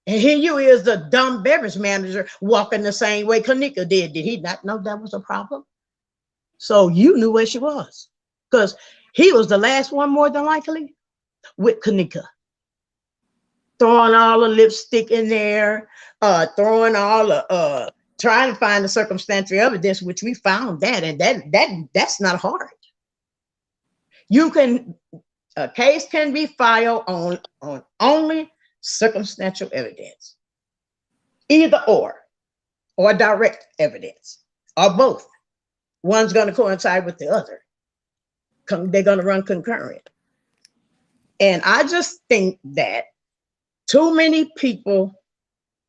And here you is, the dumb beverage manager, walking the same way Kanika did. Did he not know that was a problem? So you knew where she was, because he was the last one, more than likely, with Kanika. Throwing all the lipstick in there, throwing all the trying to find the circumstantial evidence, which we found that, and that's not hard. You can a case can be filed on only circumstantial evidence, either or direct evidence, or both. One's going to coincide with the other. They're going to run concurrent. And I just think that too many people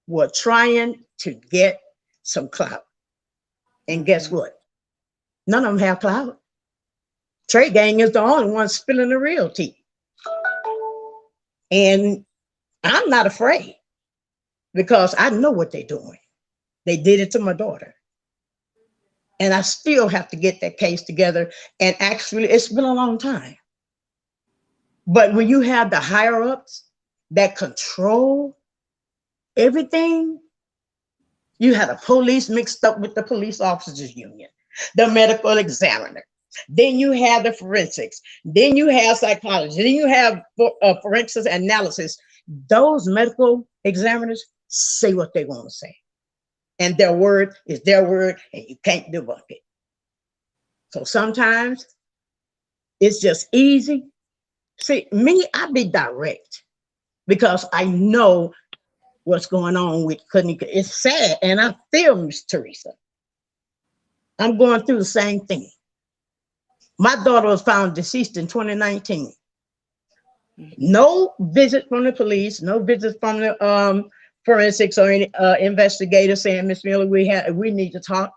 were trying to get some clout. And guess what? None of them have clout. Tregang is the only one spilling the real tea. And I'm not afraid, because I know what they're doing. They did it to my daughter. And I still have to get that case together. And actually, it's been a long time. But when you have the higher ups that control everything, you had the police mixed up with the police officers union, the medical examiner. Then you have the forensics. Then you have psychology. Then you have forensics analysis. Those medical examiners say what they want to say. And their word is their word, and you can't debunk it. So sometimes it's just easy. See, me, I be direct, because I know what's going on with Kanika. It's sad, and I feel Miss Teresa. I'm going through the same thing. My daughter was found deceased in 2019. No visit from the police, no visit from the forensics or any investigator saying, Miss Miller, we need to talk.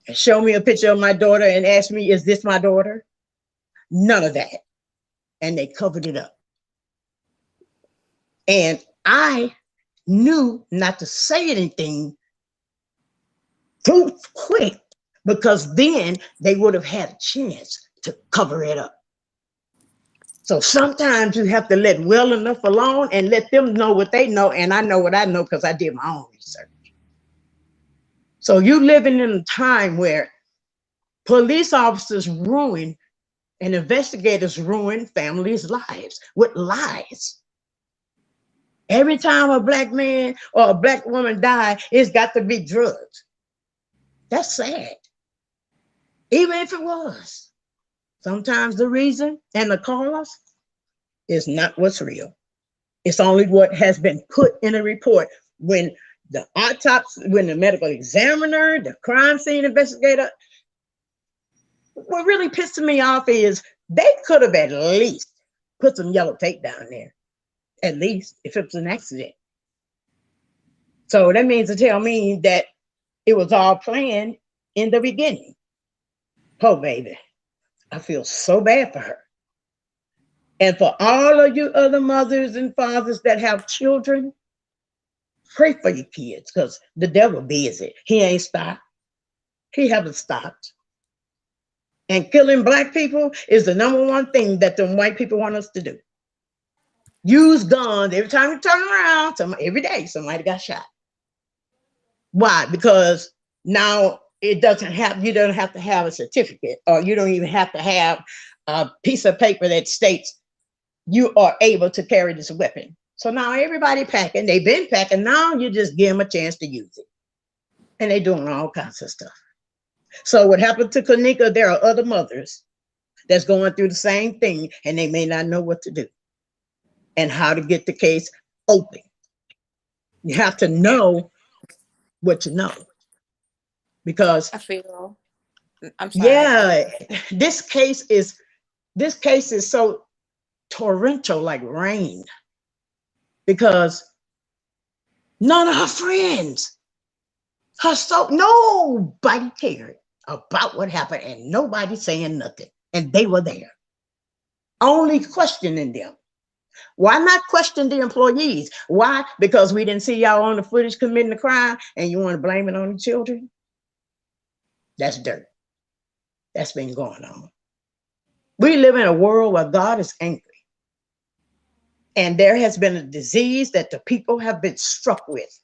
And show me a picture of my daughter and ask me, is this my daughter? None of that. And they covered it up. And I knew not to say anything too quick, because then they would have had a chance to cover it up. So sometimes you have to let well enough alone and let them know what they know. And I know what I know, because I did my own research. So you living in a time where police officers ruin and investigators ruin families' lives with lies. Every time a black man or a black woman dies, it's got to be drugs. That's sad. Even if it was. Sometimes the reason and the cause is not what's real. It's only what has been put in a report. When the autopsy, when the medical examiner, the crime scene investigator, what really pissed me off is they could have at least put some yellow tape down there, at least if it was an accident. So that means to tell me that it was all planned in the beginning. Oh, baby, I feel so bad for her. And for all of you other mothers and fathers that have children, pray for your kids, because the devil busy. He ain't stopped. He haven't stopped. And killing black people is the number one thing that the white people want us to do. Use guns every time you turn around. Every day somebody got shot. Why? Because now you don't have to have a certificate, or you don't even have to have a piece of paper that states you are able to carry this weapon. So now everybody packing, they've been packing, now you just give them a chance to use it. And they're doing all kinds of stuff. So what happened to Kanika, there are other mothers that's going through the same thing, and they may not know what to do and how to get the case open. You have to know what you know. Because I feel, I'm sorry. yeah, this case is so torrential, like rain, because none of her friends, nobody cared about what happened, and nobody saying nothing. And they were there, only questioning them. Why not question the employees? Why? Because we didn't see y'all on the footage committing the crime, and you want to blame it on the children? That's dirt. That's been going on. We live in a world where God is angry. And there has been a disease that the people have been struck with.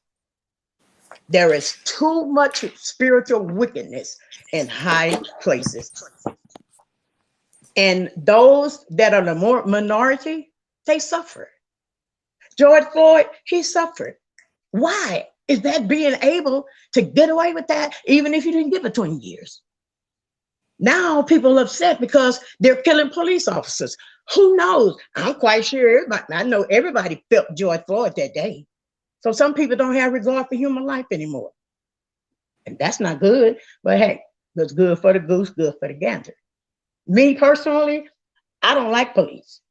There is too much spiritual wickedness in high places. And those that are the more minority, they suffer. George Floyd, he suffered. Why? Is that being able to get away with that, even if you didn't give it 20 years? Now people are upset because they're killing police officers. Who knows? I'm quite sure everybody, I know everybody felt George Floyd that day. So some people don't have regard for human life anymore. And that's not good. But hey, what's good for the goose, good for the gander. Me personally, I don't like police.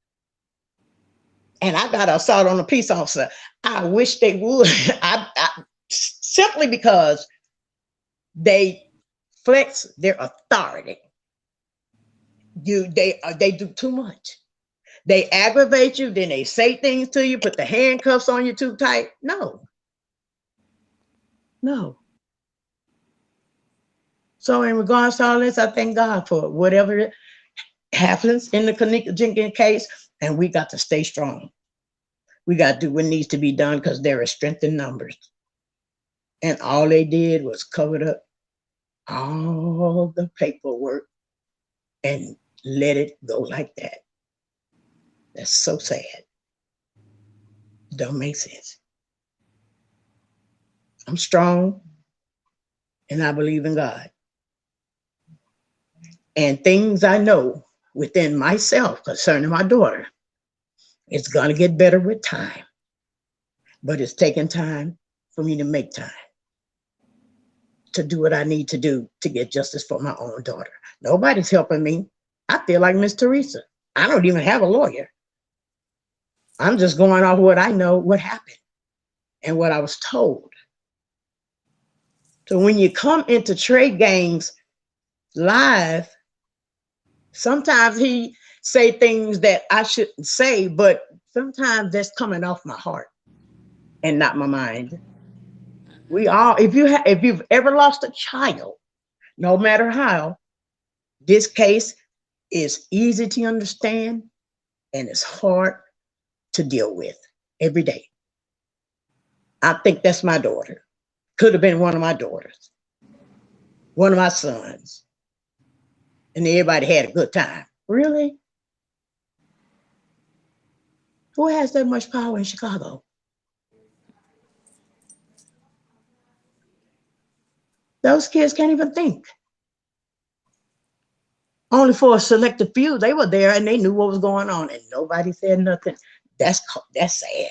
And I got assault on a peace officer. I wish they would. Simply because they flex their authority. They do too much. They aggravate you, then they say things to you, put the handcuffs on you too tight. No, no. So in regards to all this, I thank God for whatever happens in the Kanika Jenkins case, and we got to stay strong. We got to do what needs to be done because there is strength in numbers. And all they did was covered up all the paperwork and let it go like that. That's so sad. Don't make sense. I'm strong and I believe in God. And things I know within myself concerning my daughter, it's going to get better with time. But it's taking time for me to make time to do what I need to do to get justice for my own daughter. Nobody's helping me. I feel like Miss Teresa. I don't even have a lawyer. I'm just going off what I know, what happened, and what I was told. So when you come into Tregang's live, sometimes he say things that I shouldn't say, but sometimes that's coming off my heart and not my mind. We all, if you've ever lost a child, no matter how, this case is easy to understand and it's hard to deal with every day. I think that's my daughter. Could have been one of my daughters, one of my sons. And everybody had a good time. Really? Who has that much power in Chicago? Those kids can't even think. Only for a selected few, they were there and they knew what was going on and nobody said nothing. That's sad.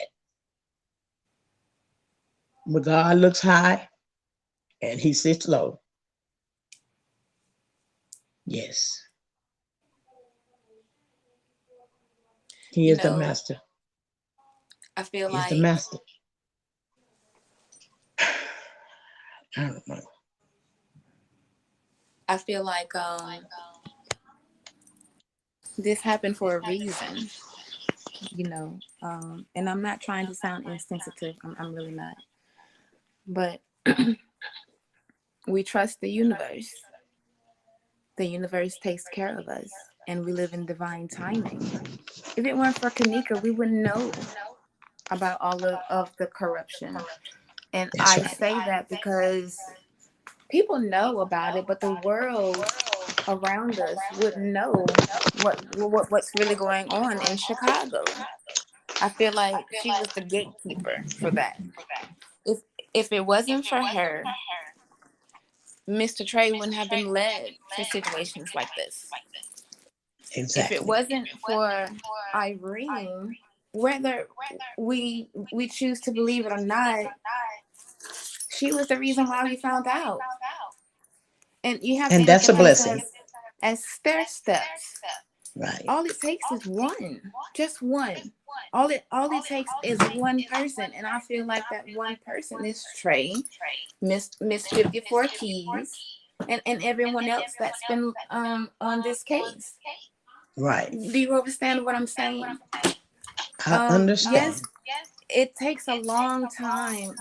But God looks high and he sits low. Yes. He You is the know, master. I feel He is the like master. I don't know. I feel like this happened for a reason, and I'm not trying to sound insensitive. I'm really not. But we trust the universe. The universe takes care of us, and we live in divine timing. If it weren't for Kanika, we wouldn't know about all of the corruption. And That's I right. say that because people know about it, but the world around us wouldn't know what's really going on in Chicago. I feel like she was the gatekeeper for that. If if it wasn't for her, Mr. Trey wouldn't have been led to situations like this. If it Exactly. wasn't for Irene, whether we choose to believe it or not, she was the reason why we found out. And you have to And look that's a at this blessing. as stair steps. Right. All it takes is one, just one. All it takes is one person, and I feel like that one person is Trey, Miss 54 Keys, and everyone else that's been on this case. Right. Do you understand what I'm saying? I Yes, understand. it takes a long time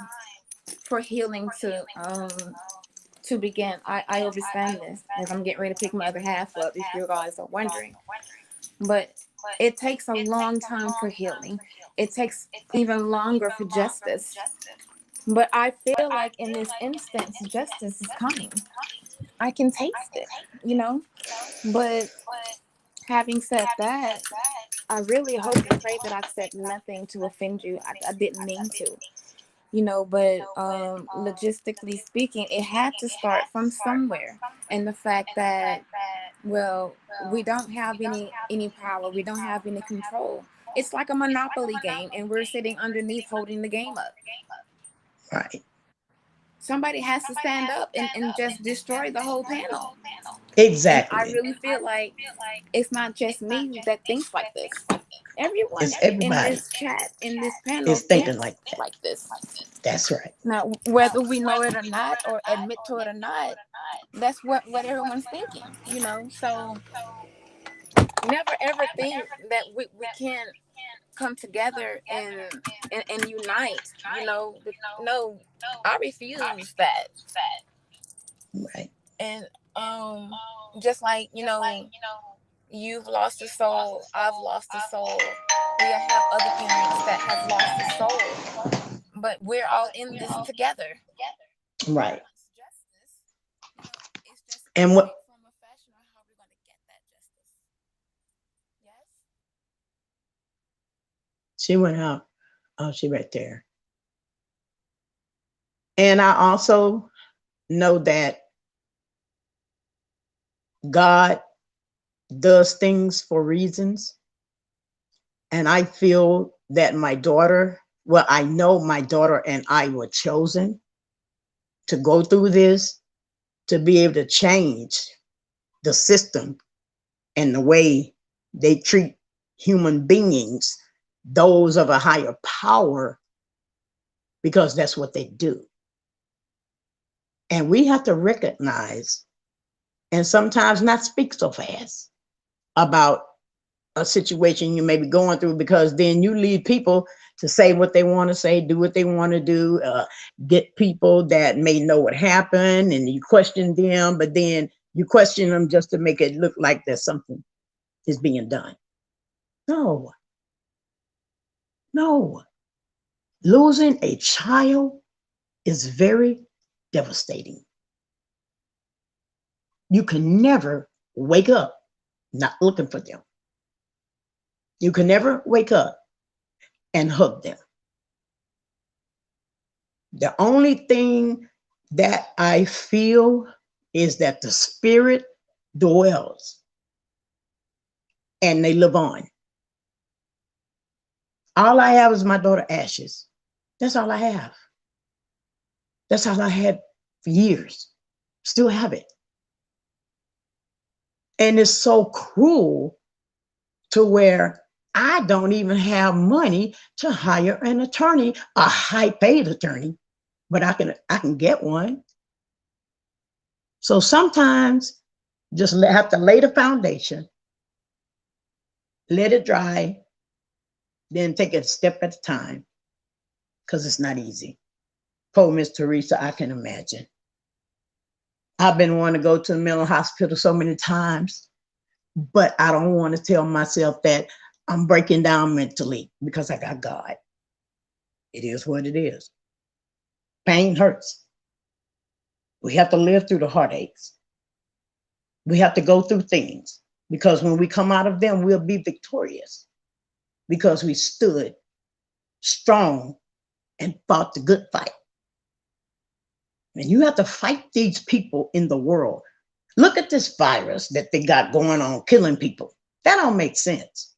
for healing to begin. I understand this as I'm getting ready to pick my other half up, if you guys are wondering. But it takes a long time for healing. it takes even longer for justice. But I feel like in this instance, justice is coming. I can taste it, you know? But having said that, I really hope and pray that I've said nothing to offend you. I didn't mean to, you know, but logistically speaking, it had to start from somewhere. And the fact that, well, we don't have any power, we don't have any control. It's like a monopoly game, and we're sitting underneath holding the game up. Right. Somebody has to stand up and just destroy the whole panel. And I Exactly. really feel like it's not just me that thinks like this. Everyone It's in everybody this chat, in this panel, is thinking thinks like that. like this. That's right. Now, whether we know it or not, or admit to it or not, that's what everyone's thinking, you know? So never ever think that we can't come together and unite, you know? No, I refuse that. Right. And just like, you know, you've lost a soul, I've lost a soul, we have other parents that have lost a soul, but we're all in this together. Who Right. wants justice? You know, it's just a And what shape, form, or fashion on how we're going to get that justice. Yes. she went out. Oh, she right there. And I also know that God does things for reasons. And I feel that my daughter, well, I know my daughter and I were chosen to go through this, to be able to change the system and the way they treat human beings, those of a higher power, because that's what they do. And we have to recognize and sometimes not speak so fast about a situation you may be going through, because then you leave people to say what they want to say, do what they want to do, get people that may know what happened, and you question them, but then you question them just to make it look like there's something is being done. No, no. Losing a child is very devastating. You can never wake up not looking for them. You can never wake up and hug them. The only thing that I feel is that the spirit dwells and they live on. All I have is my daughter ashes. That's all I have. That's all I had for years. Still have it. And it's so cruel to where I don't even have money to hire an attorney, a high paid attorney, but I can get one. So sometimes just have to lay the foundation, let it dry, then take it a step at a time, because it's not easy. Poor Miss Teresa, I can imagine. I've been wanting to go to the mental hospital so many times, but I don't want to tell myself that I'm breaking down mentally because I got God. It is what it is. Pain hurts. We have to live through the heartaches. We have to go through things, because when we come out of them, we'll be victorious because we stood strong and fought the good fight. And you have to fight these people in the world. Look at this virus that they got going on, killing people. That don't make sense.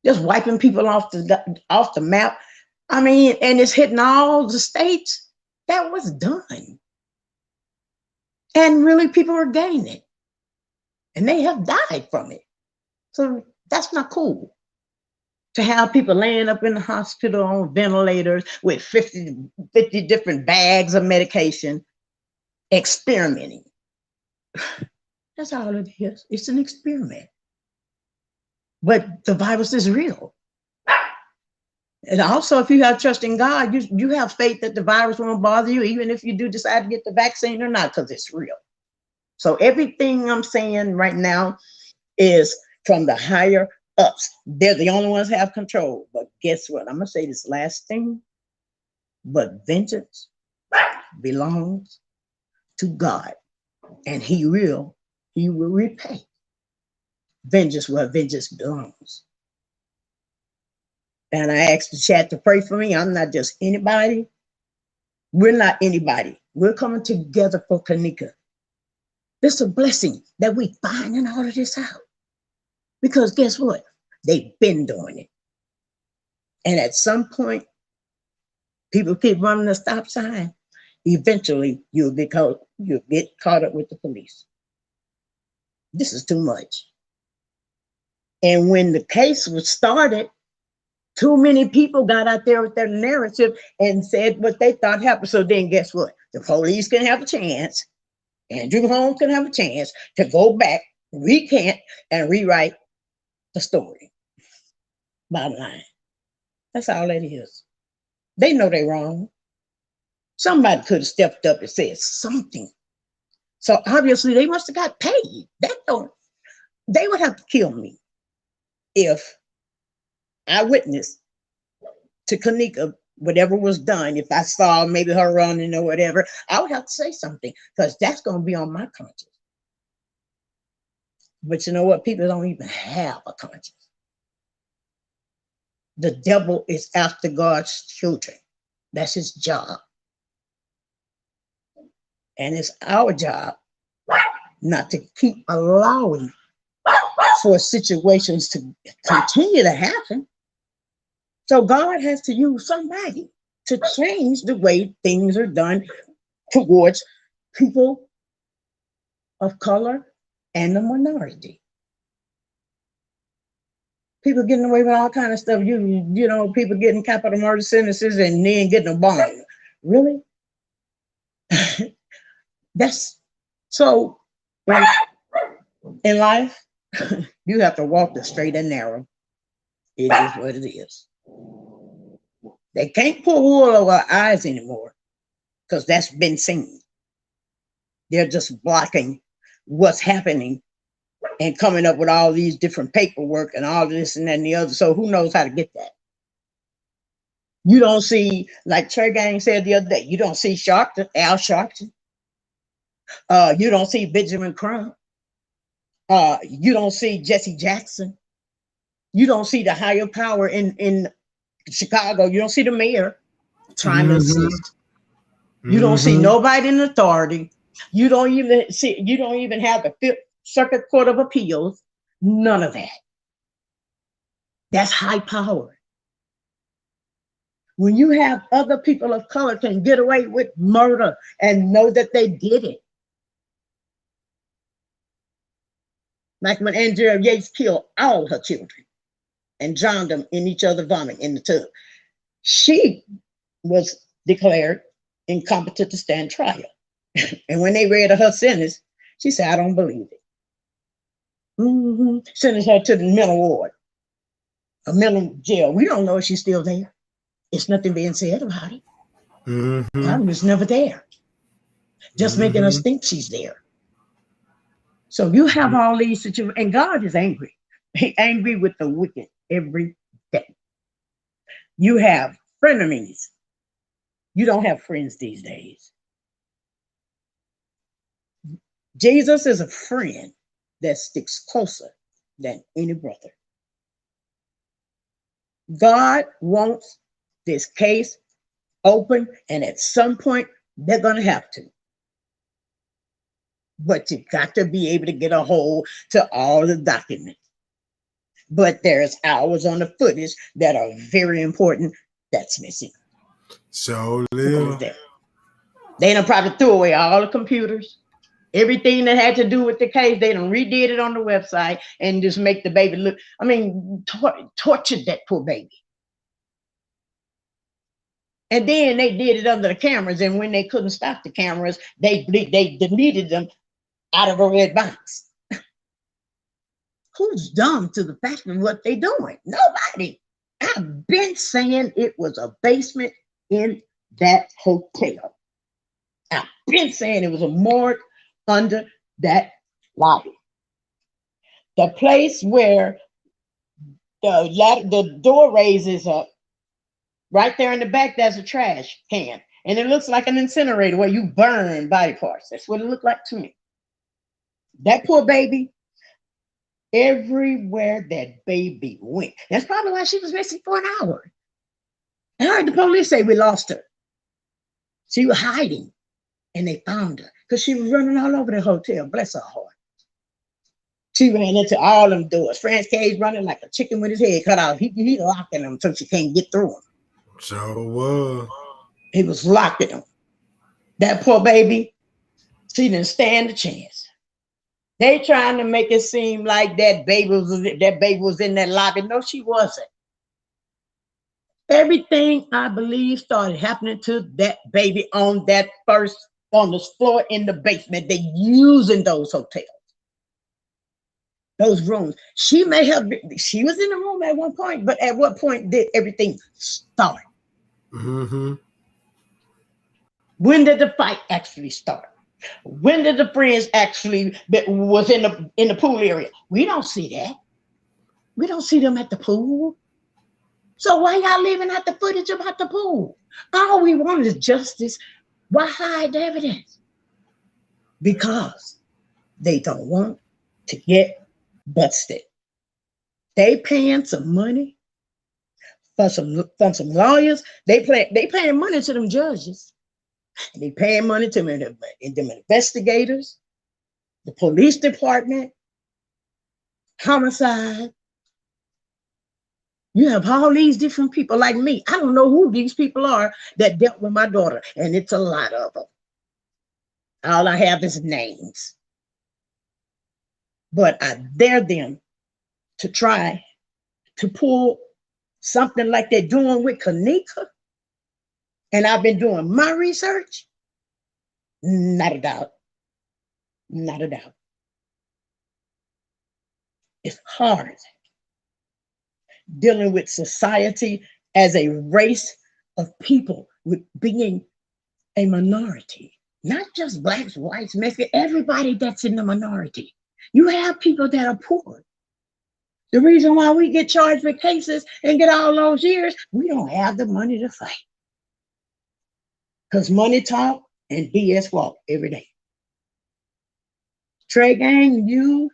Just wiping people off the map. I mean, and it's hitting all the states. That was done. And really, people are getting it. And they have died from it. So that's not cool. To have people laying up in the hospital on ventilators with 50 different bags of medication, experimenting. That's all it is. It's an experiment. But the virus is real. And also, if you have trust in God, you have faith that the virus won't bother you, even if you do decide to get the vaccine or not, because it's real. So everything I'm saying right now is from the higher us. They're the only ones that have control. But guess what? I'm going to say this last thing. But vengeance belongs to God, and he will repay. Vengeance where vengeance belongs. And I asked the chat to pray for me. I'm not just anybody. We're not anybody. We're coming together for Kanika. It's a blessing that we finding all of this out. Because guess what? They've been doing it. And at some point, people keep running the stop sign. Eventually, you'll get caught up with the police. This is too much. And when the case was started, too many people got out there with their narrative and said what they thought happened. So then guess what? The police can have a chance. Andrew Holmes can have a chance to go back, recant, and rewrite the story. Bottom line. That's all that is. They know they're wrong. Somebody could have stepped up and said something. So obviously they must have got paid. They would have to kill me if I witnessed to Kanika whatever was done. If I saw maybe her running or whatever, I would have to say something because that's going to be on my conscience. But you know what? People don't even have a conscience. The devil is after God's children. That's his job. And it's our job not to keep allowing for situations to continue to happen. So God has to use somebody to change the way things are done towards people of color and the minority. People getting away with all kind of stuff. You know, people getting capital murder sentences and then getting a bond. Really? That's so. In life, you have to walk the straight and narrow. It is what it is. They can't pull wool over our eyes anymore because that's been seen. They're just blocking what's happening and coming up with all these different paperwork and all this and that and the other. So who knows how to get that? You don't see, like Tregang said the other day, you don't see Al Sharpton. You don't see Benjamin Crump. You don't see Jesse Jackson. You don't see the higher power in Chicago. You don't see the mayor trying to assist. You don't see nobody in authority. You don't even have the Fifth Circuit Court of Appeals. None of that. That's high power. When you have other people of color can get away with murder and know that they did it. Like when Andrea Yates killed all her children and drowned them in each other's vomit in the tub. She was declared incompetent to stand trial. And when they read her sentence, she said, I don't believe it. Sentenced her to the mental ward, a mental jail. We don't know if she's still there. It's nothing being said about it. I was never there. Just making us think she's there. So you have all these situations, and God is angry. He's angry with the wicked every day. You have frenemies. You don't have friends these days. Jesus is a friend that sticks closer than any brother. God wants this case open, and at some point, they're going to have to. But you got to be able to get a hold to all the documents. But there's hours on the footage that are very important that's missing. So live. They done probably threw away all the computers. Everything that had to do with the case, they done redid it on the website and just make the baby look, I mean, tortured that poor baby. And then they did it under the cameras, and when they couldn't stop the cameras, they deleted them out of a red box. Who's dumb to the fact of what they're doing? Nobody. I've been saying it was a basement in that hotel. I've been saying it was a morgue under that lobby. The place where the door raises up. Right there in the back, there's a trash can. And it looks like an incinerator where you burn body parts. That's what it looked like to me. That poor baby, everywhere that baby went. That's probably why she was missing for an hour. I heard the police say we lost her. She was hiding and they found her because she was running all over the hotel. Bless her heart. She ran into all them doors. Franz Cage running like a chicken with his head cut off. He locking them so she can't get through them. So was. He was locking them. That poor baby, she didn't stand a chance. They trying to make it seem like that baby was in that lobby. No, she wasn't. Everything I believe started happening to that baby on the floor in the basement. They using those hotels, those rooms. She was in the room at one point, but at what point did everything start? Mm-hmm. When did the fight actually start? When did the friends actually was in the pool area? We don't see that. We don't see them at the pool. So why y'all leaving out the footage about the pool? All we want is justice. Why hide the evidence? Because they don't want to get busted. They paying some money for some lawyers. They paying money to them judges. They paying money to them investigators, the police department, homicide. You have all these different people like me. I don't know who these people are that dealt with my daughter, and it's a lot of them. All I have is names. But I dare them to try to pull something like they're doing with Kanika. And I've been doing my research. Not a doubt. Not a doubt. It's hard dealing with society as a race of people with being a minority, not just blacks, whites, Mexicans, everybody that's in the minority. You have people that are poor. The reason why we get charged with cases and get all those years, we don't have the money to fight. Because money talk and BS walk every day. Tregang, you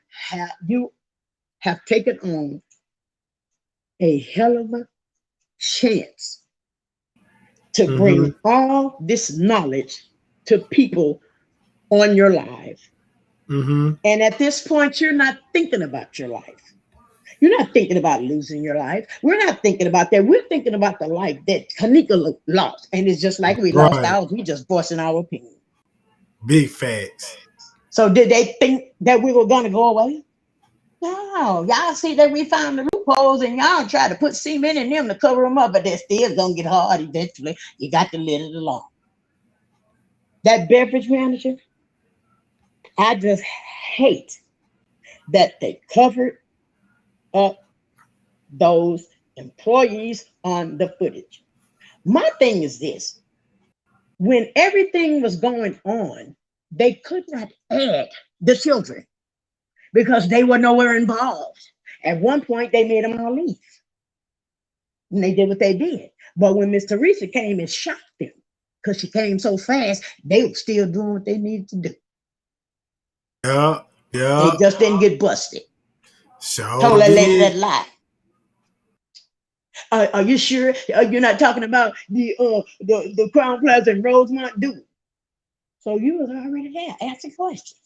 have taken on a hell of a chance to Mm-hmm. bring all this knowledge to people on your life. Mm-hmm. And at this point, you're not thinking about your life. You're not thinking about losing your life. We're not thinking about that. We're thinking about the life that Kanika lost. And it's just like we lost Right. ours. We just voicing our opinion. Big facts. So did they think that we were going to go away? No. Y'all see that we found the loopholes and y'all try to put cement in them to cover them up, but they're still going to get hard eventually. You got to let it alone. That beverage manager, I just hate that they covered up those employees on the footage. My thing is this: when everything was going on, they could not add the children because they were nowhere involved. At one point, they made them all leave. And they did what they did. But when Miss Teresa came and shocked them, because she came so fast, they were still doing what they needed to do. Yeah. They Yeah. just didn't get busted. So Told that lady that did. lie. Are you sure you're not talking about the Crown Plaza in Rosemont? Do so you was already there asking questions.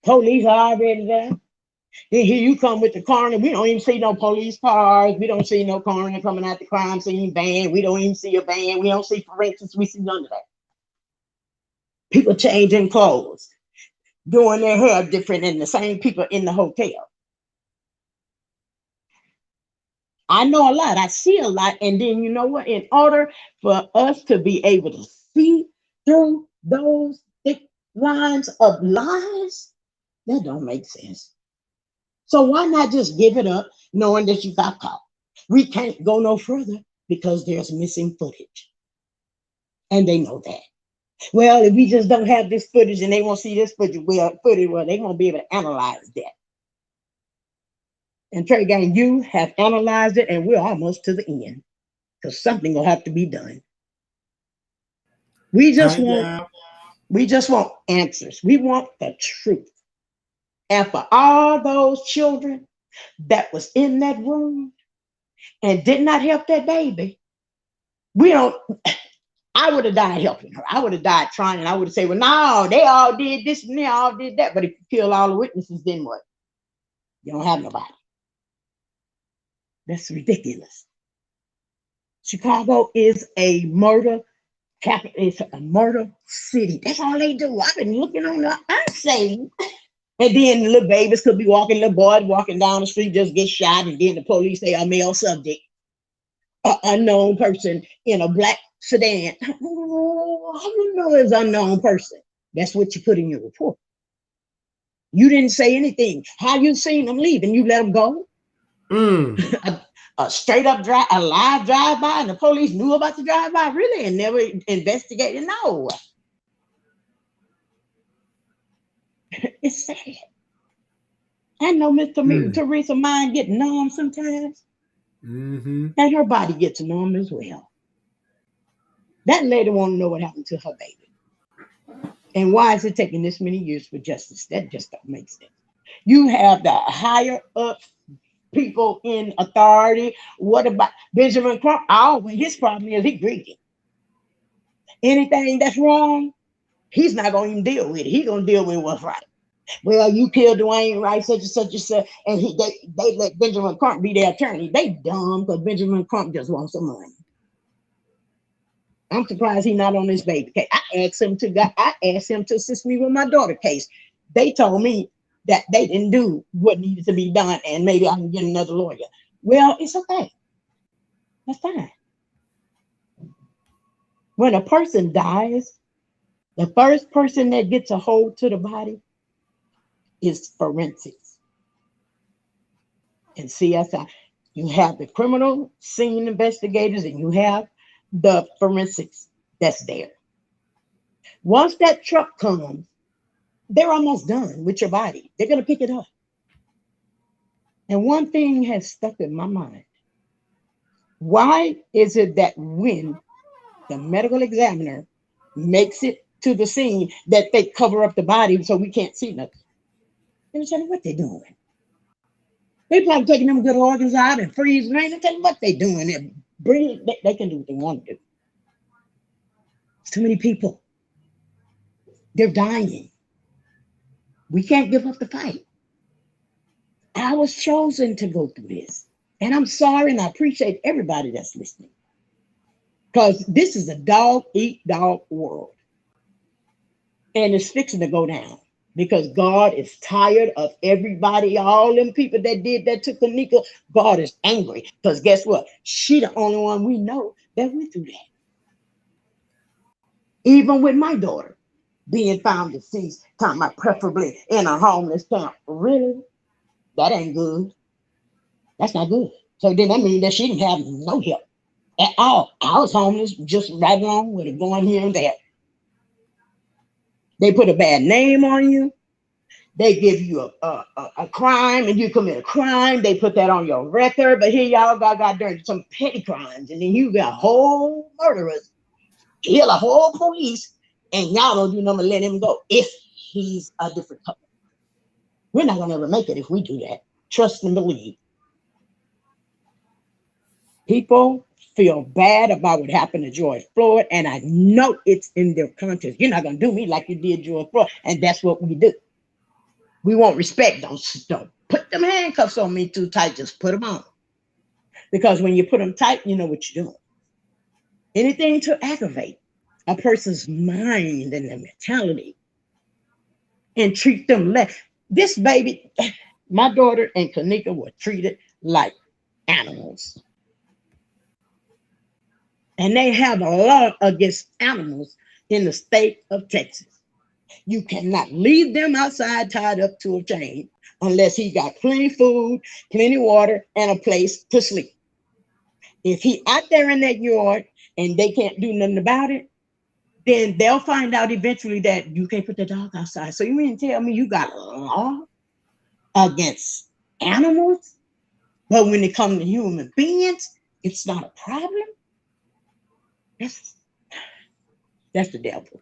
Police are already there. Then here you come with the coroner. We don't even see no police cars. We don't see no coroner coming out the crime scene van. We don't even see a van. We don't see forensics. We see none of that. People changing clothes, doing their hair different than the same people in the hotel. I know a lot. I see a lot. And then you know what? In order for us to be able to see through those thick lines of lies, that don't make sense. So why not just give it up knowing that you got caught? We can't go no further because there's missing footage. And they know that. Well, if we just don't have this footage and they won't see this footage, well, they won't be able to analyze that. And Tregang, you have analyzed it, and we're almost to the end because something will have to be done. We just Hi, want y'all. we just want answers. We want the truth. And for all those children that was in that room and did not help that baby, we don't. I would have died helping her. I would have died trying, and I would have said, "Well, no, they all did this and they all did that." But if you kill all the witnesses, then what? You don't have nobody. That's ridiculous. Chicago is a murder capital. It's a murder city. That's all they do. I've been looking on the. I say, and then little babies could be walking, little boys walking down the street just get shot, and then the police say a male subject, an unknown person in a black sedan. Oh, how you know it's unknown person? That's what you put in your report. You didn't say anything. How you seen them leave and you let them go? Mm. a, a straight up drive, a live drive by, and the police knew about the drive by, really, and never investigated. No, it's sad. I know Miss Mm. Teresa mind get numb sometimes, Mm-hmm. and her body gets numb as well. That lady want to know what happened to her baby, and why is it taking this many years for justice? That just don't make sense. You have the higher up people in authority. What about Benjamin Crump? Oh, well, his problem is he greedy. Anything that's wrong, he's not going to even deal with it. He's going to deal with what's right. Well, you killed Dwayne Wright, such and such and such, and they let Benjamin Crump be their attorney. They dumb because Benjamin Crump just wants some money. I'm surprised he's not on this baby case. I asked him to assist me with my daughter case. They told me that they didn't do what needed to be done, and maybe I can get another lawyer. Well, it's okay. That's fine. When a person dies, the first person that gets a hold to the body is forensics and CSI. You have the criminal scene investigators and you have the forensics that's there. Once that truck comes, they're almost done with your body. They're going to pick it up. And one thing has stuck in my mind. Why is it that when the medical examiner makes it to the scene that they cover up the body so we can't see nothing? Let me tell you what they're doing. They probably taking them good organs out and freezing them. Let me tell you what they're doing. They can do what they want to do. It's too many people. They're dying. We can't give up the fight. I was chosen to go through this. And I'm sorry, and I appreciate everybody that's listening. Because this is a dog eat dog world. And it's fixing to go down. Because God is tired of everybody, all them people that did that to Kanika. God is angry. Because guess what? She the only one we know that went through that. Even with my daughter being found deceased, talking about preferably in a homeless camp. Really? That ain't good. That's not good. So then that means that she didn't have no help at all. I was homeless, just right along with it, going here and there. They put a bad name on you. They give you a crime and you commit a crime. They put that on your record. But here y'all got done some petty crimes. And then you got whole murderers, kill a whole police, and y'all don't do nothing but let him go if he's a different color. We're not going to ever make it if we do that. Trust and believe. People feel bad about what happened to George Floyd, and I know it's in their conscience. You're not going to do me like you did George Floyd, and that's what we do. We want respect. Don't put them handcuffs on me too tight. Just put them on. Because when you put them tight, you know what you're doing. Anything to aggravate a person's mind and their mentality and treat them less. This baby, my daughter and Kanika were treated like animals. And they have a law against animals in the state of Texas. You cannot leave them outside tied up to a chain unless he got plenty food, plenty water, and a place to sleep. If he out there in that yard and they can't do nothing about it, then they'll find out eventually that you can't put the dog outside. So you mean to tell me you got a law against animals? But when it comes to human beings, it's not a problem. That's that's the devil.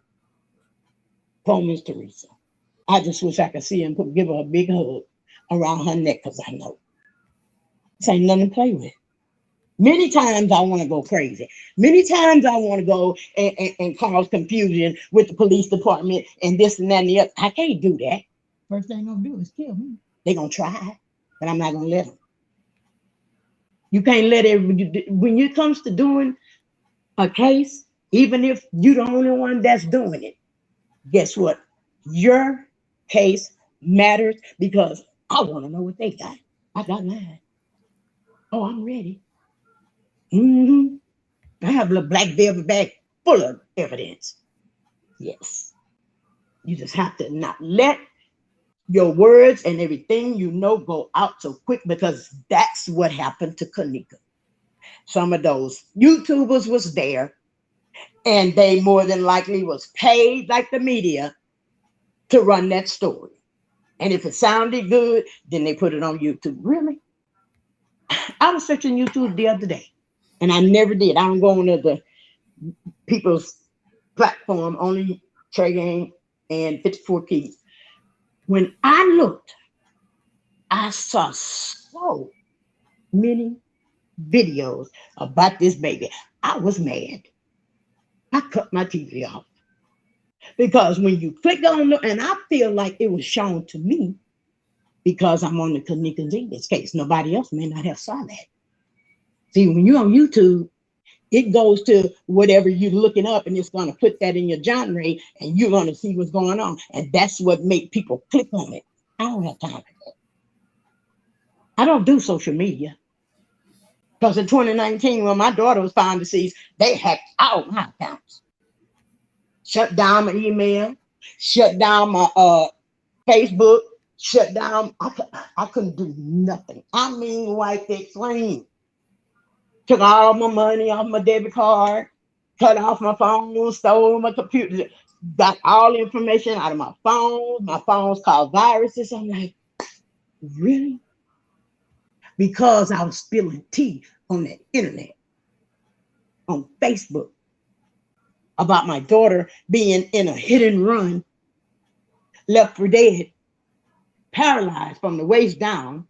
Poor Miss Teresa. I just wish I could see him give her a big hug around her neck because I know this ain't nothing to play with. Many times I want to go crazy. Many times I want to go and cause confusion with the police department and this and that and the other. I can't do that. First thing they're gonna do is kill me. They're gonna try, but I'm not gonna let them. You can't let it when it comes to doing a case, even if you're the only one that's doing it. Guess what? Your case matters because I want to know what they got. I got mine. Oh, I'm ready. Hmm. I have a black velvet bag full of evidence. Yes. You just have to not let your words and everything you know go out so quick because that's what happened to Kanika. Some of those YouTubers was there and they more than likely was paid like the media to run that story. And if it sounded good, then they put it on YouTube. Really? I was searching YouTube the other day and I never did. I don't go on the people's platform, only Tregang and 54 Keys. When I looked, I saw so many videos about this baby. I was mad. I cut my TV off because when you click on the, and I feel like it was shown to me because I'm on the Kanika Jenkins case. Nobody else may not have saw that. See, when you're on YouTube, it goes to whatever you're looking up and it's going to put that in your genre and you're going to see what's going on. And that's what make people click on it. I don't have time for that. I don't do social media. Because in 2019, when my daughter was found deceased, they hacked all my accounts. Shut down my email, shut down my Facebook, shut down. I couldn't do nothing. I mean, wiped it clean. Took all my money off my debit card, cut off my phone, stole my computer, got all the information out of my phone. My phone's called viruses. I'm like, really? Because I was spilling tea on the internet, on Facebook, about my daughter being in a hit and run, left for dead, paralyzed from the waist down,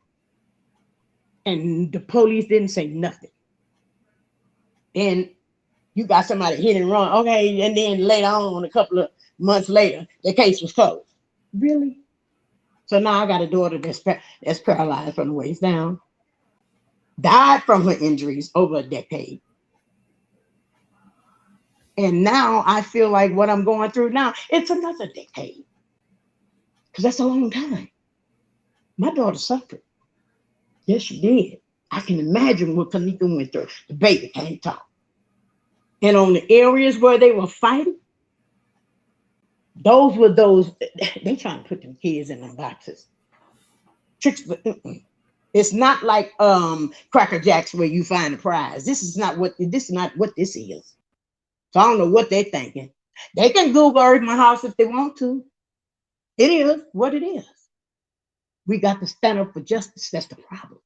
and the police didn't say nothing. And you got somebody hit and run, okay, and then later on, a couple of months later, the case was closed. Really? So now I got a daughter that's paralyzed from the waist down, died from her injuries over a decade. And now I feel like what I'm going through now, it's another decade. Because that's a long time. My daughter suffered. Yes, she did. I can imagine what Kanika went through. The baby can't talk. And on the areas where they were fighting, those were those, they trying to put them kids in them boxes. Tricks, but it's not like Cracker Jacks where you find a prize. This is not what this is. So I don't know what they're thinking. They can Google Earth My House if they want to. It is what it is. We got to stand up for justice. That's the problem.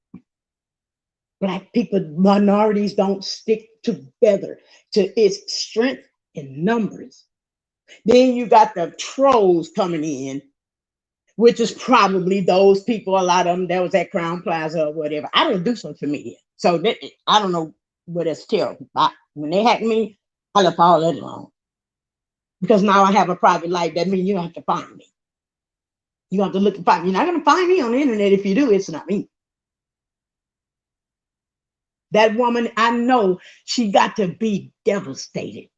Black people, minorities don't stick together to its strength in numbers. Then you got the trolls coming in, which is probably those people, a lot of them that was at Crown Plaza or whatever. I don't do social media. So I don't know what that's terrible. When they hack me, I left all that alone. Because now I have a private life. That means you don't have to find me. You have to look and find me. You're not going to find me on the internet. If you do, it's not me. That woman, I know she got to be devastated.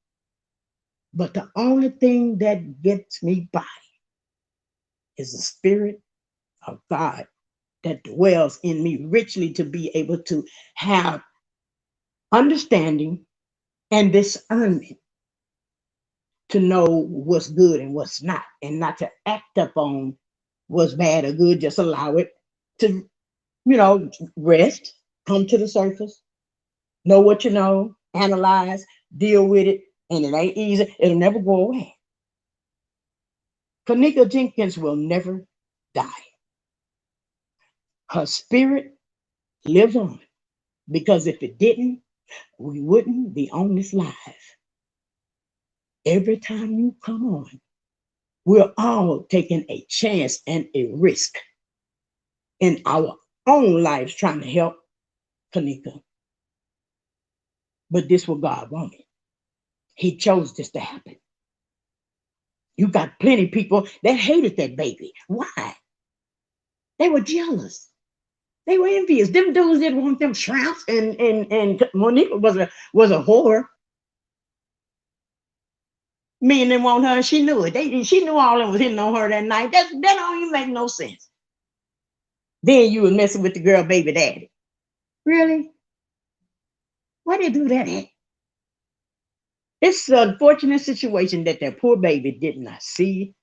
But the only thing that gets me by is the spirit of God that dwells in me richly to be able to have understanding and discernment to know what's good and what's not, and not to act up on what's bad or good. Just allow it to, rest, come to the surface, know what you know, analyze, deal with it, and it ain't easy. It'll never go away. Kanika Jenkins will never die. Her spirit lives on. Because if it didn't, we wouldn't be on this live. Every time you come on, we're all taking a chance and a risk in our own lives trying to help Kanika. But this what God wanted. He chose this to happen. You got plenty of people that hated that baby. Why? They were jealous. They were envious. Them dudes didn't want them shrimps, and Monica was a whore. Me and them want her, and she knew it. She knew all that was hitting on her that night. That don't even make no sense. Then you was messing with the girl baby daddy. Really? Why they do that at? It's an unfortunate situation that that poor baby did not see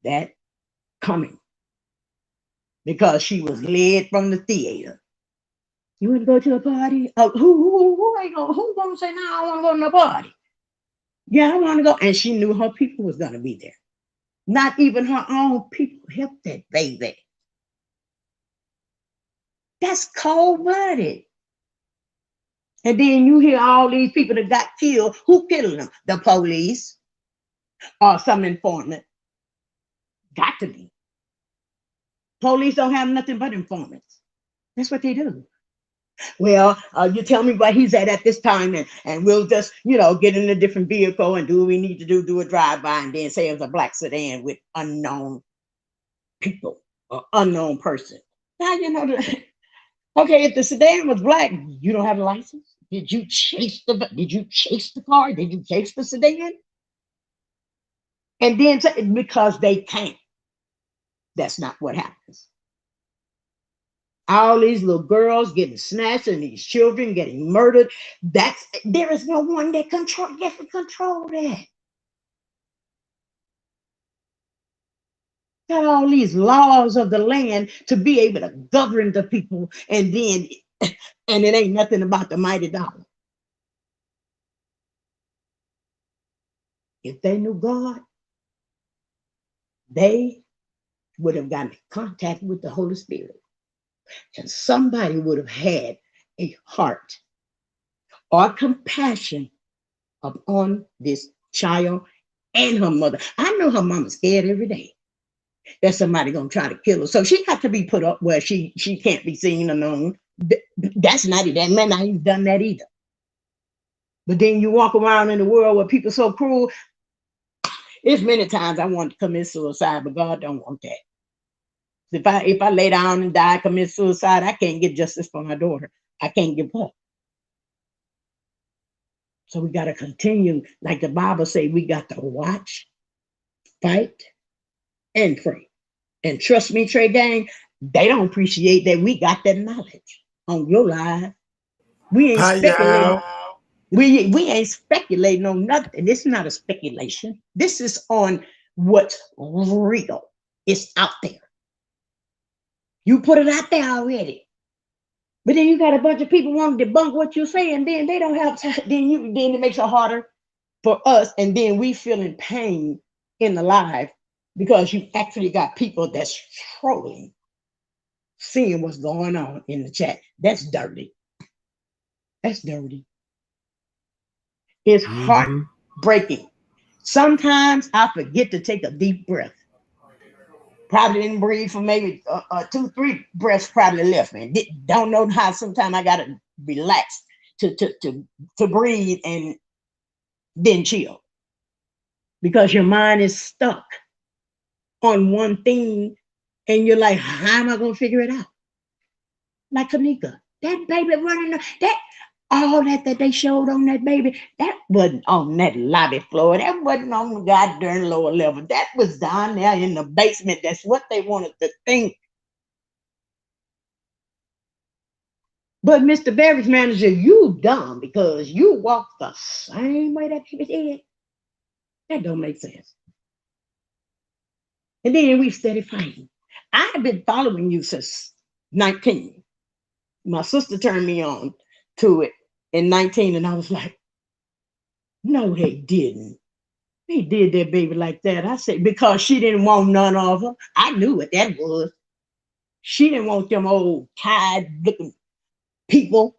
that coming because she was led from the theater. You want to go to a party? Oh, who ain't gonna who gonna say no? I want to go to the party. Yeah, I want to go, and she knew her people was gonna be there. Not even her own people helped that baby. That's cold blooded. And then you hear all these people that got killed. Who killed them? The police or some informant. Got to be. Police don't have nothing but informants. That's what they do. Well, you tell me where he's at this time, and we'll just, get in a different vehicle and do what we need to do a drive-by, and then say it was a black sedan with unknown people or unknown person. Now, okay, if the sedan was black, you don't have a license? Did you chase the car? Did you chase the sedan? And then because they can't. That's not what happens. All these little girls getting snatched and these children getting murdered. There is no one that can control that. Got all these laws of the land to be able to govern the people, and it ain't nothing about the mighty dollar. If they knew God, they would have gotten in contact with the Holy Spirit, and somebody would have had a heart or compassion upon this child and her mother. I know her mama's scared every day that somebody gonna try to kill her, so she got to be put up where she can't be seen or known. That's not it. That man not even done that either. But then you walk around in the world where people so cruel. It's many times I want to commit suicide, but God don't want that. If I lay down and die, commit suicide, I can't get justice for my daughter. I can't give up. So we got to continue, like the Bible say, we got to watch, fight, and pray. And trust me, Tregang, they don't appreciate that we got that knowledge on your life. We ain't Hi, speculating. y'all. We ain't speculating on nothing. This is not a speculation. This is on what's real. It's out there. You put it out there already. But then you got a bunch of people want to debunk what you're saying. Then they don't have time. Then it makes it harder for us. And then we feeling pain in the life because you actually got people that's trolling, seeing what's going on in the chat. That's dirty. That's dirty. It's Mm-hmm. heartbreaking. Sometimes I forget to take a deep breath. Probably didn't breathe for maybe 2, 3 breaths probably left me. Don't know how sometimes I gotta relax to breathe and then chill. Because your mind is stuck on one thing and you're like, how am I gonna figure it out? Like Kanika, that baby running, that all that they showed on that baby, that wasn't on that lobby floor. That wasn't on the goddamn lower level. That was down there in the basement. That's what they wanted to think. But Mr. Beverage Manager, you dumb because you walk the same way that baby did. That don't make sense. And then we steady fighting. I've been following you since 19. My sister turned me on to it in 19, and I was like, no, they didn't. They did that baby like that. I said, because she didn't want none of them. I knew what that was. She didn't want them old tired looking. People,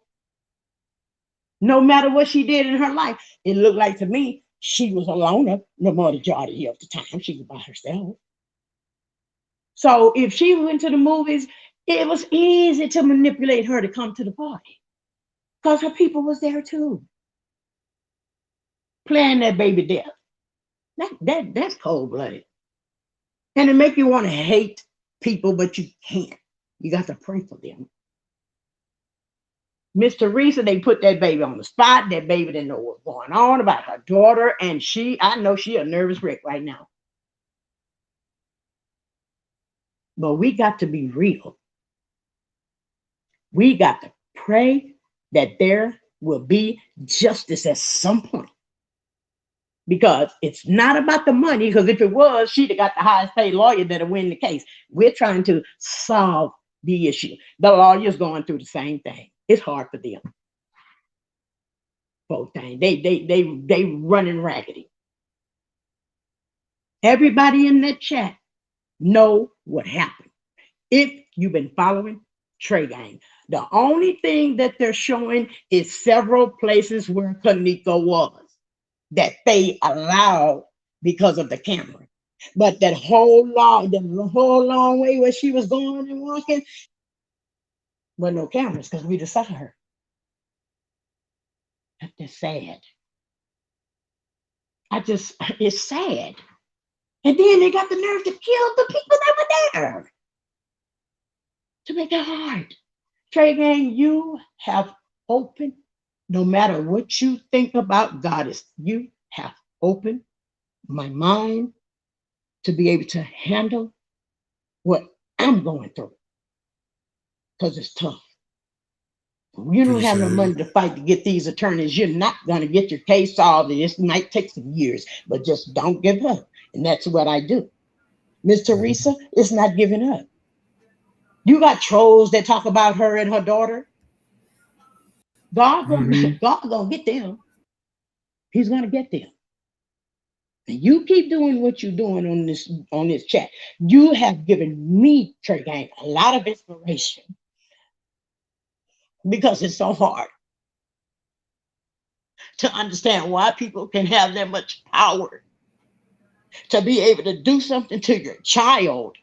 no matter what she did in her life, it looked like to me she was a loner the majority of the time. She was by herself. So if she went to the movies, it was easy to manipulate her to come to the party because her people was there too, playing that baby death. That's cold blooded, and it make you want to hate people, but you can't. You got to pray for them. Miss Teresa, they put that baby on the spot. That baby didn't know what's going on about her daughter, and I know she a nervous wreck right now. But we got to be real. We got to pray that there will be justice at some point. Because it's not about the money, because if it was, she'd have got the highest paid lawyer that'll win the case. We're trying to solve the issue. The lawyer's going through the same thing. It's hard for them. Both things. They running raggedy. Everybody in that chat know what happened. If you've been following Tregang, the only thing that they're showing is several places where Kaniko was that they allowed because of the camera. But the whole long way where she was going and walking, but no cameras because we just saw her. That's just sad. It's sad. And then they got the nerve to kill the people that were there to make it hard. Tregang, you have opened, no matter what you think about Goddess, you have opened my mind to be able to handle what I'm going through. Because it's tough. You don't have no Appreciate it. money to fight to get these attorneys. You're not going to get your case solved. This might take some years, but just don't give up. And that's what I do. Miss Teresa is not giving up. You got trolls that talk about her and her daughter. God gonna get them. He's gonna get them. And you keep doing what you're doing on this chat. You have given me, Tregang, a lot of inspiration because it's so hard to understand why people can have that much power to be able to do something to your child.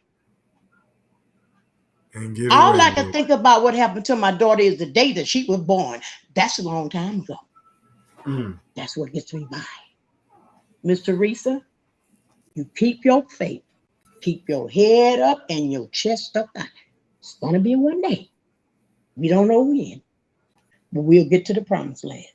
And get All away I with can it. think about what happened to my daughter is the day that she was born. That's a long time ago. Mm. That's what gets me by. Miss Teresa, you keep your faith, keep your head up and your chest up high. It's gonna be one day. We don't know when, but we'll get to the promised land.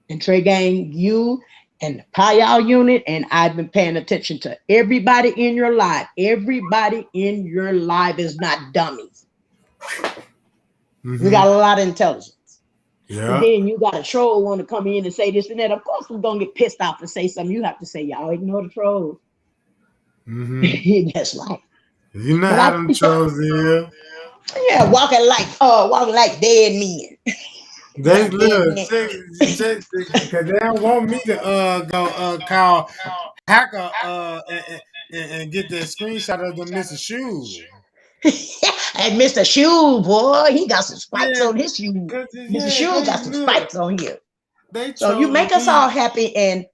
And Tregang, you and the Payal unit, and I've been paying attention to everybody in your life. Everybody in your life is not dummies. We got a lot of intelligence. And Yeah. then you got a troll want to come in and say this and that. Of course, we're gonna get pissed off and say something. You have to say, y'all ignore the trolls. That's right. You know But how I them think that, trolls is. yeah, walking like dead men. They Yeah, dead look, men. check, because they don't want me to go call hacker and get that screenshot of them Mr. Shoe. And Mr. Shoe, boy, he got some spikes Yeah, on his shoe. cause Mr. yeah, Shoe they got some look, spikes on here. they So you trolling make us me. all happy. And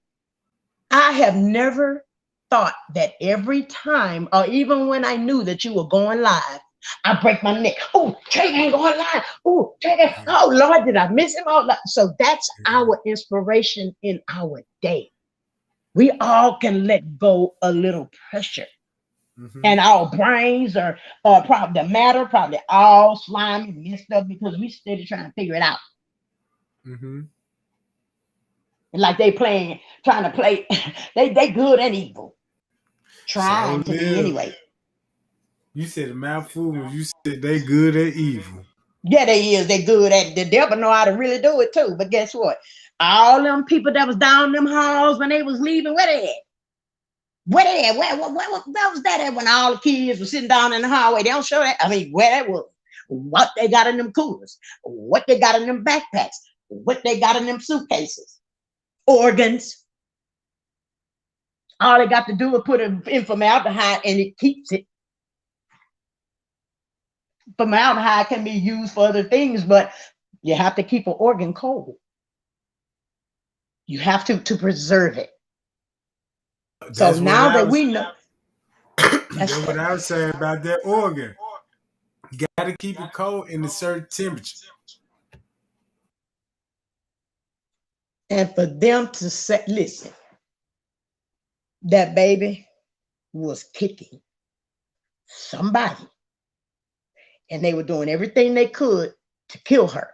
I have never thought that every time, or even when I knew that you were going live, I break my neck. Oh, Trey ain't going live. Oh, Trey, oh Lord, did I miss him? Oh, so that's our inspiration in our day. We all can let go a little pressure. And our brains are probably the matter, probably all slimy and messed up because we steady trying to figure it out. And like they trying to play, they good and evil, So trying to be live. anyway. You said a mouthful when you said they good at evil. Yeah, they is. They good at it. The devil know how to really do it too. But guess what? All them people that was down them halls when they was leaving, where they at? Where they at? Where was that at when all the kids were sitting down in the hallway? They don't show that. I mean, where that was. What they got in them coolers. What they got in them backpacks. What they got in them suitcases. Organs. All they got to do is put in formaldehyde and it keeps it. Formaldehyde can be used for other things, but you have to keep an organ cold. You have to preserve it. So That's what now I that was. we know, That's what I was saying about that organ. You got to keep it cold in a certain temperature. and for them to say, listen, that baby was kicking somebody, and they were doing everything they could to kill her.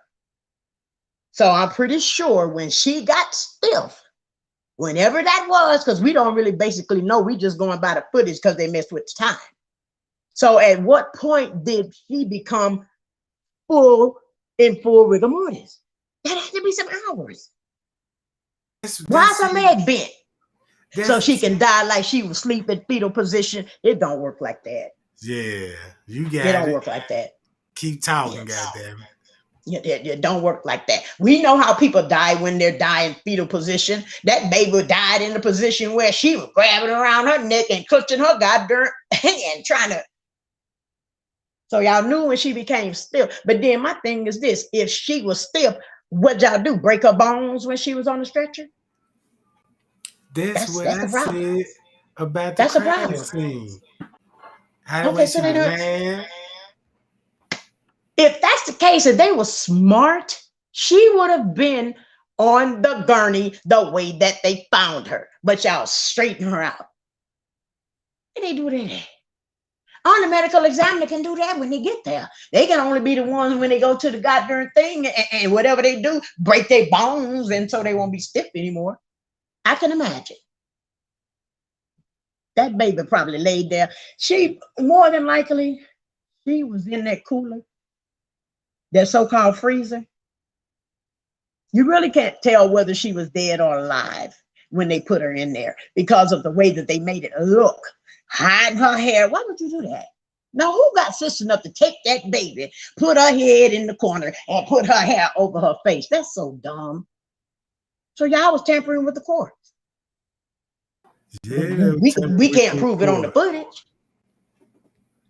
So I'm pretty sure when she got stiff, whenever that was, because we don't really basically know, we just going by the footage because they messed with the time. So at what point did she become full rigor mortis? That had to be some hours. Why is That's her leg bent? So that's she can die like she was asleep in fetal position. It don't work like that. yeah. You It got don't it. work like that. Keep talking, Yes. goddamn It don't work like that. We know how people die when they're dying fetal position. That baby died in the position where she was grabbing around her neck and clutching her goddamn hand, trying to. So y'all knew when she became stiff. But then my thing is this: if she was stiff, what y'all do? Break her bones when she was on the stretcher? That's what That's I the problem. said about the That's the crime problem. scene. How the way Okay, so she they was don't. laying. If that's the case, if they were smart, she would have been on the gurney the way that they found her. But y'all straighten her out. And they do that. On the medical examiner can do that when they get there. They can only be the ones when they go to the goddamn thing and whatever they do, break their bones and so they won't be stiff anymore. I can imagine. That baby probably laid there. She more than likely, she was in that cooler, that so-called freezer. You really can't tell whether she was dead or alive when they put her in there because of the way that they made it look. Hiding her hair. Why would you do that? Now, who got sense enough to take that baby, put her head in the corner, and put her hair over her face? That's so dumb. So y'all was tampering with the court. Yeah, they were We tampering with can't the prove it on the court. footage.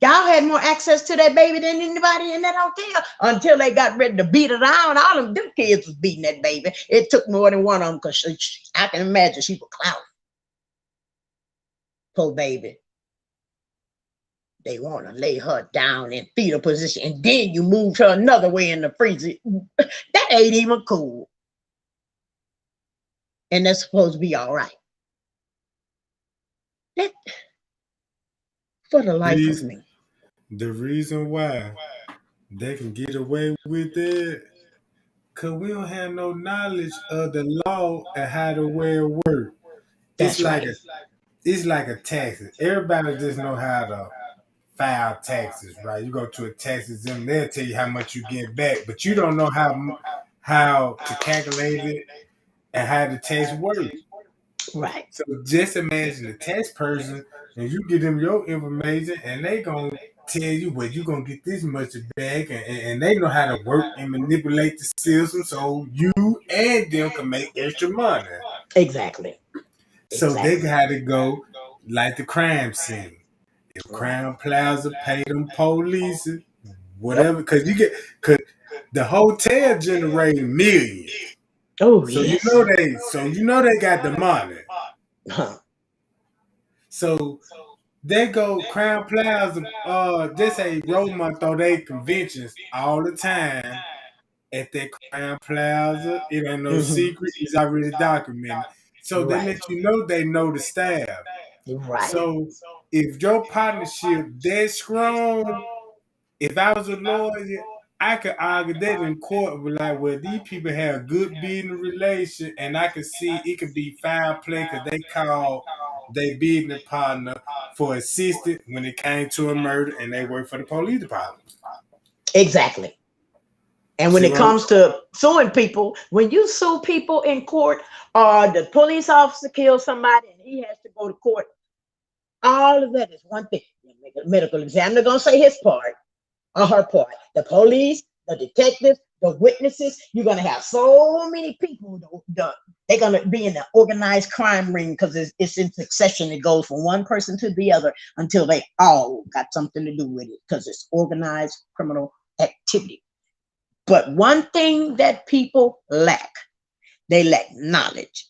Y'all had more access to that baby than anybody in that hotel until they got ready to beat it down. All of them kids was beating that baby. It took more than one of them because I can imagine she was clowning. Poor baby. They want to lay her down in fetal position and then you moved her another way in the freezer. That ain't even cool. And that's supposed to be all right. That, for the life of Reason, me. the reason why they can get away with it, cause we don't have no knowledge of the law and how the way it work. It's That's like right. a it's like a taxes. Everybody just know how to file taxes, right? You go to a taxes and they'll tell you how much you get back, but you don't know how to calculate it and how the tax work. Right. So just imagine the tax person and you give them your information and they gonna tell you well you gonna get this much back and they know how to work and manipulate the system so you and them can make extra money. Exactly. So they Exactly. gotta go like the crime scene. If Right. Crown Plaza pay them police, Yep. whatever, cause the hotel generating millions. Oh, So you yes. know they got the money. Huh. So they go Crown Plaza, just say Rosemont throw they conventions all the time at that Crown Plaza. It ain't no Mm-hmm. secret, it's already documented. So they Right. let you know they know the staff. Right. So if your partnership that strong, if I was a lawyer, I could argue that in court with like, well, these people have good business relation, and I could see it could be foul play because they called their business partner for assistance when it came to a murder, and they work for the police department. Exactly. And when See it what I'm comes to suing people, when you sue people in court or the police officer kills somebody and he has to go to court, all of that is one thing. The medical examiner gonna say his part or her part. The police the detectives, the witnesses. You're gonna have so many people. They're gonna be in the organized crime ring because it's in succession. It goes from one person to the other until they all got something to do with it because it's organized criminal activity. But one thing that people lack, they lack knowledge.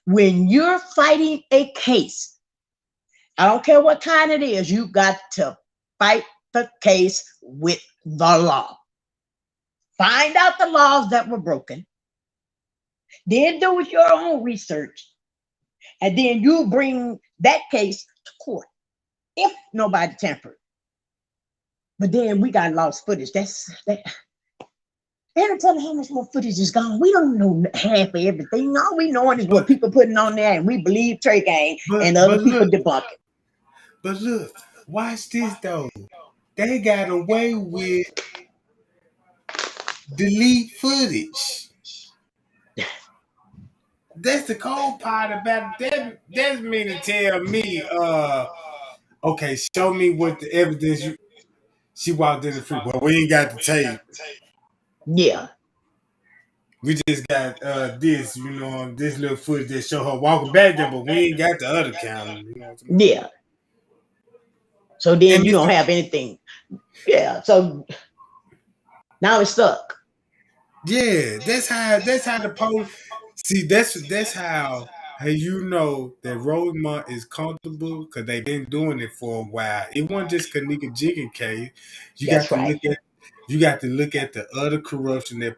When you're fighting a case, I don't care what kind it is, you got to fight the case with the law. Find out the laws that were broken, then do your own research, and then you bring that case to court if nobody tampered. But then we got lost footage. That's that. They don't tell us how much more footage is gone. We don't know half of everything. All we know is what But people putting on there, and we believe Tregang but and other but people look, debunk it. but look, watch this though. They got away with delete footage. That's the cold part about it. That's mean to tell me, okay, show me what the evidence she walked in the free. Well, we ain't got the tape. Yeah, We just got this, this little footage that show her walking back there, but we ain't got the other camera. You know what I'm saying? yeah. So then And you it's don't have anything. Yeah. So now it's stuck. yeah, that's how the police see. That's how you know that Rosemont is comfortable because they've been doing it for a while. It wasn't just Kanika Jigging case. You got That's to right. look at you got to look at the other corruption that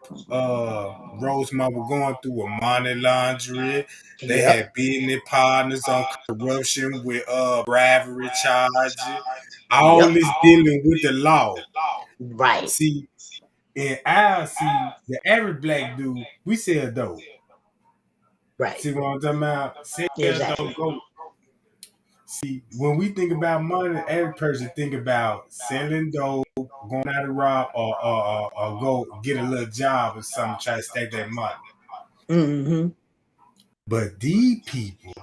Rosemont was going through with money laundering. They Yep. had business partners on corruption with bribery charges. All Yep. this dealing with the law. Right. See, and I see the average black dude, we sell dope. Right. See what I'm talking about? Sell dope, Exactly. go. See, when we think about money, the average person think about selling dope, going out to rob, or go get a little job or something, try to stack that money. Mm-hmm. But these people,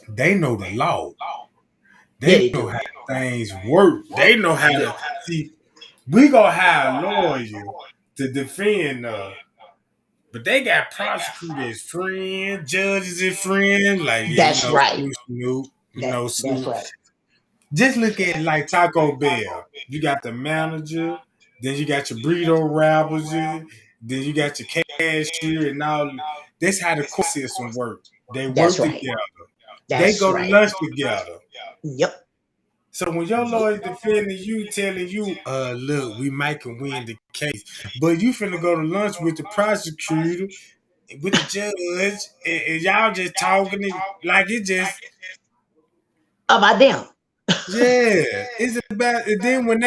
they know the law. Yeah, They they know do. how things work. They know how Yeah. to see. We gonna hire a lawyer to defend us. But they got prosecutors friends, judges and friends. Like, yeah, That's right. Snoop, That's Snoop. right. Just look at it like Taco Bell. You got the manager, then you got your burrito wrappers, then you got your cashier, and all. That's how the court system work. They That's work right. together. They That's go to right. lunch together. Yep. So when your lawyer's defending you, telling you, look, we might can win the case, but you finna go to lunch with the prosecutor, with the judge, and y'all just talking like it just About them. yeah. It's about and then when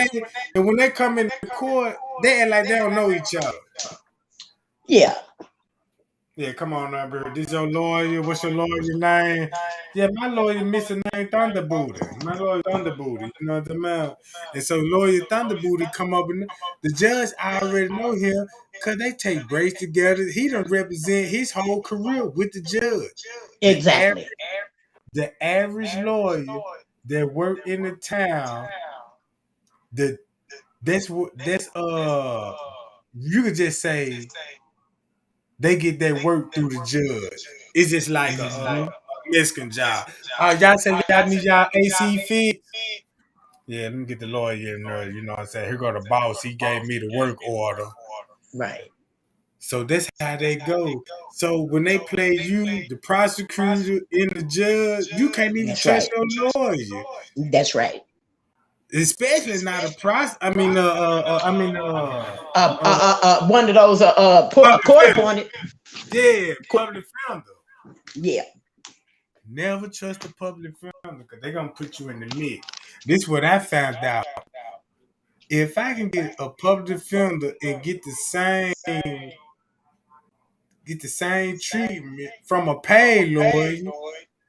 they come into court, they act like they don't know each other. Yeah. Yeah, come on now, bro. This your lawyer. What's your lawyer's name? Yeah, my lawyer Mr. Name Thunder Booty. My lawyer Thunder Booty. You know what I'm about? And so lawyer Thunder Booty come up and the judge already know him because they take breaks together. He done represent his whole career with the judge. The average, Exactly. the average lawyer that work in the town, the that's you could just say they get their work through the judge. It's just like a Mm-hmm. Mexican job. Y'all say y'all need y'all AC fixed. Yeah, let me get the lawyer in there. You know what I'm saying? Here go the boss. He gave me the work order. Right. So that's how they go. So when they play you, the prosecutor, and the judge, you can't even That's trust right. your lawyer. That's right. Especially not a pros. One of those public court defender. appointed. Yeah, public defender. Yeah. Never trust a public defender because they're gonna put you in the mix. This is what I found out. If I can get a public defender and get the same treatment from a paid lawyer,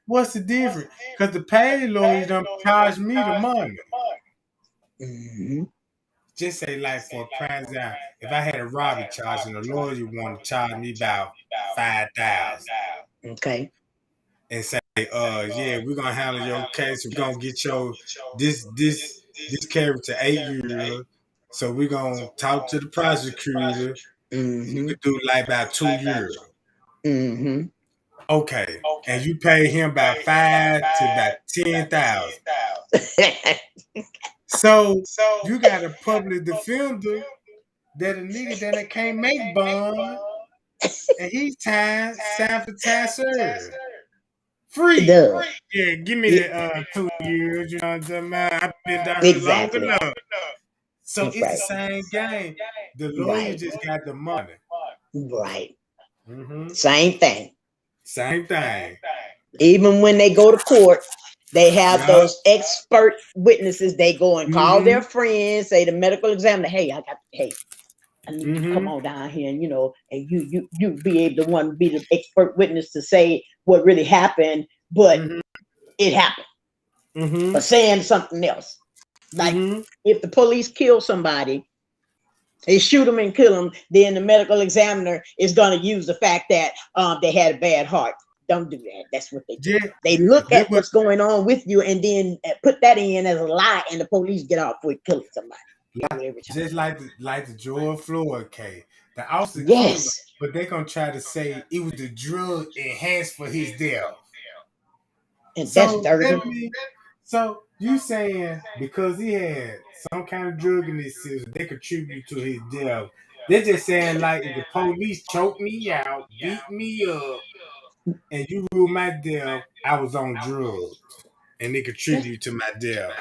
what's the difference? Because the paid lawyer don't charge me the money. Mm-hmm. Just say like for a crime down, if I had a robbery charge and the lawyer want to charge me about 5,000 Okay. and say, yeah, we're gonna handle your case, we're gonna get your this character 8 years. So we're gonna talk to the prosecutor. You Mm-hmm. could do like about 2 years. Mm-hmm. Okay. And you pay him about 5 to about 10,000. So you got a public defender that a nigga that can't make bond, and he's signed for time served. Free. Duh. Yeah, give me Yeah, the 2 years, you know what I'm talking about? I've been down here long exactly. enough. So That's it's the right. same game. The lawyer Right. just got the money. Right. Hmm. Same thing. Same thing. Even when they go to court, they have Yup. those expert witnesses. They go and call Hmm. their friends, say the medical examiner, hey, I need you to come Hmm. on down here and you be able to be the expert witness to say what really happened, but Hmm. it happened. Hmm. But saying something else. Like Hmm. if the police kill somebody, they shoot them and kill them, then the medical examiner is going to use the fact that they had a bad heart. Don't do that. That's what they do. Yeah. They look Look at what what's going on with you and then put that in as a lie, and the police get off with killing somebody. They do it every time. just like the George Floyd case. The officer killed him, Yes, but they gonna try to say it was the drug enhanced for his death. and that's So dirty. that means, so you saying because he had some kind of drug in his system, they contribute to his death. They're just saying like if the police choked me out, beat me up, and you ruled my death, I was on drugs, and they That's contribute to my death.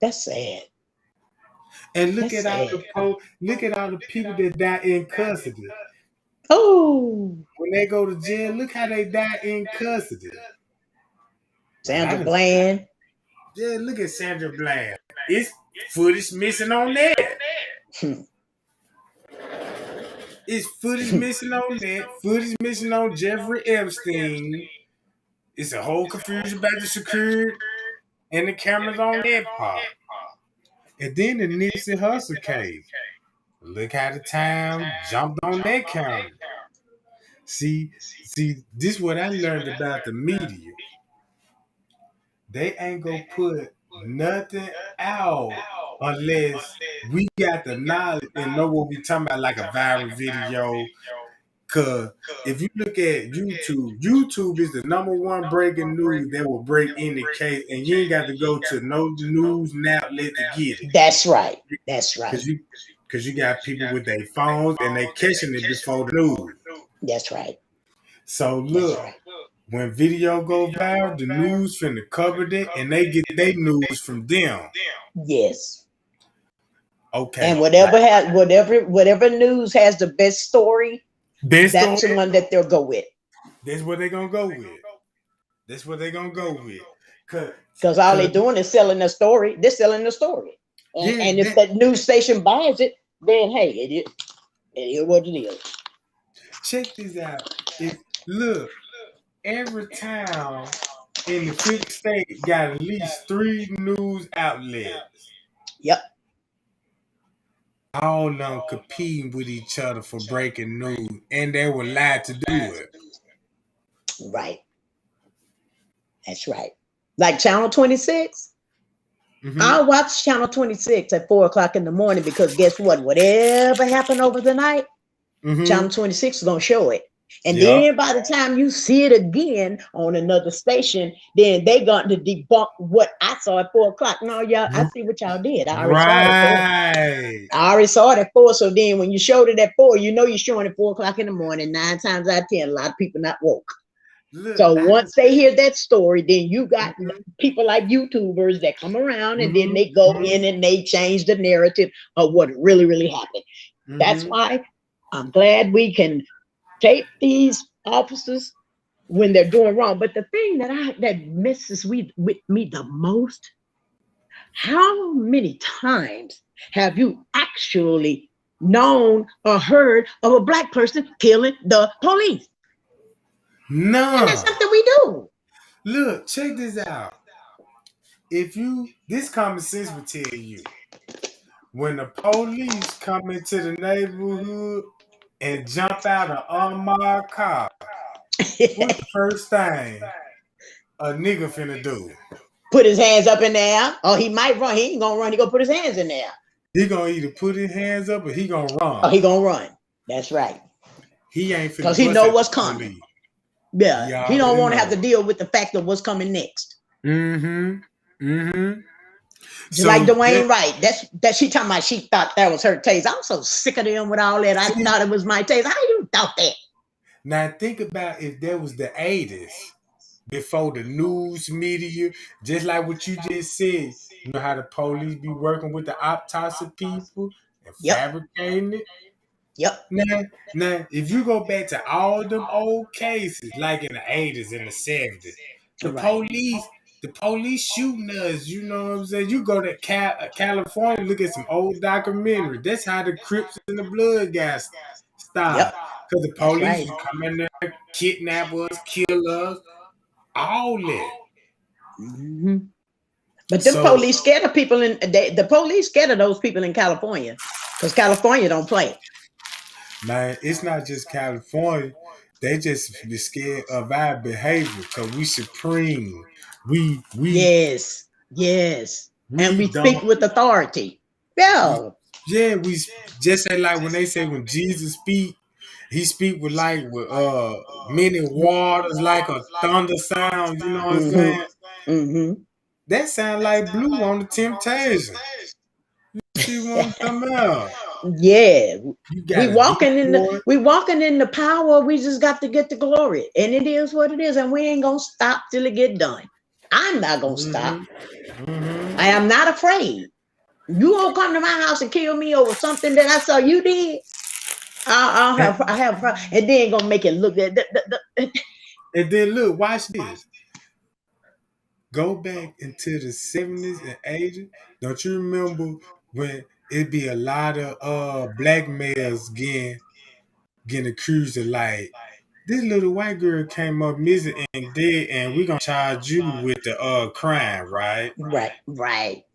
that's sad. And look That's at all sad. look at all the people that die in custody. Oh, When they go to jail, look how they die in custody. Like I Sandra done, Bland. yeah, look at Sandra Bland. It's footage missing on that. It's footage missing on that. Footage missing on Jeffrey Epstein. It's a whole confusion about the security and the cameras on that part. And then the Nipsey Hussle case. Look how the town jumped on that camera. See, this is what I learned about the media. They ain't gonna put nothing out unless we got the knowledge and know what we talking about, like a viral video. Cause if you look at YouTube, YouTube is the number one breaking news that will break any case, and you ain't got to go to no news outlet to get it. That's right. That's right. Cause you got people with their phones and they catching it before the news. That's right. So That's look, right. when video go viral, the news finna cover it, and they get their news from them. Yes. And Okay, like whatever news has the best story, this that's the story, one that they'll go with. that's what they gonna go with. That's what they gonna go with. Cause, Because all they're cause doing is selling the story. They're selling the story. yeah, And if that news station buys it, then hey, it is what it is. check this out. If look, every town in the 50 state got at least 3 news outlets. Yep. All of them competing with each other for breaking news, and they were lied to do it. Right. That's right. Like Channel 26. Mm-hmm. I watch Channel 26 at 4 o'clock in the morning because guess what? Whatever happened over the night, Mm-hmm. Channel 26 is going to show it. And Yep. then by the time you see it again on another station, then they got to debunk what I saw at 4 o'clock. No, y'all, I see what y'all did. I already saw it at 4. Right. I already saw it at 4. So then when you showed it at 4, you know you're showing it 4 o'clock in the morning. 9 times out of 10, a lot of people not woke. Look, So once they hear that story, then you got Mhm. people like YouTubers that come around and then Mhm. they go Mhm. in and they change the narrative of what really, really happened. That's Mhm. why I'm glad we can tape these officers when they're doing wrong. But the thing that messes with me the most, how many times have you actually known or heard of a black person killing the police? And that's Nah. something we do. Look, check this out. This common sense will tell you, when the police come into the neighborhood and jump out an unmarked car, what's the first thing a nigga finna do? Put his hands up in there. Oh, he might run. He ain't gonna run. He gonna put his hands in there. he gonna either put his hands up or he gonna or run. he gonna run. That's right. He ain't finna Because he bust know at what's the coming. police. Yeah. He He don't already want to have know. to deal with the fact of what's coming next. Mm-hmm. Mm-hmm. Just like So Dwayne Wright. That she talking about she thought that was her taste. I'm so sick of them with all that. I see, thought it was my taste. How you thought that? now think about if that was the 80s before the news media, just like what you just said. You know how the police be working with the autopsy people and Yep. fabricating it. Yep. Now, if you go back to all them old cases, like in the 80s and the 70s, the Right. police, the police shooting us, you know what I'm saying? You go to California, look at some old documentary. That's how the Crips and the Blood guys Yep. started. Because the That's police right. would come in there, kidnap us, kill us, all that. Mm-hmm. But them So, police scared of people the police scared of those people in California because California don't play. man, it's not just California. They just be scared of our behavior because we supreme. We we Yes, yes, and we we speak don't. with authority. We, Yeah. yeah, we just say like when they say when Jesus speak, he speak with many waters like a thunder sound. You know what I'm Mm-hmm. saying? Mm-hmm. That sound like blue on the Temptation. See what I'm talking about? Yeah, You got a decoy. we walking in the power. We just got to get the glory, and it is what it is, and we ain't gonna stop till it get done. I'm not gonna stop. Mm-hmm. Mm-hmm. I am not afraid. You won't come to my house and kill me over something that I saw you did. I have, and then gonna make it look And then look, watch this. Go back into the 70s and 80s. Don't you remember when it be a lot of black males getting accused of like this little white girl came up missing and dead and we gonna charge you with the crime, right? right, right.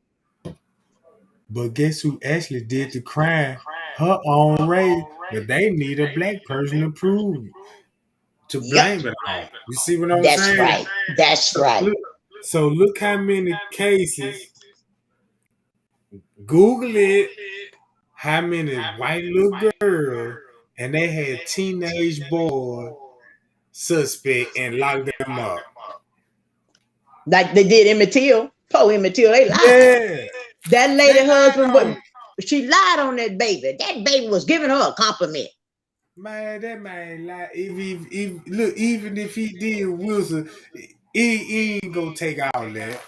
But guess who actually did the crime? Her own race, but they need a black person to prove to Yep, blame it on. You see what I'm that's saying? right. That's So right. look, so look how many cases. Google it. How many white little girls and they had teenage boy suspect and locked them up. Like they did Emmett Till. Poor Emmett Till, they lied. Yeah, That they lady lied husband, on him. she lied on that baby. That baby was giving her a compliment. Man, that man like if look, even if he did Wilson, he ain't gonna take all that.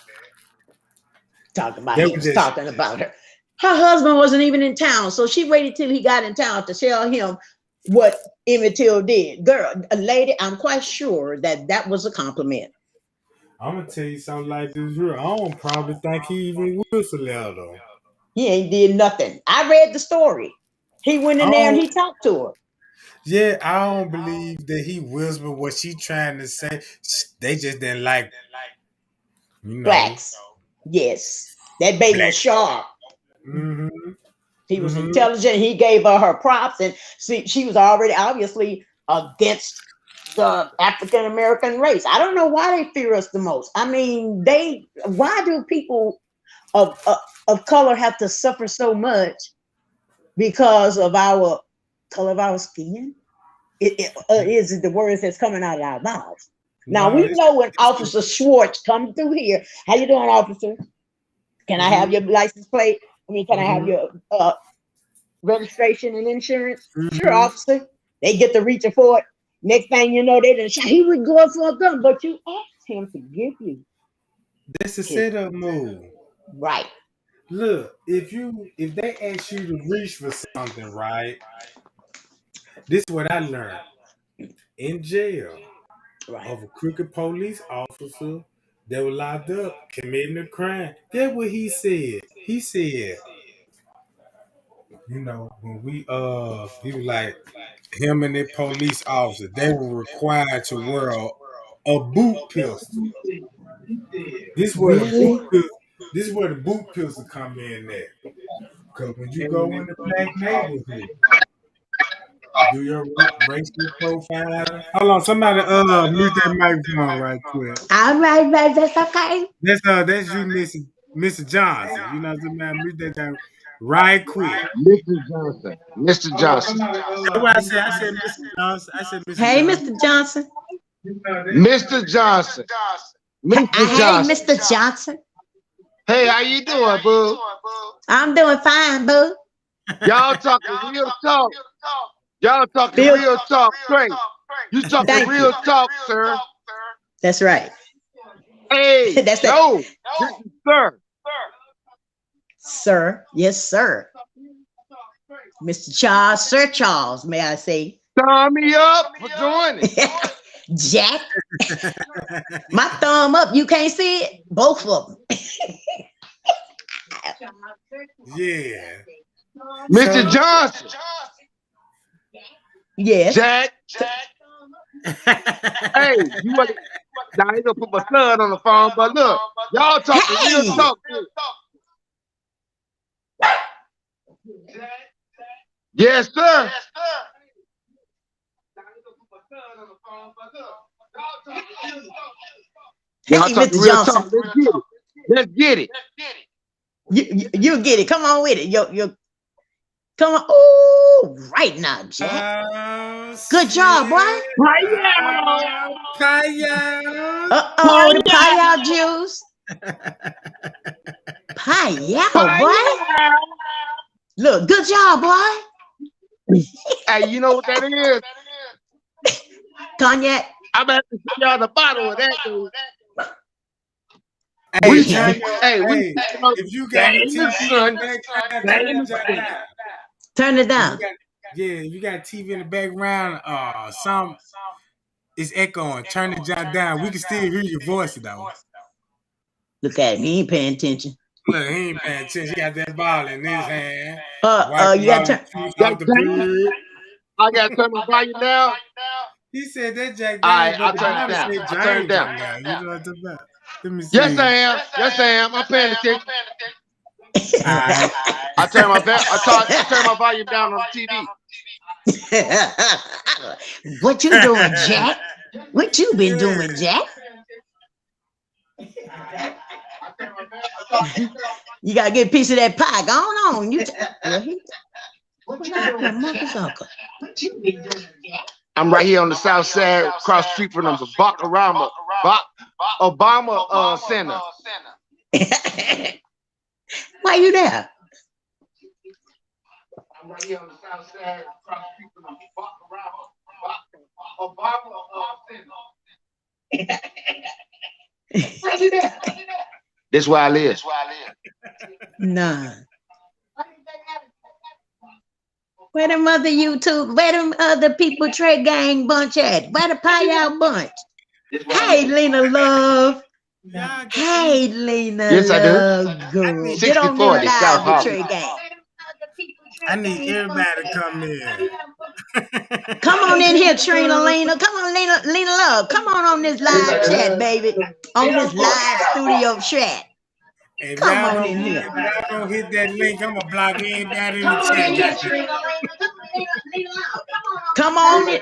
Talking about They he were was just talking about her. Her husband wasn't even in town, so she waited till he got in town to tell him what Emmett Till did. Girl, a lady, I'm quite sure that was a compliment. I'm gonna tell you something like this here. I don't probably think he even Wilson let her. He ain't did nothing. I read the story. He went I in there and don't he talked to her. yeah, I don't believe that he whispered what she trying to say. They just didn't like, you know, Blacks. Yes. That baby black. was sharp. Mm-hmm. He was Mm-hmm. intelligent. He gave her props, and see, she was already obviously against the African American race. I don't know why they fear us the most. I mean, why do people of of color have to suffer so much because of our color of our skin? Is it the words that's coming out of our mouths? Now No, we know when Officer Schwartz come through here. How you doing, officer? Can I have mm-hmm. your license plate? I mean, can I have Mm-hmm. your registration and insurance? Sure, Mm-hmm. officer. They get to reaching for it. Next thing you know, they didn't shot. He was going for a gun, but you asked him to give you That's a his setup move. right. Look, if they ask you to reach for something, right? This is what I learned in jail Right. of a crooked police officer that was locked up committing a crime. That's what he said. He said, you know, when he was like him and the police officer, they were required to wear a boot pistol. This where the boot Really? pistol, this is where the boot pistol come in at. Because when you go in the black neighborhood, do your racial profile. Hold on, somebody mute that microphone right quick. All right, baby, that's okay. That's you, Mrs. Johnson. You know what I'm saying? Mute that down right quick. Mr. Johnson. Mr. Johnson. That's what I said. I said Mr. Johnson. I said Mr. Hey, Johnson. Mr. Johnson. Mr. Johnson. Mr. Hey, Johnson. Mr. Johnson. Hey, how you doing, boo? I'm doing fine, boo. Y'all talking real talk. Y'all talking Bill, real talk straight. You talking thank real you. talk, sir. That's right. Hey, That's that. no. This is sir. Sir. Yes, sir. Mr. Charles, Sir Charles, may I say. Sign me up for joining. Jack. My thumb up. You can't see it? Both of them. Yeah. Mr. Johnson. Yes. Jack. Hey, you want to... Now, I ain't gonna put my son on the phone, but look, y'all talking real Hey. talk. Yes, sir. Hey, Y'all talking Mr. real Johnson. talk. Let's get it. You get it. Come on with it. Yo, come on. Oh, right now, Jack. Good job, boy. Paya. Uh-oh, the pie juice. Pie boy. Look, good job, boy. Hey, you know what that is? Cognac. I'm about to show y'all the bottle of that, dude. Hey, if you got TV in the background, turn it down. Turn it down. If you got TV in the background, some it's echoing. Turn it down. We can still hear your voice though. Look at him. He ain't paying attention. Look, he ain't paying attention. He got that ball in his hand. You got to turn. Off the bird. I got to turn my volume down. He said that Jack Daniels. Daniels, All right, I'll turn it down. You know what about? Let me see. Yes, I am. Yes, I am. I'm paying attention. All right. I turn my volume down on the TV. What you doing, Jack? What you been doing, Jack? You gotta get a piece of that pie. Go on. I'm right here on the south side, across the street from the Obama Center. Why you there? I'm right here on the south side, across the street from the Obama Center. Why you there? This where I live. Nah. Where them other YouTube, where them other people Tregang bunch at? Where the pie bunch? Hey, Lena Love. Hey, Lena Love. Girl. Get on there live with Tregang. I need everybody to come in. Come on in here, Trina Lena. Come on, Lena Love. Come on this live chat, baby. On this live studio chat. Hey, come on in here. If y'all don't hit that link, I'm gonna block everybody in the chat. Come on in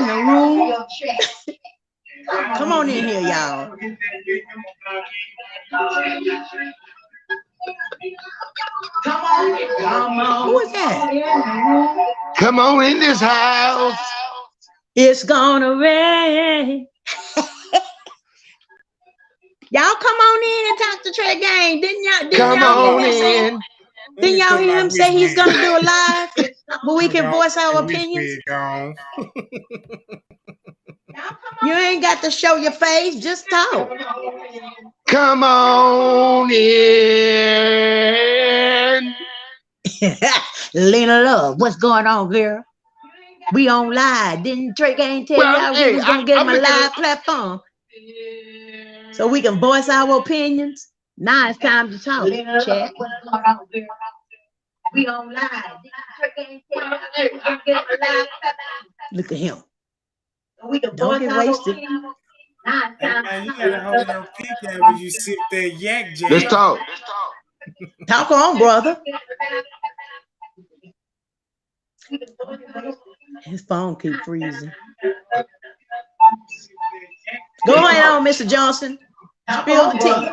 the room. Come on in here, y'all. Come on. Who is that? Come on in this house. It's gonna rain. Y'all come on in and talk to Tregang. Didn't y'all hear him say he's gonna do a live where we can voice our opinions? You ain't got to show your face, just talk. Come on in. Lena Love, what's going on, girl? We on live. Didn't Tregang tell y'all we was gonna get him a live platform so we can voice our opinions? Now it's time to talk, chat. We on live. Look at him. Don't get wasted. Man, you gotta hold your peak out when you sip that yak, Jack. Let's talk. Talk on, brother. His phone keep freezing. Go ahead on, Mr. Johnson. Spill the tea.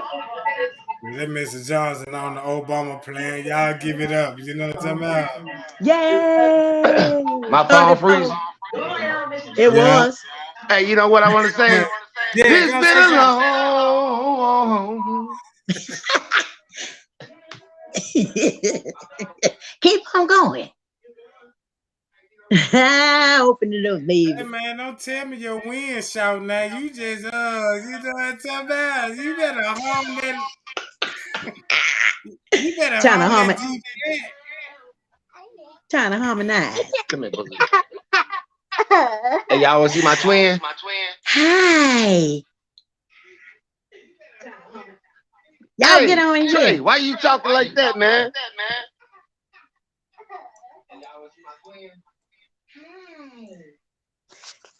That Mr. Johnson on the Obama plan. Y'all give it up. You know what I'm talking about? Yay! My phone freezing. 34. It Yeah. was. Hey, you know what I want to say? Yeah, It's go been say a something. long. Keep on going. Open it up, Hey baby. man, don't tell me your wind shout now. You just you know what I'm talking about. You better Trying to hum hum that it. deep cut. Trying to harmonize. Come here, Boogie. Hey, y'all want to see my twin? Hi. Y'all get Hey, on in Trey, here. why you talking like that, man?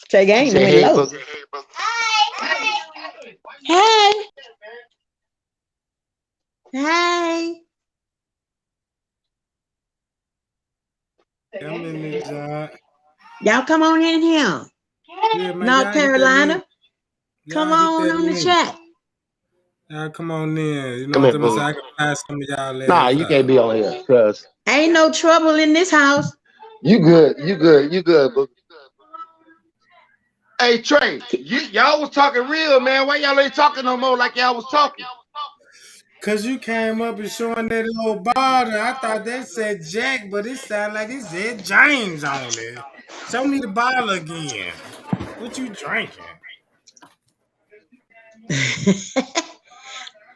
She Tregang said, went hey, low. Boogie. Hey. Hey. I'm in this joint. Y'all come on in here. Yeah, man, North y'all hit that link. Carolina. Come Y'all hit that on the link. chat. Y'all come on in. You know Come what here, I'm saying? So Boogie. I can find some of y'all Nah, ass you can't out. be on here, cuz. Ain't no trouble in this house. You good, you good, you good, Boogie. Hey, Trey, y'all was talking real, man. Why y'all ain't talking no more like y'all was talking? Cause you came up and showing that little bottle. I thought that said Jack, but it sounded like it said James on it. Show me the bottle again. What you drinking?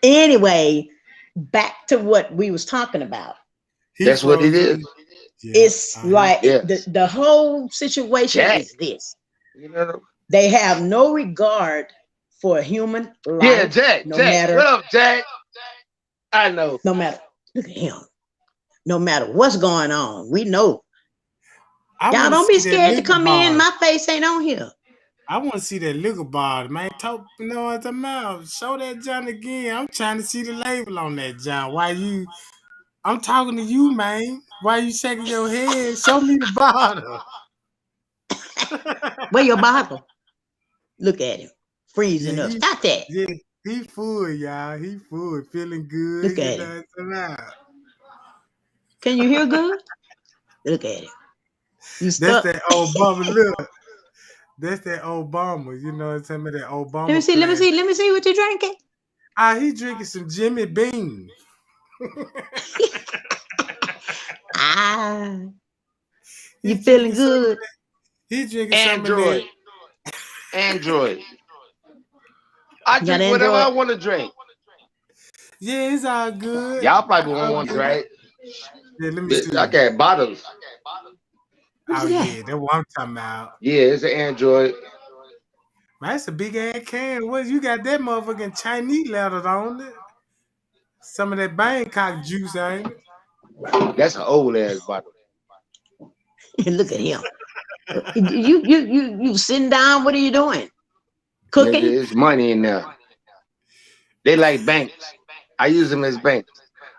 Anyway, back to what we was talking about. He That's what it froze up. is. Yeah. It's like Yes. the whole situation Jack. is this. You know? They have no regard for human Yeah, life, Jack. no Jack. matter, What up, Jack? I know. no matter, look at him. No matter what's going on, we know. I Y'all want to don't be see that scared to liquor come in. bottle. My face ain't on here. I want to see that liquor bottle, man. Talk, you know what I'm about? Show that John again. I'm trying to see the label on that John. Why you? I'm talking to you, man. Why you shaking your head? Show me the bottle. Where your bottle? Look at him. Yeah, Freezing up. Stop that. he full, y'all. He full, feeling good. Look You at know him. what I'm about? Can you hear good? Look at him. You That's stuck. that Obama look. That's that Obama. You know what I'm saying? That Let me Obama see. Let me plan. see. Let me see what you're drinking. He drinking some Jimmy Bean. Ah, he you feeling drinking some of good? that. He drinking some of that. Android. Android. I You got drink whatever I Android? want to drink. Yeah, it's all good. Y'all probably won't All want to good. drink. Yeah, let me Bitch, I see. got bottles. What Oh you got? yeah, that's what I'm talking about. Yeah, it's an Android. Man, that's a big ass can. What you got that motherfucking Chinese letter on it? Some of that Bangkok juice, ain't it? That's an old ass bottle. Look at him. You sitting down? What are you doing? Nigga, Cooking? it's money in there. They like banks. I use them as banks.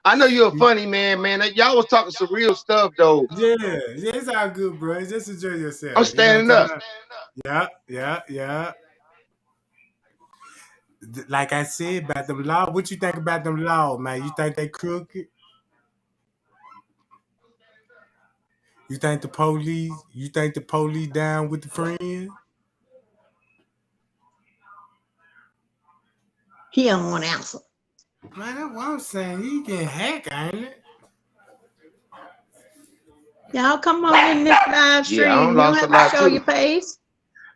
I know you're a funny man, man. Y'all was talking some real stuff though. Yeah, yeah, it's all good, bro. Just enjoy I'm yourself. You know what standing I'm talking up. about? Yeah, yeah, yeah. Like I said about them law, what you think about them law, man? You think they crooked? You think the police? You think the police down with the friend? He don't want to answer. Man, that's what I'm saying. He getting hacked, ain't it? Y'all come on in this live Yeah, I don't stream. You don't lost a have to lot show too. your face.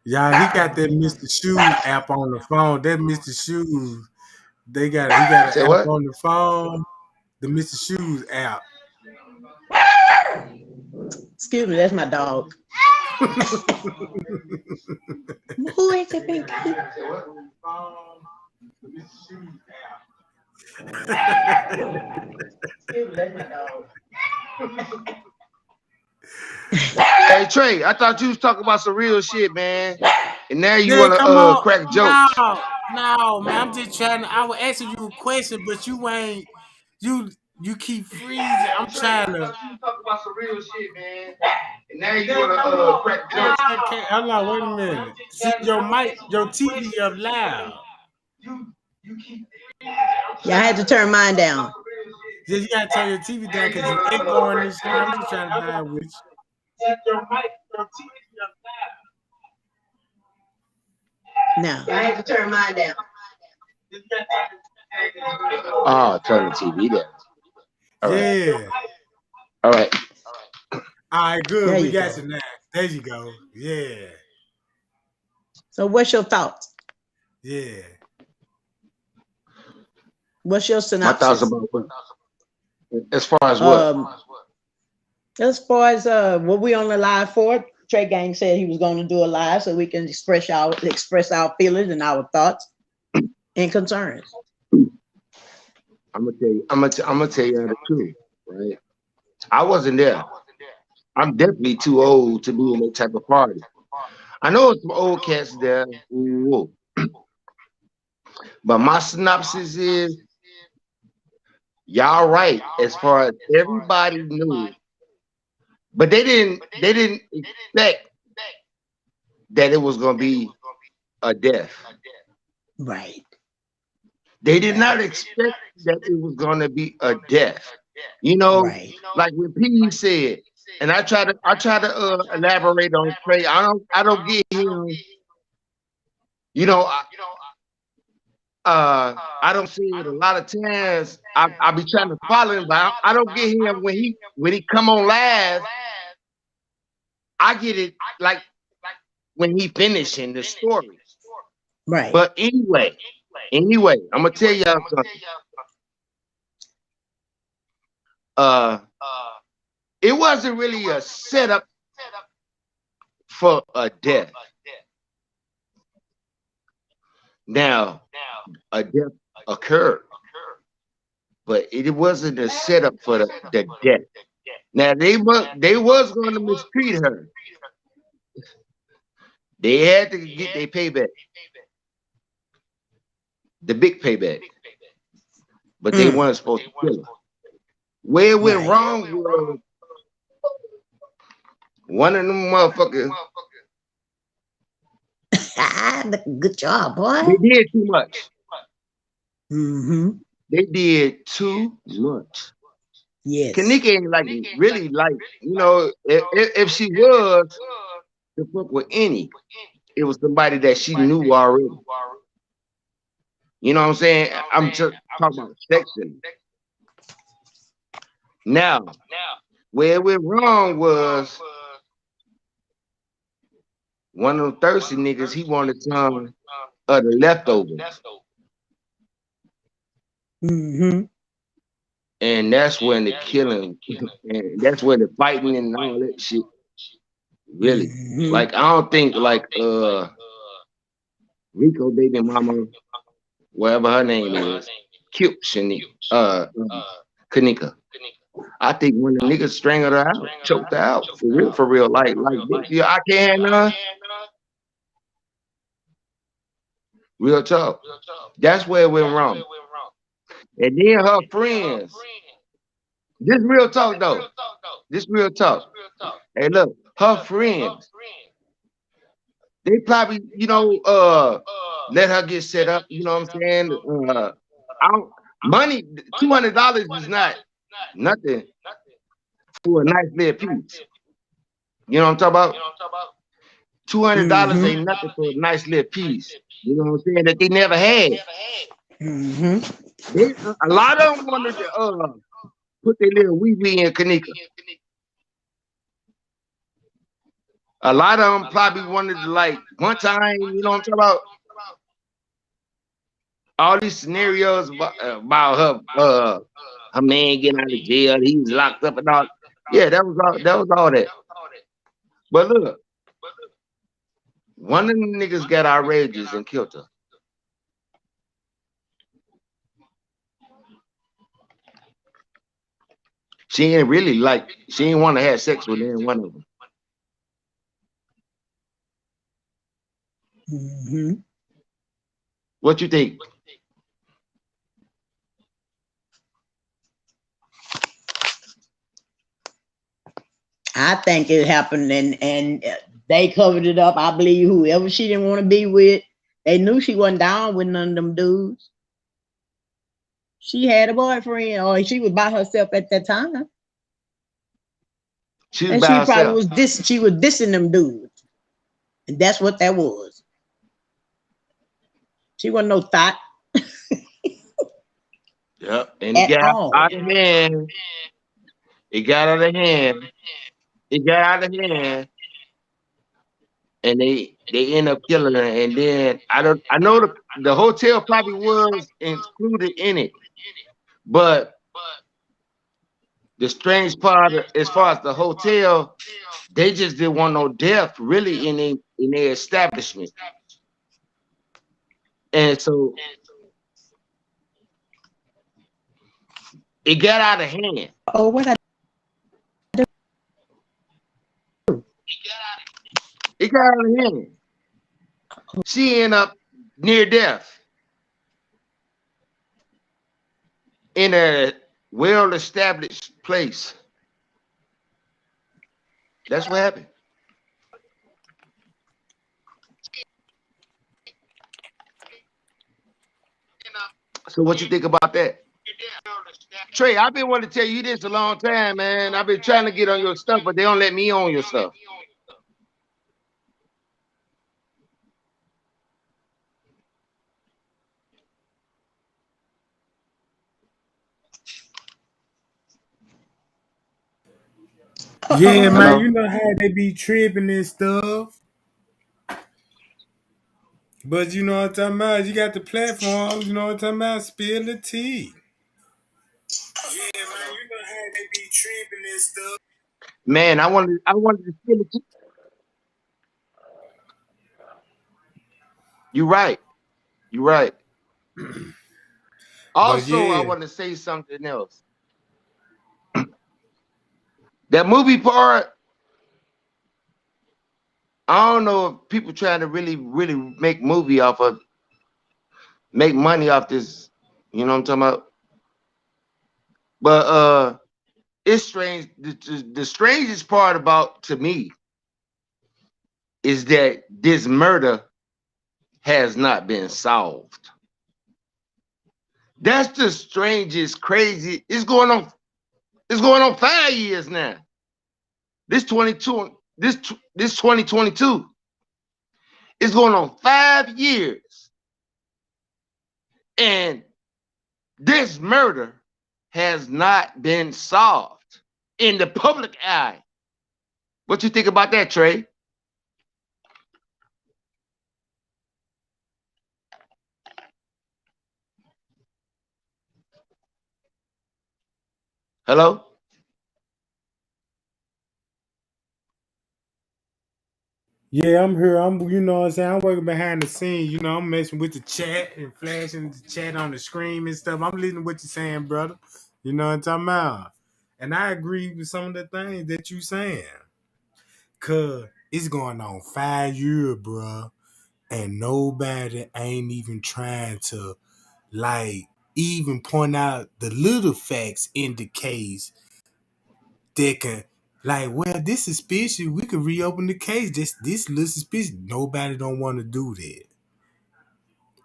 Yeah, he got that Mr. Shoes app on the phone. That Mr. Shoes, he got an Say app what? on the phone. The Mr. Shoes app. Excuse me, that's my dog. Who is it, Pinky? Say what? Excuse me, that's my dog. Hey Trey, I thought you was talking about some real shit, man. And now you Yeah, wanna come on. crack jokes. No, no, man. I'm just trying to. I was asking you a question, but you ain't. You you keep freezing. I'm Trey, I trying to. thought you was talking about some real shit, man. And now you wanna crack jokes. Okay, hold on. Wait a minute. See your mic, your TV up loud. Yeah, I had to turn mine down. Just you gotta turn your TV down because you echoing this shit. I'm just trying to vibe with Now, I had to turn mine down. Oh, turn the TV down. All you. right. Yeah. All right. All right, good. There We you got go. you now. There you go. Yeah. So what's your thoughts? Yeah. What's your My thoughts synopsis? about what? As far as what? As far as what we on the live for, Tregang said he was going to do a live so we can express our feelings and our thoughts and concerns. I'm gonna tell you. I'm gonna tell you the truth, right? I wasn't there. I'm definitely too old to be in that type of party. I know it's some old cats there, ooh, but my synopsis is y'all right as far as everybody knew, but they didn't expect that it was gonna be a death. Right. They did not Right. expect that it was gonna be a death. You know, Right. like what P said, and I try to elaborate on Trey. I don't get him. You know, I don't see it a lot of times. I be trying to follow him, but I don't get him when he come on live. I get it like when he finishing the story. Right. But anyway, I'm gonna tell y'all something. Uh, it wasn't really a setup for a death. Now, a death occurred, but it wasn't a setup for the death. Now they was going to mistreat her. They had to get their payback, the big payback, but they weren't supposed to kill her. Where it went Right. wrong was one of them motherfuckers. Good job, boy. They did too much. Mm-hmm. They did too much. Yes. Kanika ain't like really like if she was to fuck with any, it was somebody that she knew already. You know what I'm saying? I'm just talking about sexually. Now, where it went wrong was one of them thirsty niggas. He wanted some of the leftovers, Mm-hmm. and that's when the killing, and that's where the fighting and all that shit. Really, Mm-hmm. like I don't think like Rico baby mama, whatever her name is, killed Kanika. I think when the niggas strangled her out, choked her out, for real, like this. Yeah, I can't real talk. That's where it went wrong. And then her friends. This real talk though. This real talk. Hey, look, her friends. They probably, let her get set up. You know what I'm saying? I don't, money, $200 is not nothing for a nice little piece. You know what I'm talking about? $200 Mm-hmm. ain't nothing for a nice little piece. You know what I'm saying? That they never had. Mm-hmm. A lot of them wanted to put their little wee wee in Kanika. A lot of them probably wanted to like one time. You know what I'm talking about? All these scenarios about her man getting out of jail, he was locked up and all. Yeah, that was all. That was all that. But look, one of them niggas got outrageous and killed her. She ain't really like. She ain't want to have sex with any one of them. Mm-hmm. What you think? I think it happened, and they covered it up. I believe whoever she didn't want to be with, they knew she wasn't down with none of them dudes. She had a boyfriend, or she was by herself at that time, She was and by she probably herself. was this. She was dissing them dudes, and that's what that was. She wasn't no thought Yep. And it at got all. out of hand. It got out of hand. It got out of hand. And they end up killing her. And then I know the hotel probably was included in it. But the strange part as far as the hotel, they just didn't want no death really in their establishment. And so it got out of hand. Oh, what I It got out of hand. She ended up near death in a well-established place. That's what happened. So what you think about that? Trey, I've been wanting to tell you this a long time, man. I've been trying to get on your stuff, but they don't let me on your stuff. Yeah, man, Hello? you know how they be tripping and stuff. But you know what I'm talking about? You got the platform, you know what I'm talking about? Spill the tea. Yeah, man, you know how they be tripping and stuff. Man, I wanted to spill it. You're right. You're right. But Also, I yeah, want to say something else. That movie part, I don't know if people trying to really make make money off this. You know what I'm talking about? But it's strange. The strangest part about to me is that this murder has not been solved. That's the strangest, crazy. It's going on 5 years now. This 22, this 2022. It's going on 5 years. And this murder has not been solved in the public eye. What you think about that, Trey? Hello? yeah, I'm here. You know what I'm saying? I'm working behind the scenes. You know, I'm messing with the chat and flashing the chat on the screen and stuff. I'm listening to what you're saying, brother. You know what I'm talking about? And I agree with some of the things that you saying. Cause it's going on 5 years, bro. And nobody ain't even trying to like even point out the little facts in the case that can like, well, this suspicious. We could reopen the case. This little suspicious. Nobody don't want to do that.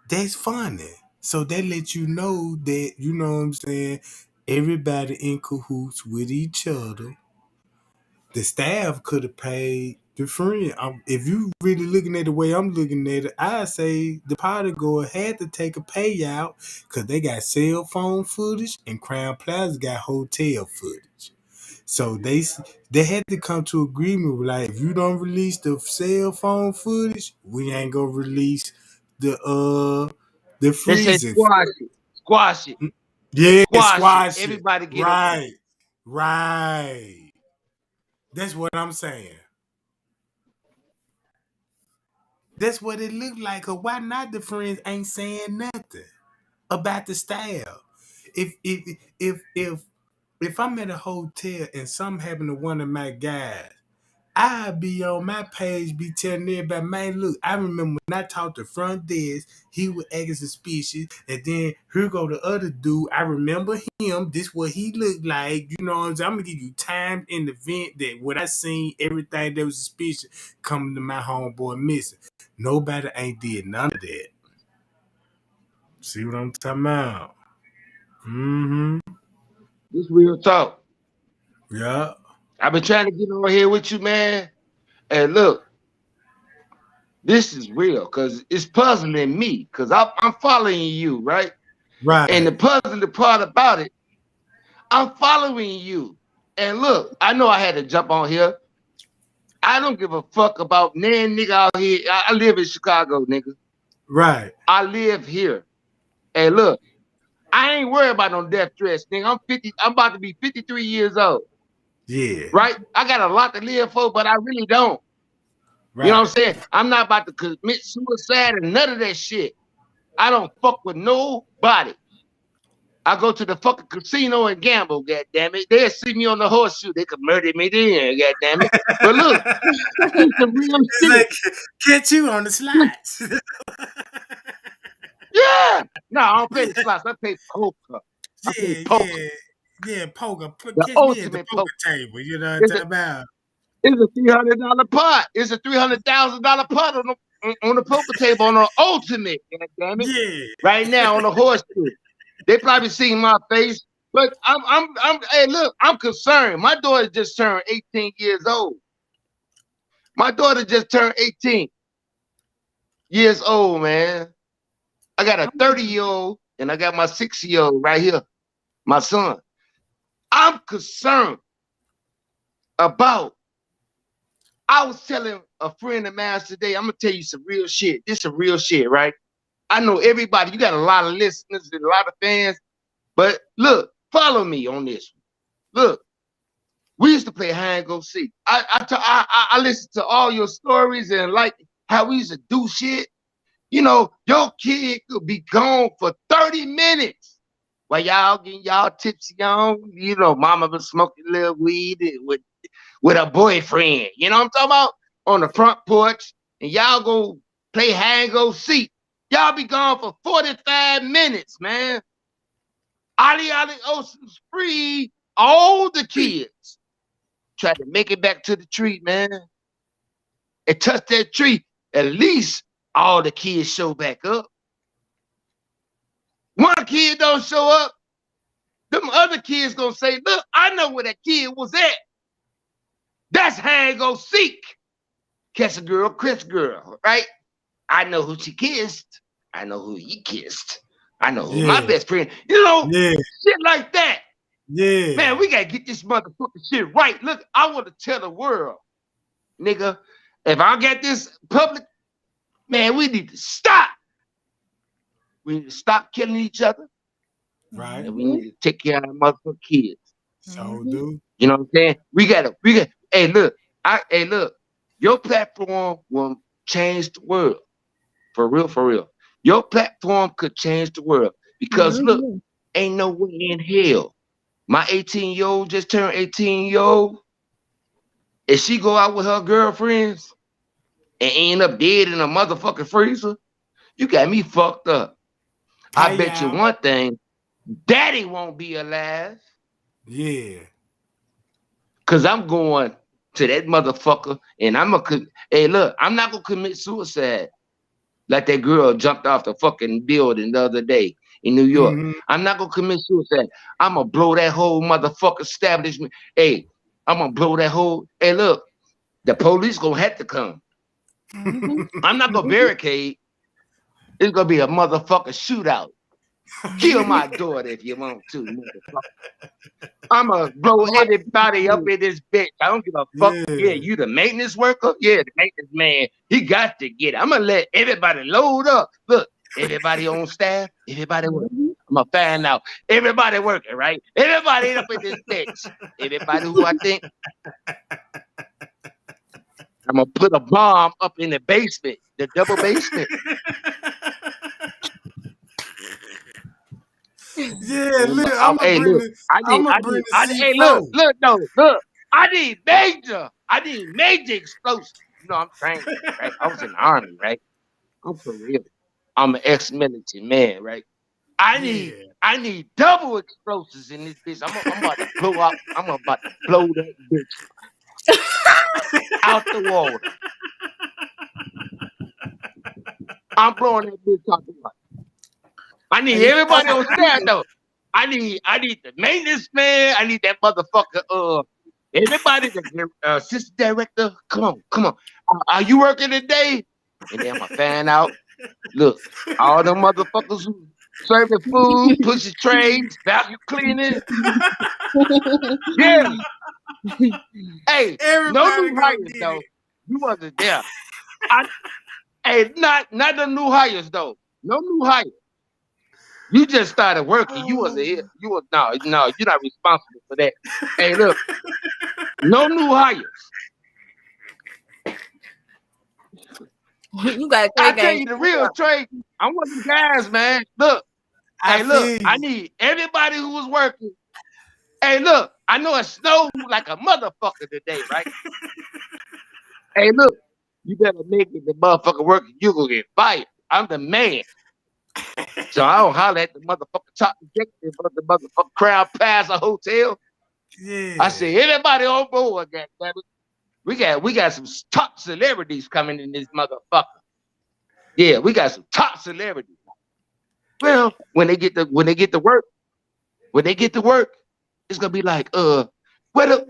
That's funny. So that lets you know that, you know what I'm saying, everybody in cahoots with each other. The staff could have paid the friend. If you really looking at the way I'm looking at it, I say the party goer had to take a payout because they got cell phone footage and Crown Plaza got hotel footage. So they had to come to agreement with, like, if you don't release the cell phone footage, we ain't gonna release the They say freezing squash footage. it. Squash it. Yeah, Squash it. squash it. Everybody get up. Right. Right. That's what I'm saying. That's what it looked like. Or why not the friends ain't saying nothing about the style? If I'm at a hotel and something happened to one of my guys, I'd be on my page, be telling everybody, man, look, I remember when I talked to front desk, he was acting suspicious, and then here go the other dude. I remember him. This what he looked like. You know what I'm saying? I'm gonna give you time in the event that what I seen, everything that was suspicious coming to my homeboy missing. Nobody ain't did none of that. See what I'm talking about? Mm-hmm. This real talk. Yeah. I've been trying to get on here with you, man. And look, this is real because it's puzzling me because I'm following you, right? And the Right. puzzling part about it, I'm following you. And look, I know I had to jump on here. I don't give a fuck about nan nigga out here. I live in Chicago, nigga. Right. I live here. And look, I ain't worried about no death threats, nigga. I'm 50. I'm about to be 53 years old, Yeah. right? I got a lot to live for, but I really don't. You know what I'm Right. saying? I'm not about to commit suicide and none of that shit. I don't fuck with nobody. I go to the fucking casino and gamble, goddamn it. They'll see me on the horseshoe. They could murder me then, goddamn it. But look, this is the real It's shit. like catch you on the slides. Yeah. No, I don't play the slots. I play poker. I play Yeah, poker. yeah, yeah. Poker. The Catch me at the ultimate poker poker. table. You know what I'm It's a, talking about? it's a $300 pot. It's a $300,000 pot on the poker table on the ultimate, goddamn it. Yeah. Right now on the horseshoe. They probably seen my face, but hey, look, I'm concerned. My daughter just turned 18 years old. My daughter just turned 18 years old, man. I got a 30-year-old and I got my 6-year-old right here, my son. I'm concerned about. I was telling a friend of mine today, I'm gonna tell you some real shit. This is some real shit, right? I know everybody, you got a lot of listeners and a lot of fans, but look, follow me on this. Look, we used to play hide and go seek. I listened to all your stories and like how we used to do shit. You know, your kid could be gone for 30 minutes while y'all getting y'all tipsy on. You know, mama was smoking a little weed with a boyfriend. You know what I'm talking about? On the front porch. And y'all go play hide and go seek. Y'all be gone for 45 minutes, man. Ali Ocean's free all the kids. Try to make it back to the tree, man. And touch that tree. At least all the kids show back up. One kid don't show up, them other kids gonna say, look, I know where that kid was at. That's how you go seek. Catch a girl, Chris girl, right? I know who she kissed. I know who he kissed. I know who my Yeah. best friend, you know, Yeah. shit like that. Yeah. Man, we gotta get this motherfucking shit right. Look, I want to tell the world, nigga, if I get this public, man, we need to stop. We need to stop killing each other, Right. and we need to take care of our motherfucking kids. So do. You know what I'm saying? We got. Hey, look. Your platform will change the world. For real, for real. Your platform could change the world. Because look, ain't no way in hell. My 18-year-old just turned 18-year-old. If she go out with her girlfriends and end up dead in a motherfucking freezer, you got me fucked up. I Hey bet you y'all. one thing, daddy won't be alive. Yeah. Cause I'm going to that motherfucker and hey, look, I'm not gonna commit suicide like that girl jumped off the fucking building the other day in New York. Mm-hmm. I'm not gonna commit suicide. I'm gonna blow that whole motherfucker establishment. Hey, I'm gonna blow that whole. Hey, look, the police gonna have to come. I'm not gonna barricade. It's gonna be a motherfucker shootout. Kill my daughter if you want to, motherfucker. I'm gonna blow everybody up in this bitch. I don't give a fuck. Yeah, Yeah. you the maintenance worker? Yeah, the maintenance man. He got to get it. I'm gonna let everybody load up. Look, everybody on staff, everybody working. I'm gonna find out. Everybody working, right? Everybody up in this bitch. Everybody who I think I'm gonna put a bomb up in the basement, the double basement. Yeah, look, I'm gonna Hey, bring look, the hey, C4. look. I need major explosives. You know, I'm trained, right? I was in the army, right? I'm for real. I'm an ex-military man, right? Yeah. I need double explosives in this bitch. I'm about to blow up. I'm about to blow that bitch out the water. I'm blowing that bitch out the water. I need Hey, everybody on staff though. I need the maintenance man. I need that motherfucker. Everybody, the assistant director, come on. Are you working today? And then I'ma fan out. Look, all them motherfuckers who serving food, pushing trays, vacuum cleaning. Yeah. Hey, no Everybody new gonna hires get it. though. You wasn't there. Hey, not the new hires though. No new hires. You just started working. You wasn't here. You was no. You're not responsible for that. Hey, look, no new hires. You got a I Tregang tell gang. you the real trade. I'm one of the guys, man. Look, I hey, look. feel I you. need everybody who was working. Hey, look. I know it snowed like a motherfucker today, right? Hey, look. You better make it the motherfucker working. You gonna get fired. I'm the man. So I don't holler at the motherfucker top executive of the motherfucker crowd pass a hotel. I Yeah. say everybody on board, goddammit. We got some top celebrities coming in this motherfucker. Yeah, we got some top celebrities. Well, when they get to work, it's gonna be like, where the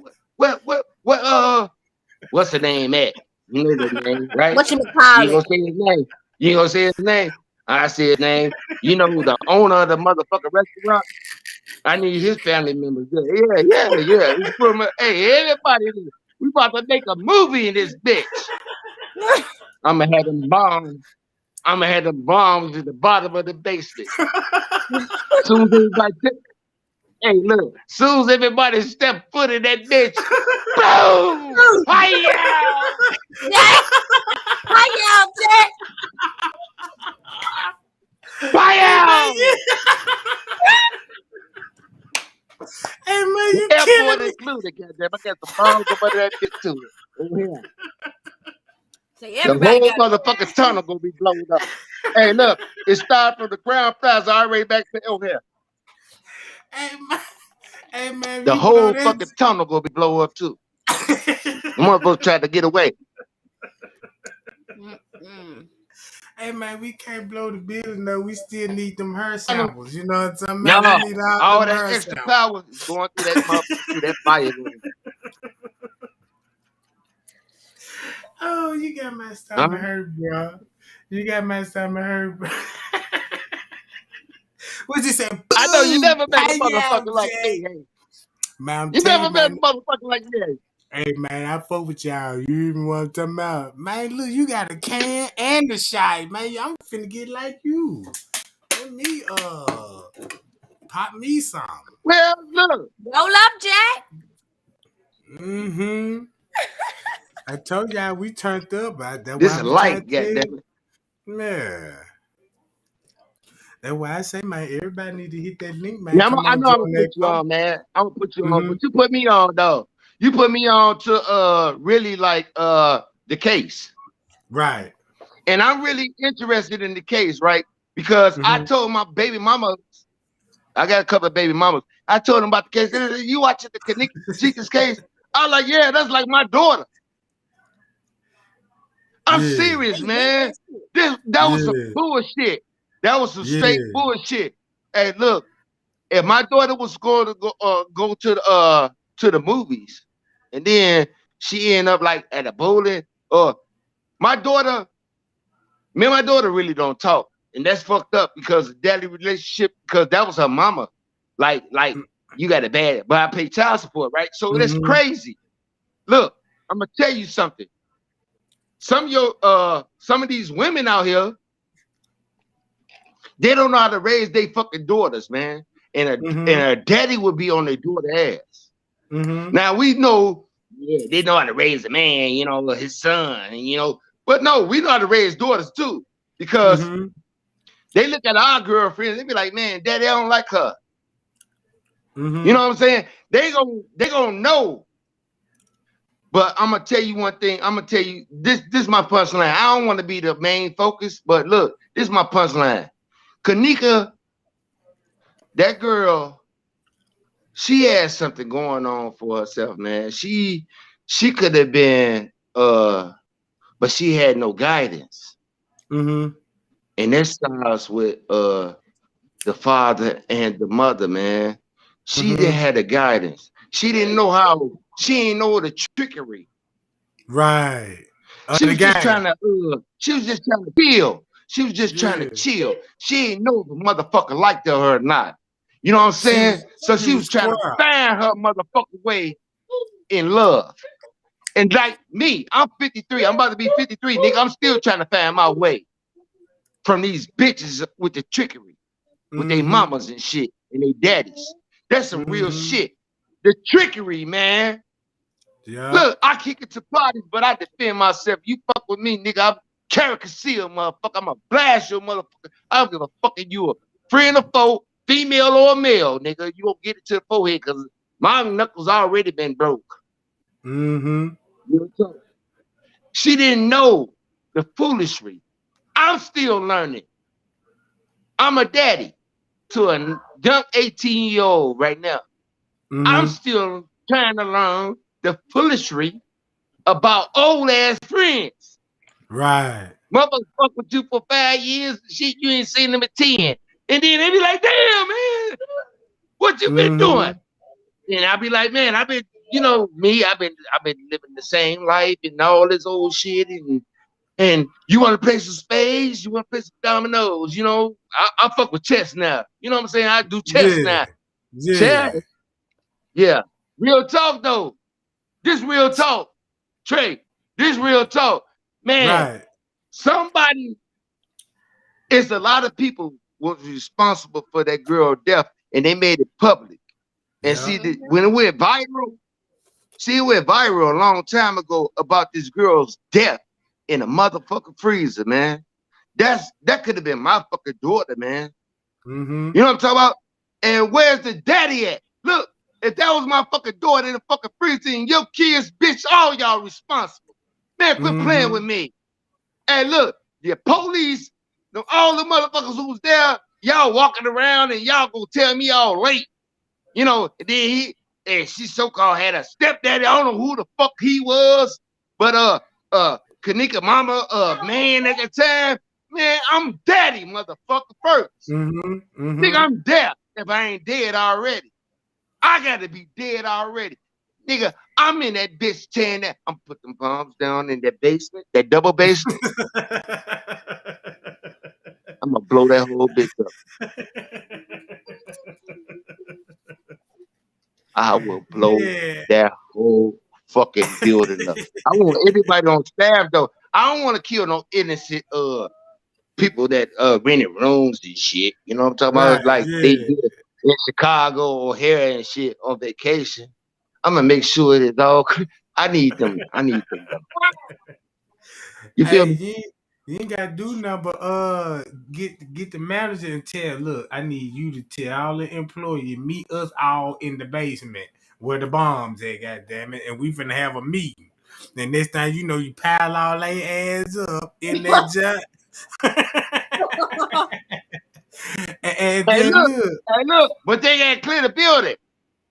what's the name at? You know the name, right? What you call You ain't it? gonna say his name. You ain't gonna say his name. I say his name. You know the owner of the motherfucking restaurant. I need his family members. Yeah. It's from hey, everybody. We about to make a movie in this bitch. I'm gonna have them bombs. I'm gonna have them bombs at the bottom of the basement. Soon as everybody, hey, look. Soon as everybody step foot in that bitch, boom! Hiya! Jack, hi y'all, Jack. Hey man, Hiya! hey man, you Airport killing me. included, goddamn. I got some bombs up under that bitch too. Oh yeah. Say The everybody whole got motherfucking tunnel gonna be blown up. Hey, look, it started from the Crown Plaza all the way back to O'Hare. Hey man, hey man, if The you blow whole this. fucking tunnel gonna be blow up too. The motherfuckers tried to get away. Mm-mm. Hey man, we can't blow the building though. We still need them hair No, samples. You know what I'm talking about? We need all all them that hair extra samples. power is going through that motherfucker, through that fire. Oh, you got my stomach Uh-huh. hurt, bro. You got my stomach hurt, bro. What you say? I know you Boom! never met a Hey, yeah, motherfucker like Jack. me. Hey. Man, I'm You telling never you, met man. a motherfucker like me. Hey, man, I fuck with y'all. You even what I'm talking about? Man, look, you got a can and a shot. Man, I'm finna get like you. Let me, pop me some. Well, look, Roll up, Jack. Mm-hmm. I told y'all we turned up. That's why this I is was trying light, to tell you. goddammit. Yeah. That's why I say, man, everybody need to hit that link, man. Yeah, Come I on, know I'm gonna join put that you club. on, man. I'm gonna put you on, Mm-hmm. but you put me on though. You put me on to really like the case. Right. And I'm really interested in the case, right? Because I Mm-hmm. told my baby mama, I got a couple of baby mamas. I told them about the case. They said, you watching the Kanika's case? I was like, yeah, that's like my daughter. I'm Yeah. serious, They did man. that shit. That was some Yeah. bullshit. That was some straight Yeah. bullshit. Hey, look, if my daughter was going to go to the movies, and then she ended up like at a bowling, or my daughter, me and my daughter really don't talk, and that's fucked up because of daddy relationship. Because that was her mama. Like you got a bad, but I pay child support, right? So that's Mm-hmm. crazy. Look, I'm gonna tell you something. Some of these women out here, they don't know how to raise their fucking daughters, man. And Mm-hmm. a daddy would be on their daughter ass. Mm-hmm. Now we know, yeah, they know how to raise a man, his son, but no, we know how to raise daughters too. Because Mm-hmm. they look at our girlfriends, they be like, man, daddy, I don't like her. You Mm-hmm. know what I'm saying? They gonna know. But I'm gonna tell you one thing. I'm gonna tell you this is my punchline. I don't want to be the main focus, but look, this is my punchline. Kanika, that girl, she has something going on for herself, man. She could have been but she had no guidance. Mm-hmm. And that starts with the father and the mother, man. She didn't Mm-hmm. have the guidance. She didn't know how. She didn't know the trickery. Right. She The was just game. trying to. She was just trying to chill. She was just trying to Yeah. chill. She didn't know if the motherfucker liked her or not. You know what I'm saying? So She she was was trying to square. find her motherfucking way in love. And like me, I'm 53. I'm about to be 53, nigga. I'm still trying to find my way from these bitches with the trickery, with their Mm-hmm. mamas and shit and their daddies. That's some real Mm-hmm. shit. The trickery, man. Yeah. Look, I kick it to parties, but I defend myself. You fuck with me, nigga. I'm carry conceal, motherfucker. I'm a blast your motherfucker. I don't give a fuck if you a friend or foe, female or male, nigga. You won't get it to the forehead because my knuckles already been broke. Mm-hmm. Real talk. She didn't know the foolery. I'm still learning. I'm a daddy to a young 18-year-old right now. I'm Mm-hmm. still trying to learn the foolery about old ass friends. Right. Motherfucker fuck with you for 5 years, shit, you ain't seen them at 10. And then they be like, damn, man, what you been doing? Mm-hmm. And I be like, man, I've been, you know, me, I've been living the same life and all this old shit. And you want to play some spades? You want to play some dominoes? You know, I fuck with chess now. You know what I'm saying? I do chess Yeah. now. Chess? Yeah. Yeah. Real talk, though. This real talk. Trey, this real talk. Man, Right. somebody, it's a lot of people was responsible for that girl death, and they made it public. And Yeah. see, when it went viral, see, it went viral a long time ago about this girl's death in a motherfucking freezer, man. That could have been my fucking daughter, man. Mm-hmm. You know what I'm talking about? And where's the daddy at? Look, if that was my fucking daughter in the fucking freezer and your kids, bitch, all y'all responsible. Man, quit playing Mm-hmm. with me. Hey, look, the police, all the motherfuckers who was there, y'all walking around and y'all gonna tell me all late. You know, and then and she so-called had a stepdaddy. I don't know who the fuck he was, but Kanika mama, man at the time, man, I'm daddy, motherfucker, first. Mm-hmm. Nigga, Mm-hmm. I'm dead if I ain't dead already. I gotta be dead already. Nigga, I'm in that bitch tearing that. I'm putting bombs down in that basement, that double basement. I'm gonna blow that whole bitch up. I will blow Yeah. that whole fucking building up. I want everybody on staff though. I don't want to kill no innocent people that rented rooms and shit. You know what I'm talking Right. about? Like they Yeah. did in Chicago or here and shit on vacation. I'm gonna make sure that all. I need them. I need them. You feel Hey, me? you ain't gotta do nothing but get the manager and tell, look, I need you to tell all the employees, meet us all in the basement where the bombs at, goddamn it, and we finna have a meeting. And next time you know you pile all their ass up in that job. And Hey then look, look, hey look, but they gotta clear the building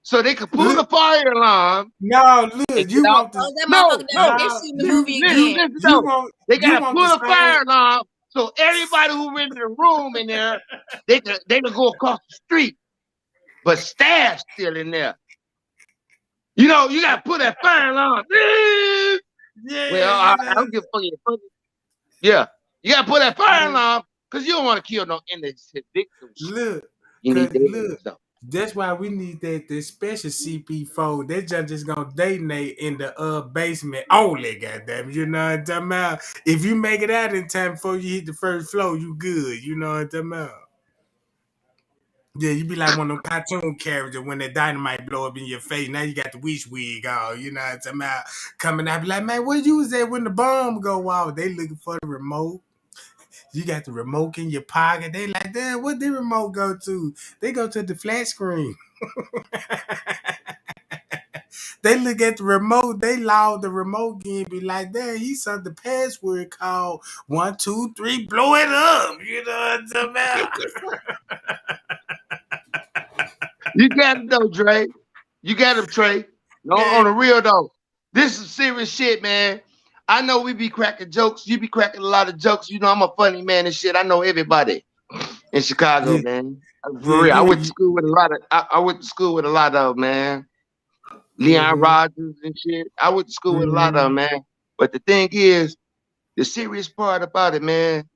so they could pull the look, fire alarm no, and look, get you out. want to Oh, that No, motherfucker done no, no, shooting the you movie listen, you again. listen though. They you gotta want pull the the same. fire alarm so everybody who rented a room in there, they could go across the street, but staff still in there. You know, you gotta put that fire alarm. Yeah, Well, you I know. don't give a fuck. Yeah, you gotta put that fire Yeah. alarm because you don't want to kill no innocent victims. Look, You need cause the look, evidence though. that's why we need that special CP4. That just gonna detonate in the basement only, goddamn. You know what I'm talking about? If you make it out in time before you hit the first floor, you good. You know what I'm talking about? Yeah, you be like one of them cartoon characters when the dynamite blow up in your face. Now you got the wish wig on. You know what I'm talking about? Coming out, be like, man, where you was at when the bomb go off? They looking for the remote. You got the remote in your pocket. They like, damn, what the remote go to? They go to the flat screen. They look at the remote. They log the remote again. Be like, damn, he saw the password called 123. Blow it up. You know what I'm talking about? You got it though, Dre. You got him, Trey. No, Yeah. on the real though. This is serious shit, man. I know we be cracking jokes. You be cracking a lot of jokes. You know I'm a funny man and shit. I know everybody. in Chicago, Yeah, man. For yeah, real. I good. went to school with a lot of I went to school with a lot of man. Leon Mm-hmm. Rogers and shit. I went to school with a lot of Mm-hmm. them, man. But the thing is, the serious part about it, man,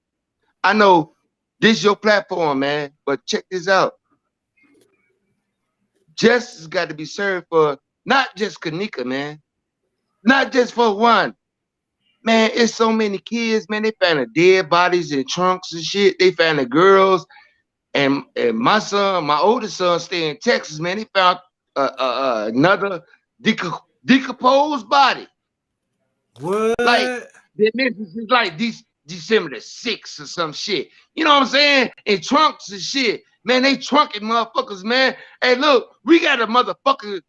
I know this is your platform, man, but check this out. Justice got to be served for not just Kanika, man. Not just for one. Man, it's so many kids, man. They found the dead bodies in trunks and shit. They found the girls. And my son, my oldest son, stay in Texas, man. He found another decomposed body. Like, What? this is like December the 6th or some shit. You know what I'm saying? In trunks and shit. Man, they trunking motherfuckers, man. Hey, look, we got a motherfucker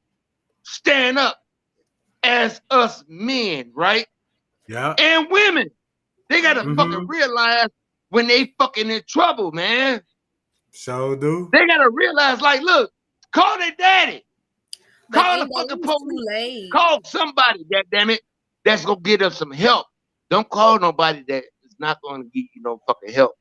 stand up as us men, right? Yeah. And women. They gotta fucking Mm-hmm. realize when they fucking in trouble, man. So do. They gotta realize, like, look, call their daddy. But Call then the it fucking was too police. late. Call somebody, goddammit, that's gonna get them some help. Don't call nobody that is not gonna give you no fucking help.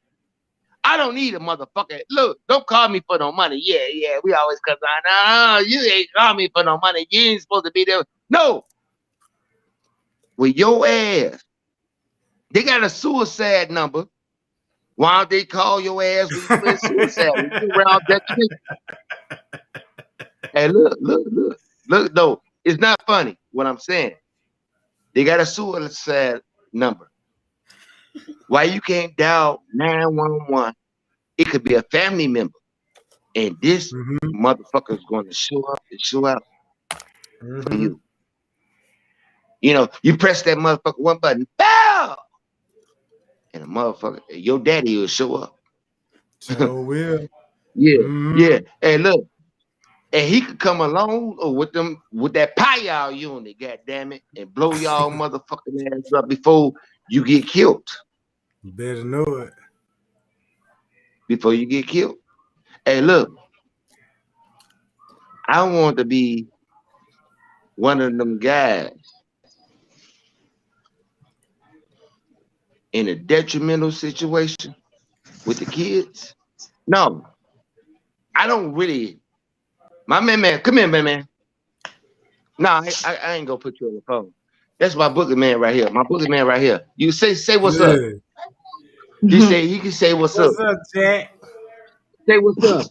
I don't need a motherfucker. Look, don't call me for no money. Yeah, we always come down. No, you ain't call me for no money. You ain't supposed to be there. No, with your ass. They got a suicide number. Why don't they call your ass when you in suicide? When you around that shit? Hey, look, no, it's not funny what I'm saying. They got a suicide number. Why you can't dial 911? It could be a family member. And this Mm-hmm. motherfucker is going to show up and show out for Mm-hmm. you. You know, you press that motherfucker one button, bow! And the motherfucker, your daddy will show up. So will. Yeah, Mm-hmm. yeah. Hey, look. And he could come along or with them with that PIAL unit, goddamn it, and blow y'all motherfucking ass up before you get killed. You better know it. Before you get killed. Hey, look, I want to be one of them guys in a detrimental situation with the kids. No, I don't really. My man, come here, man. No, I ain't gonna put you on the phone. That's my boogie man right here. My boogie man right here. You say what's up. Good. He can say what's up. What's up, Jack? Say what's up.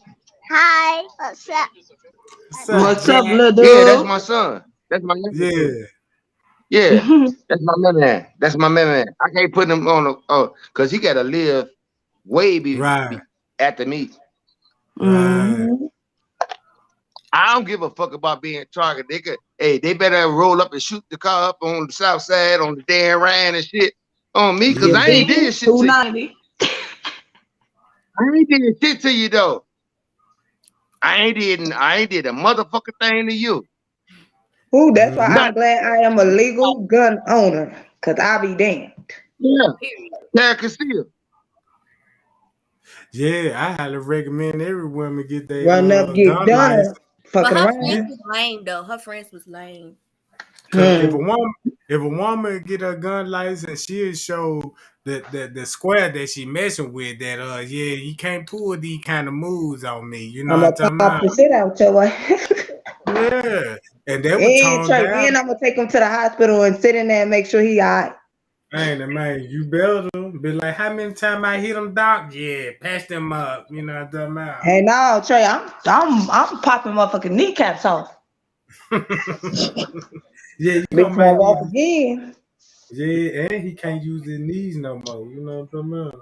Hi, what's up? What's up, What's up, Jack? little Yeah, that's dude? my son. That's my youngest. Yeah. Yeah, that's my man. That's my man. I can't put him on cause he gotta live way Right. after me. Right. Mhm. I don't give a fuck about being targeted. They better roll up and shoot the car up on the south side on the Dan Ryan and shit on me, cause You I Mm-hmm. ain't did did shit to you. 290. I ain't did shit to you though. I ain't did a motherfucking thing to you. Ooh, that's why Mm-hmm. I'm Nothing. glad I am a legal gun owner. Cause I be damned. Yeah. Period. Terry Castillo. Yeah, I highly recommend every woman get their Run up, get gun license. done. But Fucking her Yeah, friends around. was lame though. Her friends was lame. cause Hmm. if a woman get her gun license, she'll show the square that she messing with that yeah, you can't pull these kind of moves on me. You know I'm what I'm gonna talking pop about? the shit out your ass. Yeah, and that would And tone Trey, down. then I'm gonna take him to the hospital and sit in there and make sure he alright. Man, you better be like, how many times I hit them, doc? Yeah, patch them up. You know what I'm talking about? Hey, no, Trey, I'm popping motherfucking kneecaps off. Yeah, you Bitch gonna won't make walk me. again. Yeah, and he can't use his knees no more. You know what I'm talking about?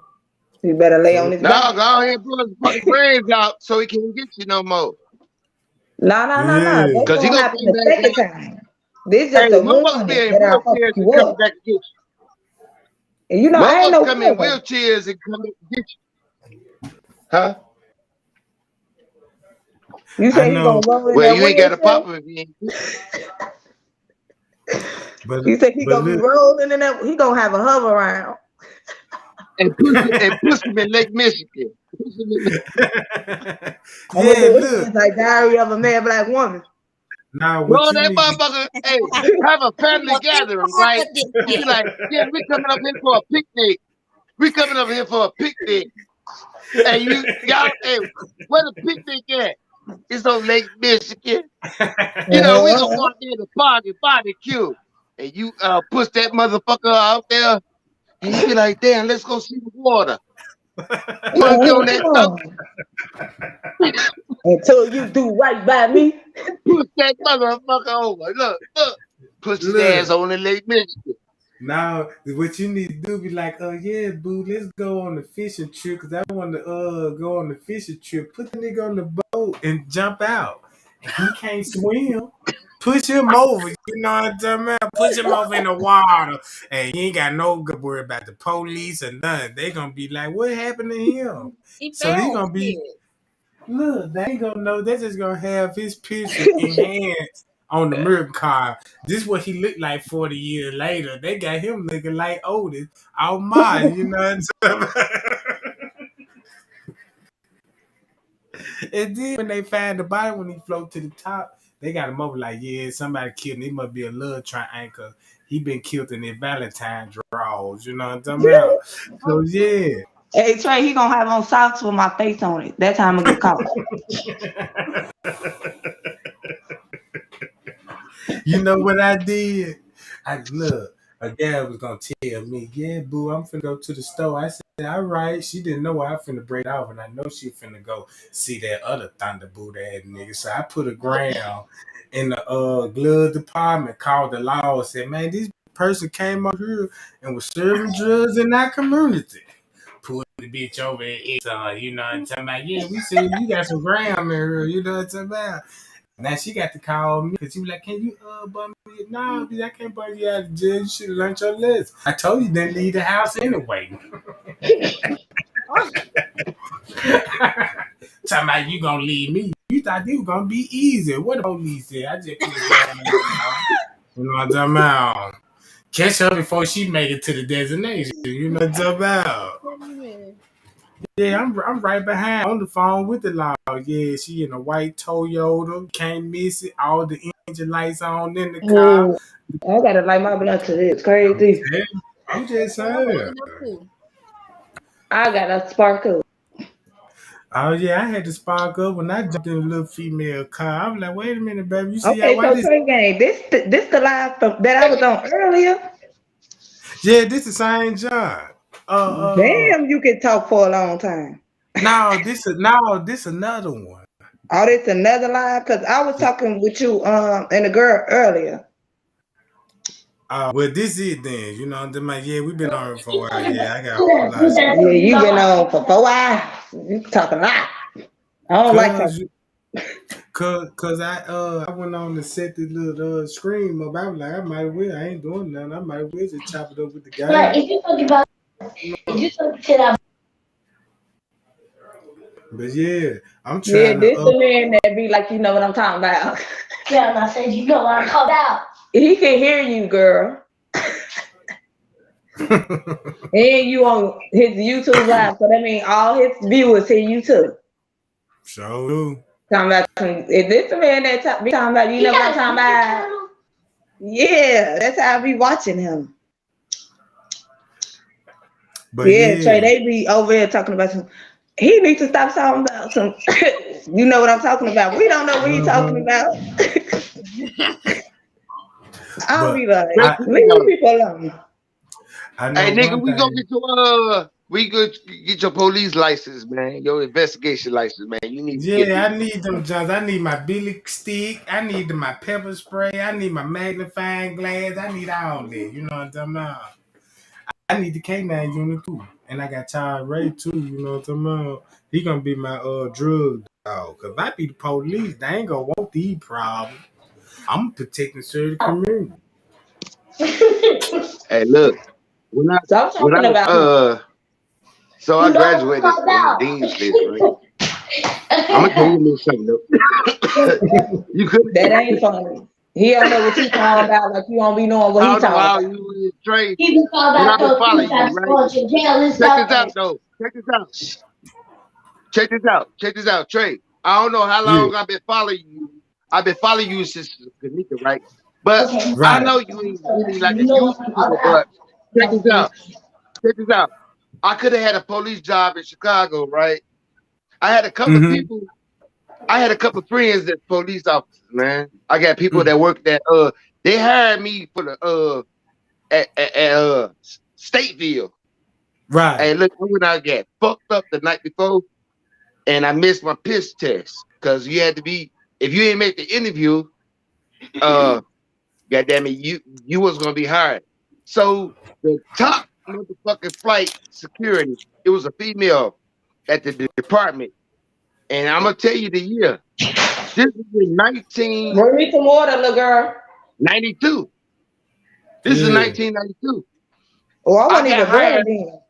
He better lay on So his No, back. go ahead and pull his fucking brains out so he can't get you no more. No, no, no, no. yeah, That's Cause he gonna gonna happen come the back. second time. This Hey, just a motherfuckers be warning in that I fuck wheelchairs and you coming up. back to get you. And you know, I ain't Motherfuckers no come in killer. wheelchairs and come back to get you. Huh? You I say he know, gonna roll in Well, that you ain't got to pop wheelchair? him if you ain't. but You say he but gonna be look, rolling in that? He gonna have a hover around. Push him in Lake Michigan. Push him in Lake- I'm gonna yeah, do look. it like Diary of a Mad Black Woman. Now what Bro, you that need to motherfucker, hey, have a You family gonna think gathering, hard right? with this You be shit. like, yeah, we coming up here for a picnic. We coming up here for a picnic. Hey, y'all, hey, where the picnic at? It's on Lake Michigan. We gonna go Uh-huh. out there to barbecue. And you push that motherfucker out there, and you be like, damn, let's go see the water. Monkey on that thumb, Until you do right by me. push that motherfucker over. Look, push his ass Look. on the Lake Michigan. Now, what you need to do be like, oh yeah, boo, let's go on the fishing trip because I want to go on the fishing trip. Put the nigga on the boat and jump out. And he can't swim. Push him over. You know what I'm talking about? Push him over in the water. And you ain't got no good worry about the police or nothing. They gonna be like, what happened to him? He So he fell. gonna be Shit. look, they ain't gonna know. They're just gonna have his picture enhanced on the mirror card. This is what he looked like 40 years later. They got him looking like Otis. Oh my, you know what I'm saying? And then when they find the body when he float to the top, they got him over like, yeah, somebody killed him. He must be a love triangle. He been killed in their Valentine draws, you know what I'm talking about? So yeah. Hey Trey, he gonna have on socks with my face on it. That time I get caught. You know what I did? I look, a gal was gonna tell me, yeah, boo, I'm finna go to the store. I said, all right. She didn't know I finna break off, and I know she finna go see that other Thunderbolt ass nigga. So I put a gram in the glove department, called the law, and said, man, this person came up here and was serving drugs in our community. Put the bitch over there, you know what I'm talking about? Yeah, we see you got some gram in here, you know what I'm talking about? Now she got to call me because she was like, "Can you bum me?" No, bitch, I can't bum you out of jail. You should have learned your lesson. I told you didn't leave the house anyway. Oh, Talking about you gonna leave me. You thought it was gonna be easy. What the police said? I just put a gram in the car. You know what I'm talking about? Catch her before she make it to the destination. You know what I'm talking about? man. Yeah, I'm right behind on the phone with the law. Yeah, she in a white Toyota. Can't miss it. All the engine lights on in the car. Oh, I gotta light my blunt to this. I'm Crazy. telling you, you just I'm heard. lighting up too. I got a sparkle. Oh yeah, I had to spark up when I jumped in a little female car. I'm like, wait a minute, baby. You see how Okay, why so this? Tregang, this the live from, that I was on earlier. Yeah, this the same John. Damn, you can talk for a long time. No, this another one. Oh, this another live because I was talking with you and the girl earlier. Well, this is then. You know, I'm like, yeah, we've been on it for a while. Yeah, I got a whole lot of stuff. Yeah, you been on for 4 hours. You talk a lot. I don't like Cause, talking. cause I went on to set the little screen up. I was like, I might as well. I ain't doing nothing. I might as well just chop it up with the guy. But yeah, I'm Yeah, trying to this the man that be like, you know what I'm talking about. Yeah, and I said, you know what I'm talking about. He can hear you, girl. And you on his YouTube live, so that means all his viewers hear you too. so do. Talking about if this the man that be talking about, you know what I'm talking about. Yeah, that's how I be watching him. But Yeah, Trey, yeah. they be over here talking about some. He needs to stop talking about some. You know what I'm talking about. We don't know what he's talking Mhm. about. I'll But be like, Real I quick, leave though. people alone. I know Hey, nigga, one we go thing. get your police license, man. Your investigation license, man. You need to get Yeah, these. I need them Johns. I need my billy stick. I need my pepper spray. I need my magnifying glass. I need all that. You know what I'm talking about? I need the K9 unit too. And I got Child Ray too. You know what I'm talking about? He gonna be my drug dog. Cause if I be the police, they ain't gonna want these problems. I'm protecting the community. Hey, look, when I So I'm when talking I about him. so I graduated on the dean's list, right? I'm gonna tell you a little something though. You could. That ain't funny. He don't know what he talking about, like you don't be knowing what I he don't know talking how about. you was trained, He just called but out I've been those two following you, times right? going to jail and Check stuff. this out, though. Check this out. Check this out. Check this out, Trey. I don't know how Yeah, long I've been following you. I've been following you since Kanika, right? But Okay, I right. know you ain't really like you a know what I'm YouTuber, talking but about. check this out. Check this out. I could have had a police job in Chicago, right? I had a couple of Mm-hmm. people. I had a couple of friends that police officers, man. I got people Mm. that worked at they hired me for the at Stateville. Right. Hey, look, I went out and got fucked up the night before, and I missed my piss test because you had to be if you didn't make the interview, uh, goddamn it, you was gonna be hired. So the top motherfucking flight security, it was a female at the department, and I'm gonna tell you the year. This is in Bring me some water, little girl. 1992. This is Yeah. 1992. Oh, I I wasn't got even born hired. then.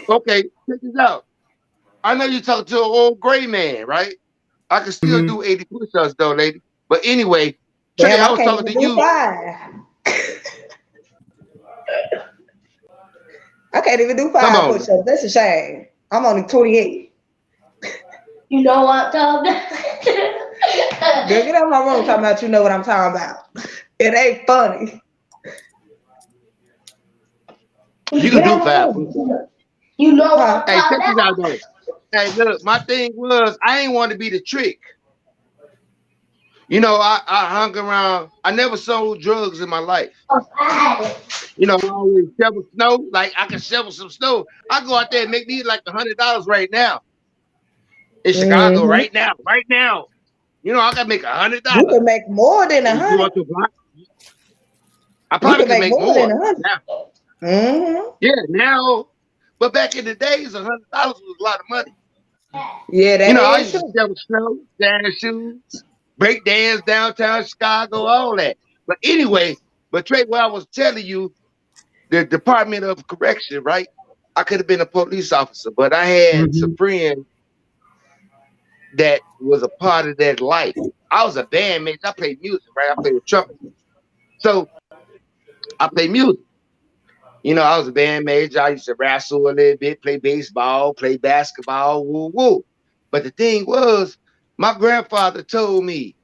Okay, check this out. I know you talk to an old gray man, right? I can still Mm-hmm. do 80 push-ups though, lady. But anyway, Trey, Damn, I I was can't talking even to do you. 5. I can't even do Come 5 on. push-ups. That's a shame. I'm only 28. You know what I'm talking Girl, get out of my room talking about you know what I'm talking about. It ain't funny. You Get can out do of my 5 room. push-ups. You know what Huh? I'm Hey, check talking this out though. Hey, look, my thing was I ain't want to be the trick. You know, I hung around. I never sold drugs in my life. about? I had it. You know, I always shovel snow. Like I can shovel some snow. I go out there and make me like $100 right now in Chicago. Mm-hmm. Right now, right now. You know, I can make You $100. can make more than If you 100. want to block, I You probably can can make make more than more 100. now. Mm-hmm. Yeah, now. But back in the days, $100 was a lot of money. Yeah, You that know, I is used to true. shovel snow, dance shoes, break dance downtown Chicago, all that. But anyway, but Trey, what I was telling you, the Department of Correction, right? I could have been a police officer, but I had some Mm-hmm. friends that was a part of that life. I was a bandmate. I played music, right? I played the trumpet. So I played music. You know, I was a band major. I used to wrestle a little bit, play baseball, play basketball, woo woo. But the thing was, my grandfather told me,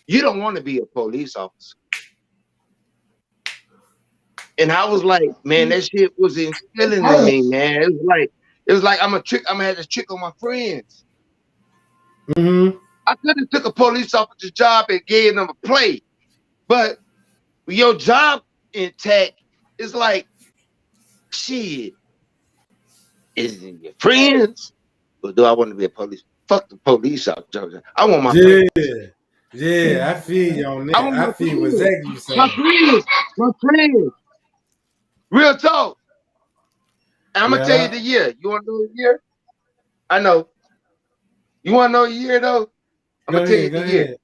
you don't want to be a police officer. And I was like, man, that shit was instilling in me, man. It was like I'm gonna have to trick on my friends. Mm-hmm. I could have took a police officer's job and gave them a play, but your job intact is like, shit, is it your friends? Or do I want to be a police? Fuck the police officer. I want my friends. Yeah. Yeah. I feel you on I that. want I my feel what friends. exactly you My saying. friends. My friends. Real talk. And I'm gonna tell you Yeah. the year. You wanna know the year? I know. You wanna know the year though? I'm Go gonna tell you ahead. Go the year. ahead.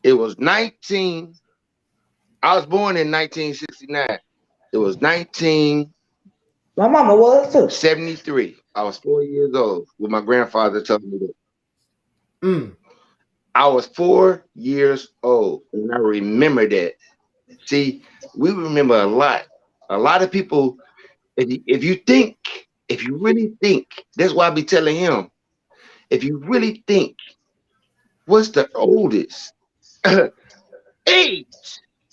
It was 19. I was born in 1969. It was 1973. My mama was too. I was 4 years old when my grandfather told me that. Mm. I was 4 years old, and I remember that. See, we remember a lot. A lot of people, if you think, if you really think, that's why I be telling him, if you really think, what's the oldest age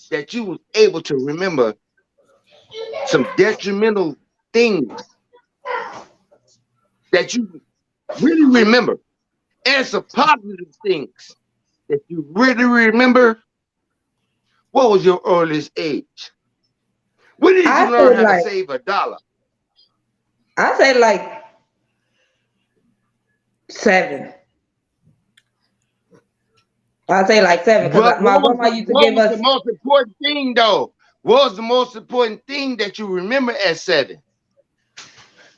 that you was able to remember some detrimental things that you really remember, and some positive things that you really remember? What was your earliest age? When did you I learn said how to like save $1? I said like 7. I say like 7 because But my grandma used to what give was the us most important thing though? What was the most important thing that you remember at 7?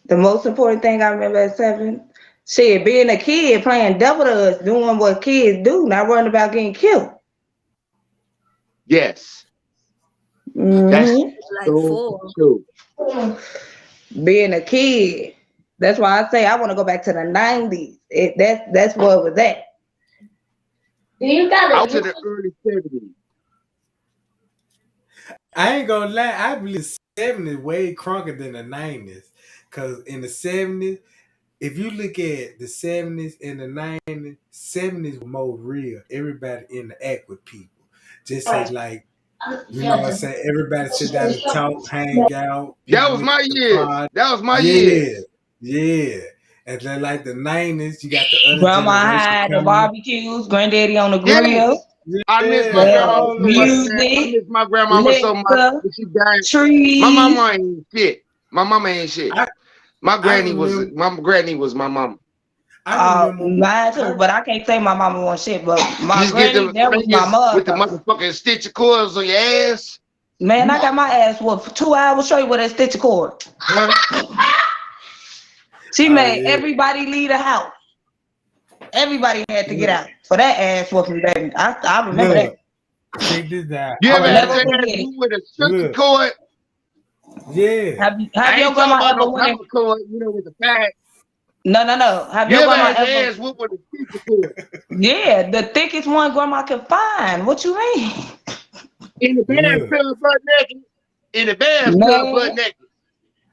the most important thing I remember at 7. Shit, being a kid playing double dutch, doing what kids do, not worrying about getting killed. Yes, that's Hmm. Like so 4. true. Being a kid. That's why I say I want to go back to the 90s. That's what it was at. Do you got Out a to the early 70s. I ain't gonna lie. I believe the '70s way crunker than the '90s. Cause in the '70s, if you look at the '70s and the '90s, '70s were more real. Everybody interact with people. just say like, you know what I'm saying? Everybody sit down and talk, hang out. That People was went my to the years. party. That was my Yeah, years. yeah. And then like the 90s, you got the other Grandma generation had the coming. barbecues, granddaddy on the Yes. grill. I miss Yeah, my grandma Well, so much, all man. I music, miss my grandmama so much. liquor, When she died, my trees. mama ain't shit. My mama ain't shit. I My I granny was remember my mama. I remember Mine I too, but I can't say my mama was shit. But my Just get granny, the that was my fingers with the motherfucker. motherfucking stitch of cords on your ass. Man, I got my ass whooped for 2 hours straight with a stitch of cord. Huh? She oh made yeah. everybody leave the house. Everybody had to get Look, out for that ass whooping, baby. I remember that. look, check this out. You I ever will had never your remember ass forget it. whooped with a circuit look, cord? yeah. Have I your ain't talking grandma about ever no went in? power cord, with the pad. No. Have You your ever grandma had your ever? ass whooped with a circuit cord? Yeah, the thickest one grandma could find. What you mean? In the Look. bathtub, butt naked. In the bathtub, butt Man, naked.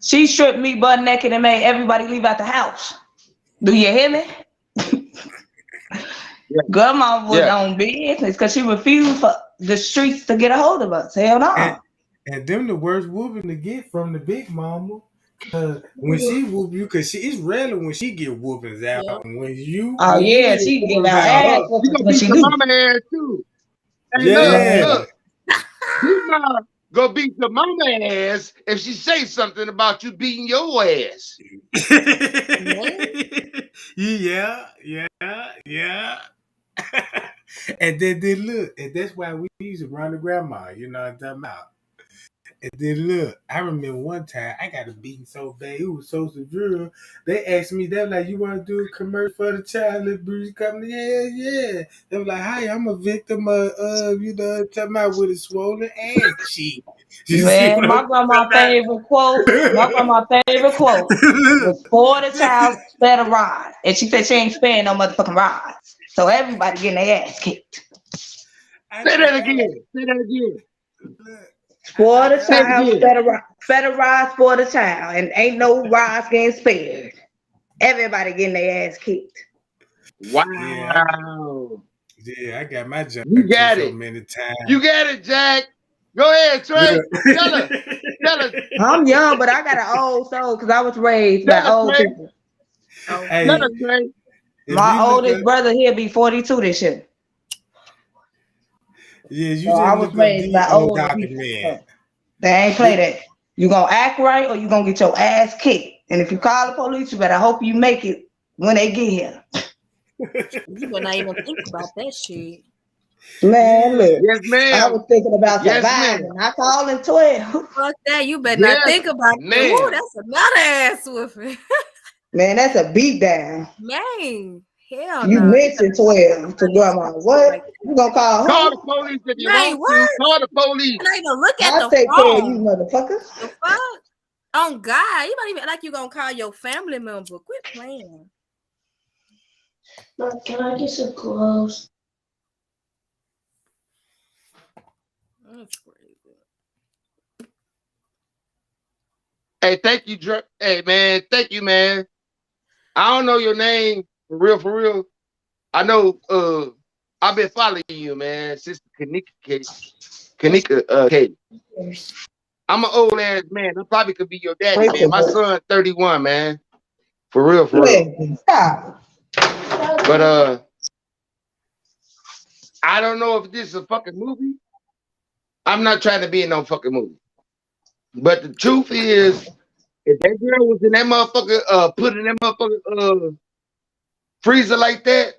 she stripped me butt naked and made everybody leave out the house. Do you hear me? Yeah, Grandma was yeah. on business because she refused for the streets to get a hold of us. Hell And no. and them the worst whooping to get from the big mama. When she whoop you, cause it's rarely when she get whoopings out. Yep. Oh When you yeah, get she give whoopings our out, ass Oh, you whoopings gonna when beat she your do. mama ass too. Hey, yeah. Man, look. Big mama go beat your mama ass if she say something about you beating your ass. Man, yeah, yeah. And then look, and that's why we used to run to grandma, you know what I'm talking about. And then look, I remember one time I got a beating so bad, it was so severe. They asked me, they were like, "You want to do a commercial for the child abuse company?" Yeah. They were like, "Hi, I'm a victim of, you know, talking about with a swollen ass cheek." You see man, what I'm my grandma talking favorite quote about? was "For the child, spare the rod," and she said she ain't sparing no motherfucking rods. So everybody getting their ass kicked. I Say that think I again. like, Say that again. look, I For think the I Say it like, child, again. spare the rods for the child, and ain't no rods getting spared. Everybody getting their ass kicked. yeah, Wow. I got my junk You too got so it. many You times. got it, Jack. Go ahead, Trey. Look, Tell her. Tell her. I'm young, but I got an old soul because I was raised Tell by her, old Trey. people. Tell hey, her, okay. Trey. if My you look oldest up, brother here be 42 this year. yeah, you So I just was look up raised the by old older people. document. So they ain't play that. You gonna act right or you gonna get your ass kicked. And if you call the police, you better hope you make it when they get here. You better not even think about that shit. Man, Yeah, look, Yes, I ma'am. was thinking about Yes, ma'am. surviving. I calling 12. Fuck that. You better not Yes, think about it. Woo, ma'am. that's another ass whooping. Man, that's a beat down. Man, hell You no. You better mentioned not think 12 to about grandma. some shit What? like that. You gonna call Call the who? police if you Man, want to. what? Call the police. You not even look at I'll the take care of you, phone. motherfucker. The fuck? Oh God, you don't even like you gonna call your family member. Quit playing. Look, can I get some clothes? That's crazy. Hey, thank you, Dre. Hey, man. Thank you, man. I don't know your name for real, for real. I know. I've been following you, man, since the Kanika K. I'm an old ass man. I probably could be your daddy, man. My son 31, man. For real, for real. Listen, stop. But I don't know if this is a fucking movie. I'm not trying to be in no fucking movie. But the truth is, if that girl was in that motherfucker, put in that motherfucker freezer like that,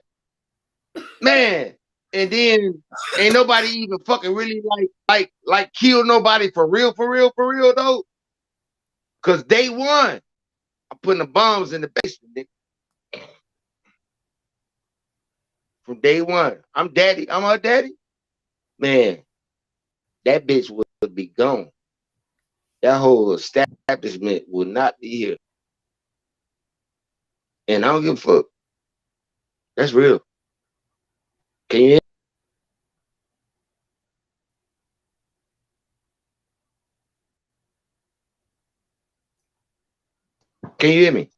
man, and then ain't nobody even fucking really like kill nobody for real, for real, for real though. Cause day one, I'm putting the bombs in the basement, nigga. From day one. I'm daddy, I'm her daddy. Man, that bitch would be gone. That whole establishment would not be here. And I don't give a fuck. That's real. Can you can you hear me?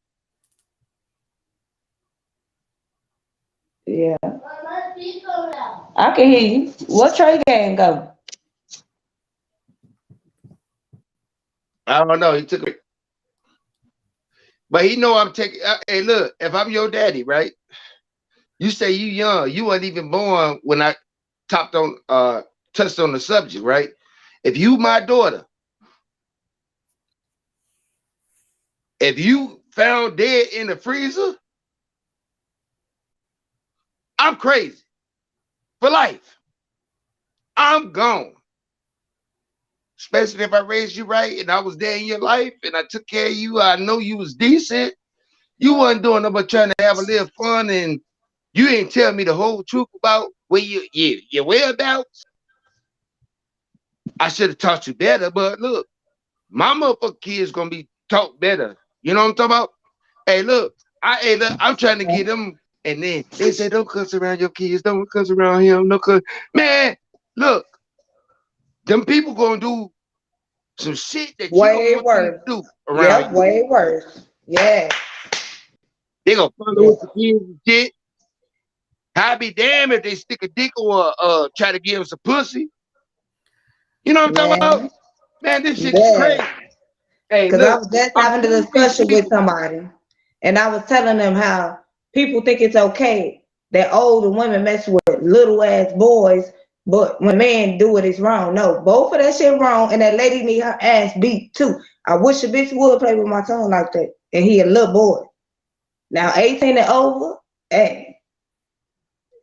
Yeah. I can hear you. What Tregang go? I don't know. He took it, but he know I'm taking. Hey, look, if I'm your daddy, right? You say you young. You weren't even born when I topped on touched on the subject, right? If you my daughter, if you found dead in the freezer, I'm crazy for life. I'm gone. Especially if I raised you right and I was there in your life and I took care of you. I know you was decent. You wasn't doing nothing but trying to have a little fun, and you ain't tell me the whole truth about where your whereabouts. I should have taught you better, but look, my motherfucking kids gonna be taught better. You know what I'm talking about? Hey, look, I'm trying to get them, and then they say don't cuss around your kids, don't cuss around him, no cuss. Man, look, them people gonna do some shit that you don't Way want them to worse. do around Yep, you. way worse. Yeah. They gonna follow Yeah. with the kids and shit. I'd be damned if they stick a dick or try to give us a pussy. You know what I'm talking about? Man. Man, this shit is Yeah. crazy. Hey, Because I look, was just I'm having a telling these discussion with people. somebody, and I was telling them how people think it's okay that older women mess with little ass boys, but when men do it, it's wrong. No, both of that shit wrong, and that lady need her ass beat too. I wish a bitch would play with my son like that, and he a little boy. Now 18 and over, hey,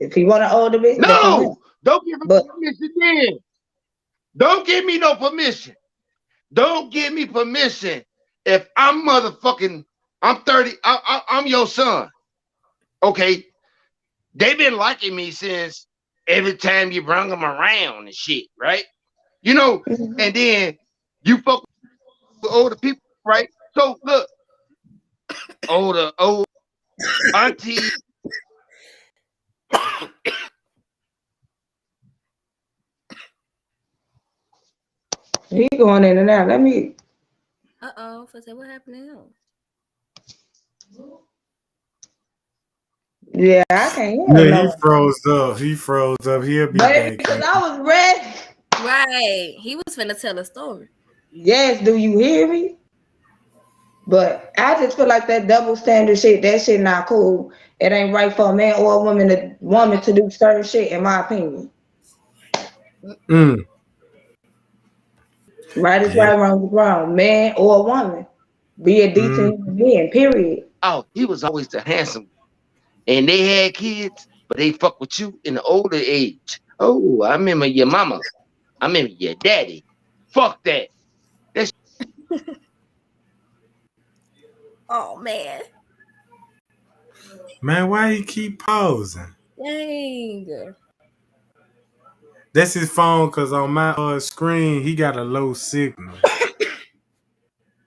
if he want an older bitch, that's on him. No, don't give me But permission then. Don't give me no permission. Don't give me permission if I'm motherfucking, I'm 30, I'm your son. Okay, they been liking me since every time you bring them around and shit, right? You know, and then you fuck with older people, right? So look, old auntie. he going in and out. Let me. For say what happened to him? Yeah, I can't hear him Yeah, no he more. froze up. He froze up. He'll be Baby, back because in. I was ready. Right. He was finna tell a story. Yes, do you hear me? But I just feel like that double standard shit, that shit not cool. It ain't right for a man or a woman to do certain shit, in my opinion. Mm. Right is Yeah. right, wrong is wrong. Man or a woman. Be a Mm. decent human being, period. Oh, he was always the handsome, and they had kids, but they fuck with you in the older age. Oh, I remember your mama. I remember your daddy. Fuck that. That's Oh man. Man, why he keep pausing? Dang. That's his phone, cause on my screen he got a low signal.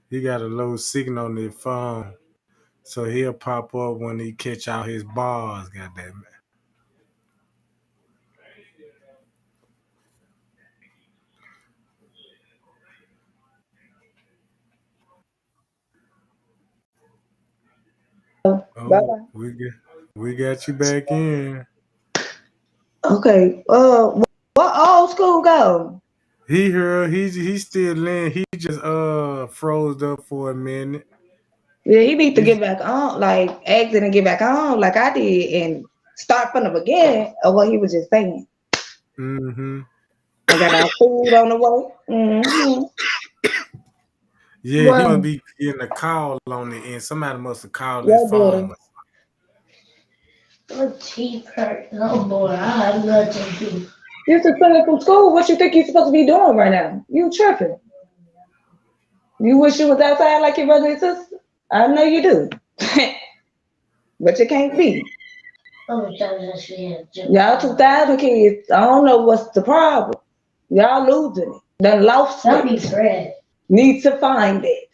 He got a low signal on his phone. So he'll pop up when he catch out his bars, goddamn it. Bye Oh, bye. we got you back in. Okay. What old school go? He here, he still in. He just froze up for a minute. Yeah, he need to He's get back on, like exit and get back on, like I did, and start from the beginning of what he was just saying. mm-hmm. I got our food on the way. Mm-hmm. Yeah, he must Well, be getting a call on the end. Somebody must have called his your daughter. phone. My teeth hurt. Oh boy, I have nothing to do. You suspended from school. What you think you're supposed to be doing right now? You tripping. You wish you was outside like your brother and sister? I know you do. But you can't be. How many times I see him? Y'all 2000 kids, I don't know what's the problem. Y'all losing it. Done lost Don't it. be Fred. Need to find it.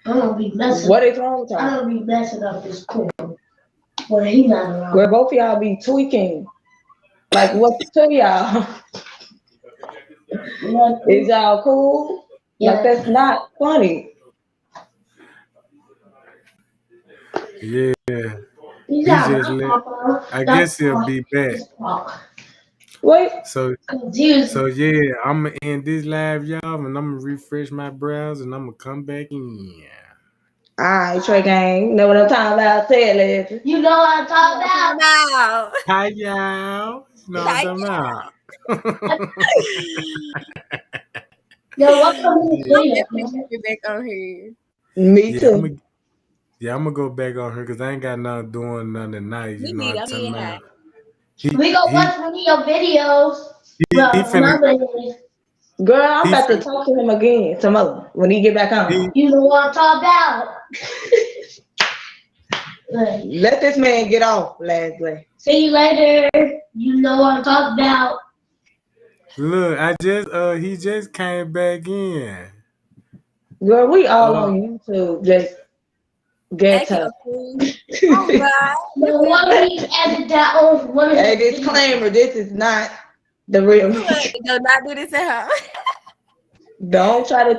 I'm gonna be messing. What is wrong with I'm y'all? gonna be messing up his school when he's not around. Where both of y'all be tweaking. Like what's to y'all? Is y'all cool? Like Yeah. that's not funny. Yeah. He's He not just my let. papa. I That's guess he'll be back. his papa. Wait. So Cause he was. so yeah, I'm gonna end this live, y'all, and I'm gonna refresh my browser, and I'm gonna come back in. All right, Tregang. Know what I'm talking about? Say it, Leslie. You know what I'm talking about? Now. Hi, y'all. You know what Like, I'm talking about? Yo, what's up with this yeah, I'm video, definitely man? gonna get back on here. Me yeah, I'm too. gonna yeah, I'm gonna go back on her because I ain't got nothing doing nothing tonight. Me You know what neither. I'm I'm talking in high. about? He We gonna he watch one of your videos. he Well, finna my videos. Girl, I'm he about to finna talk to him again tomorrow when he get back on. he You know what I'm talking about. Like, Let this man get off, Leslie. see you later. You know what I'm talking about. look. I just he just came back in. Girl, we all Uh, on YouTube. Just get Acting her. a fool. Oh God. You No, why don't we edit that on one of Hey, his videos? disclaimer, this is not the real me. do not do this at her. Don't try to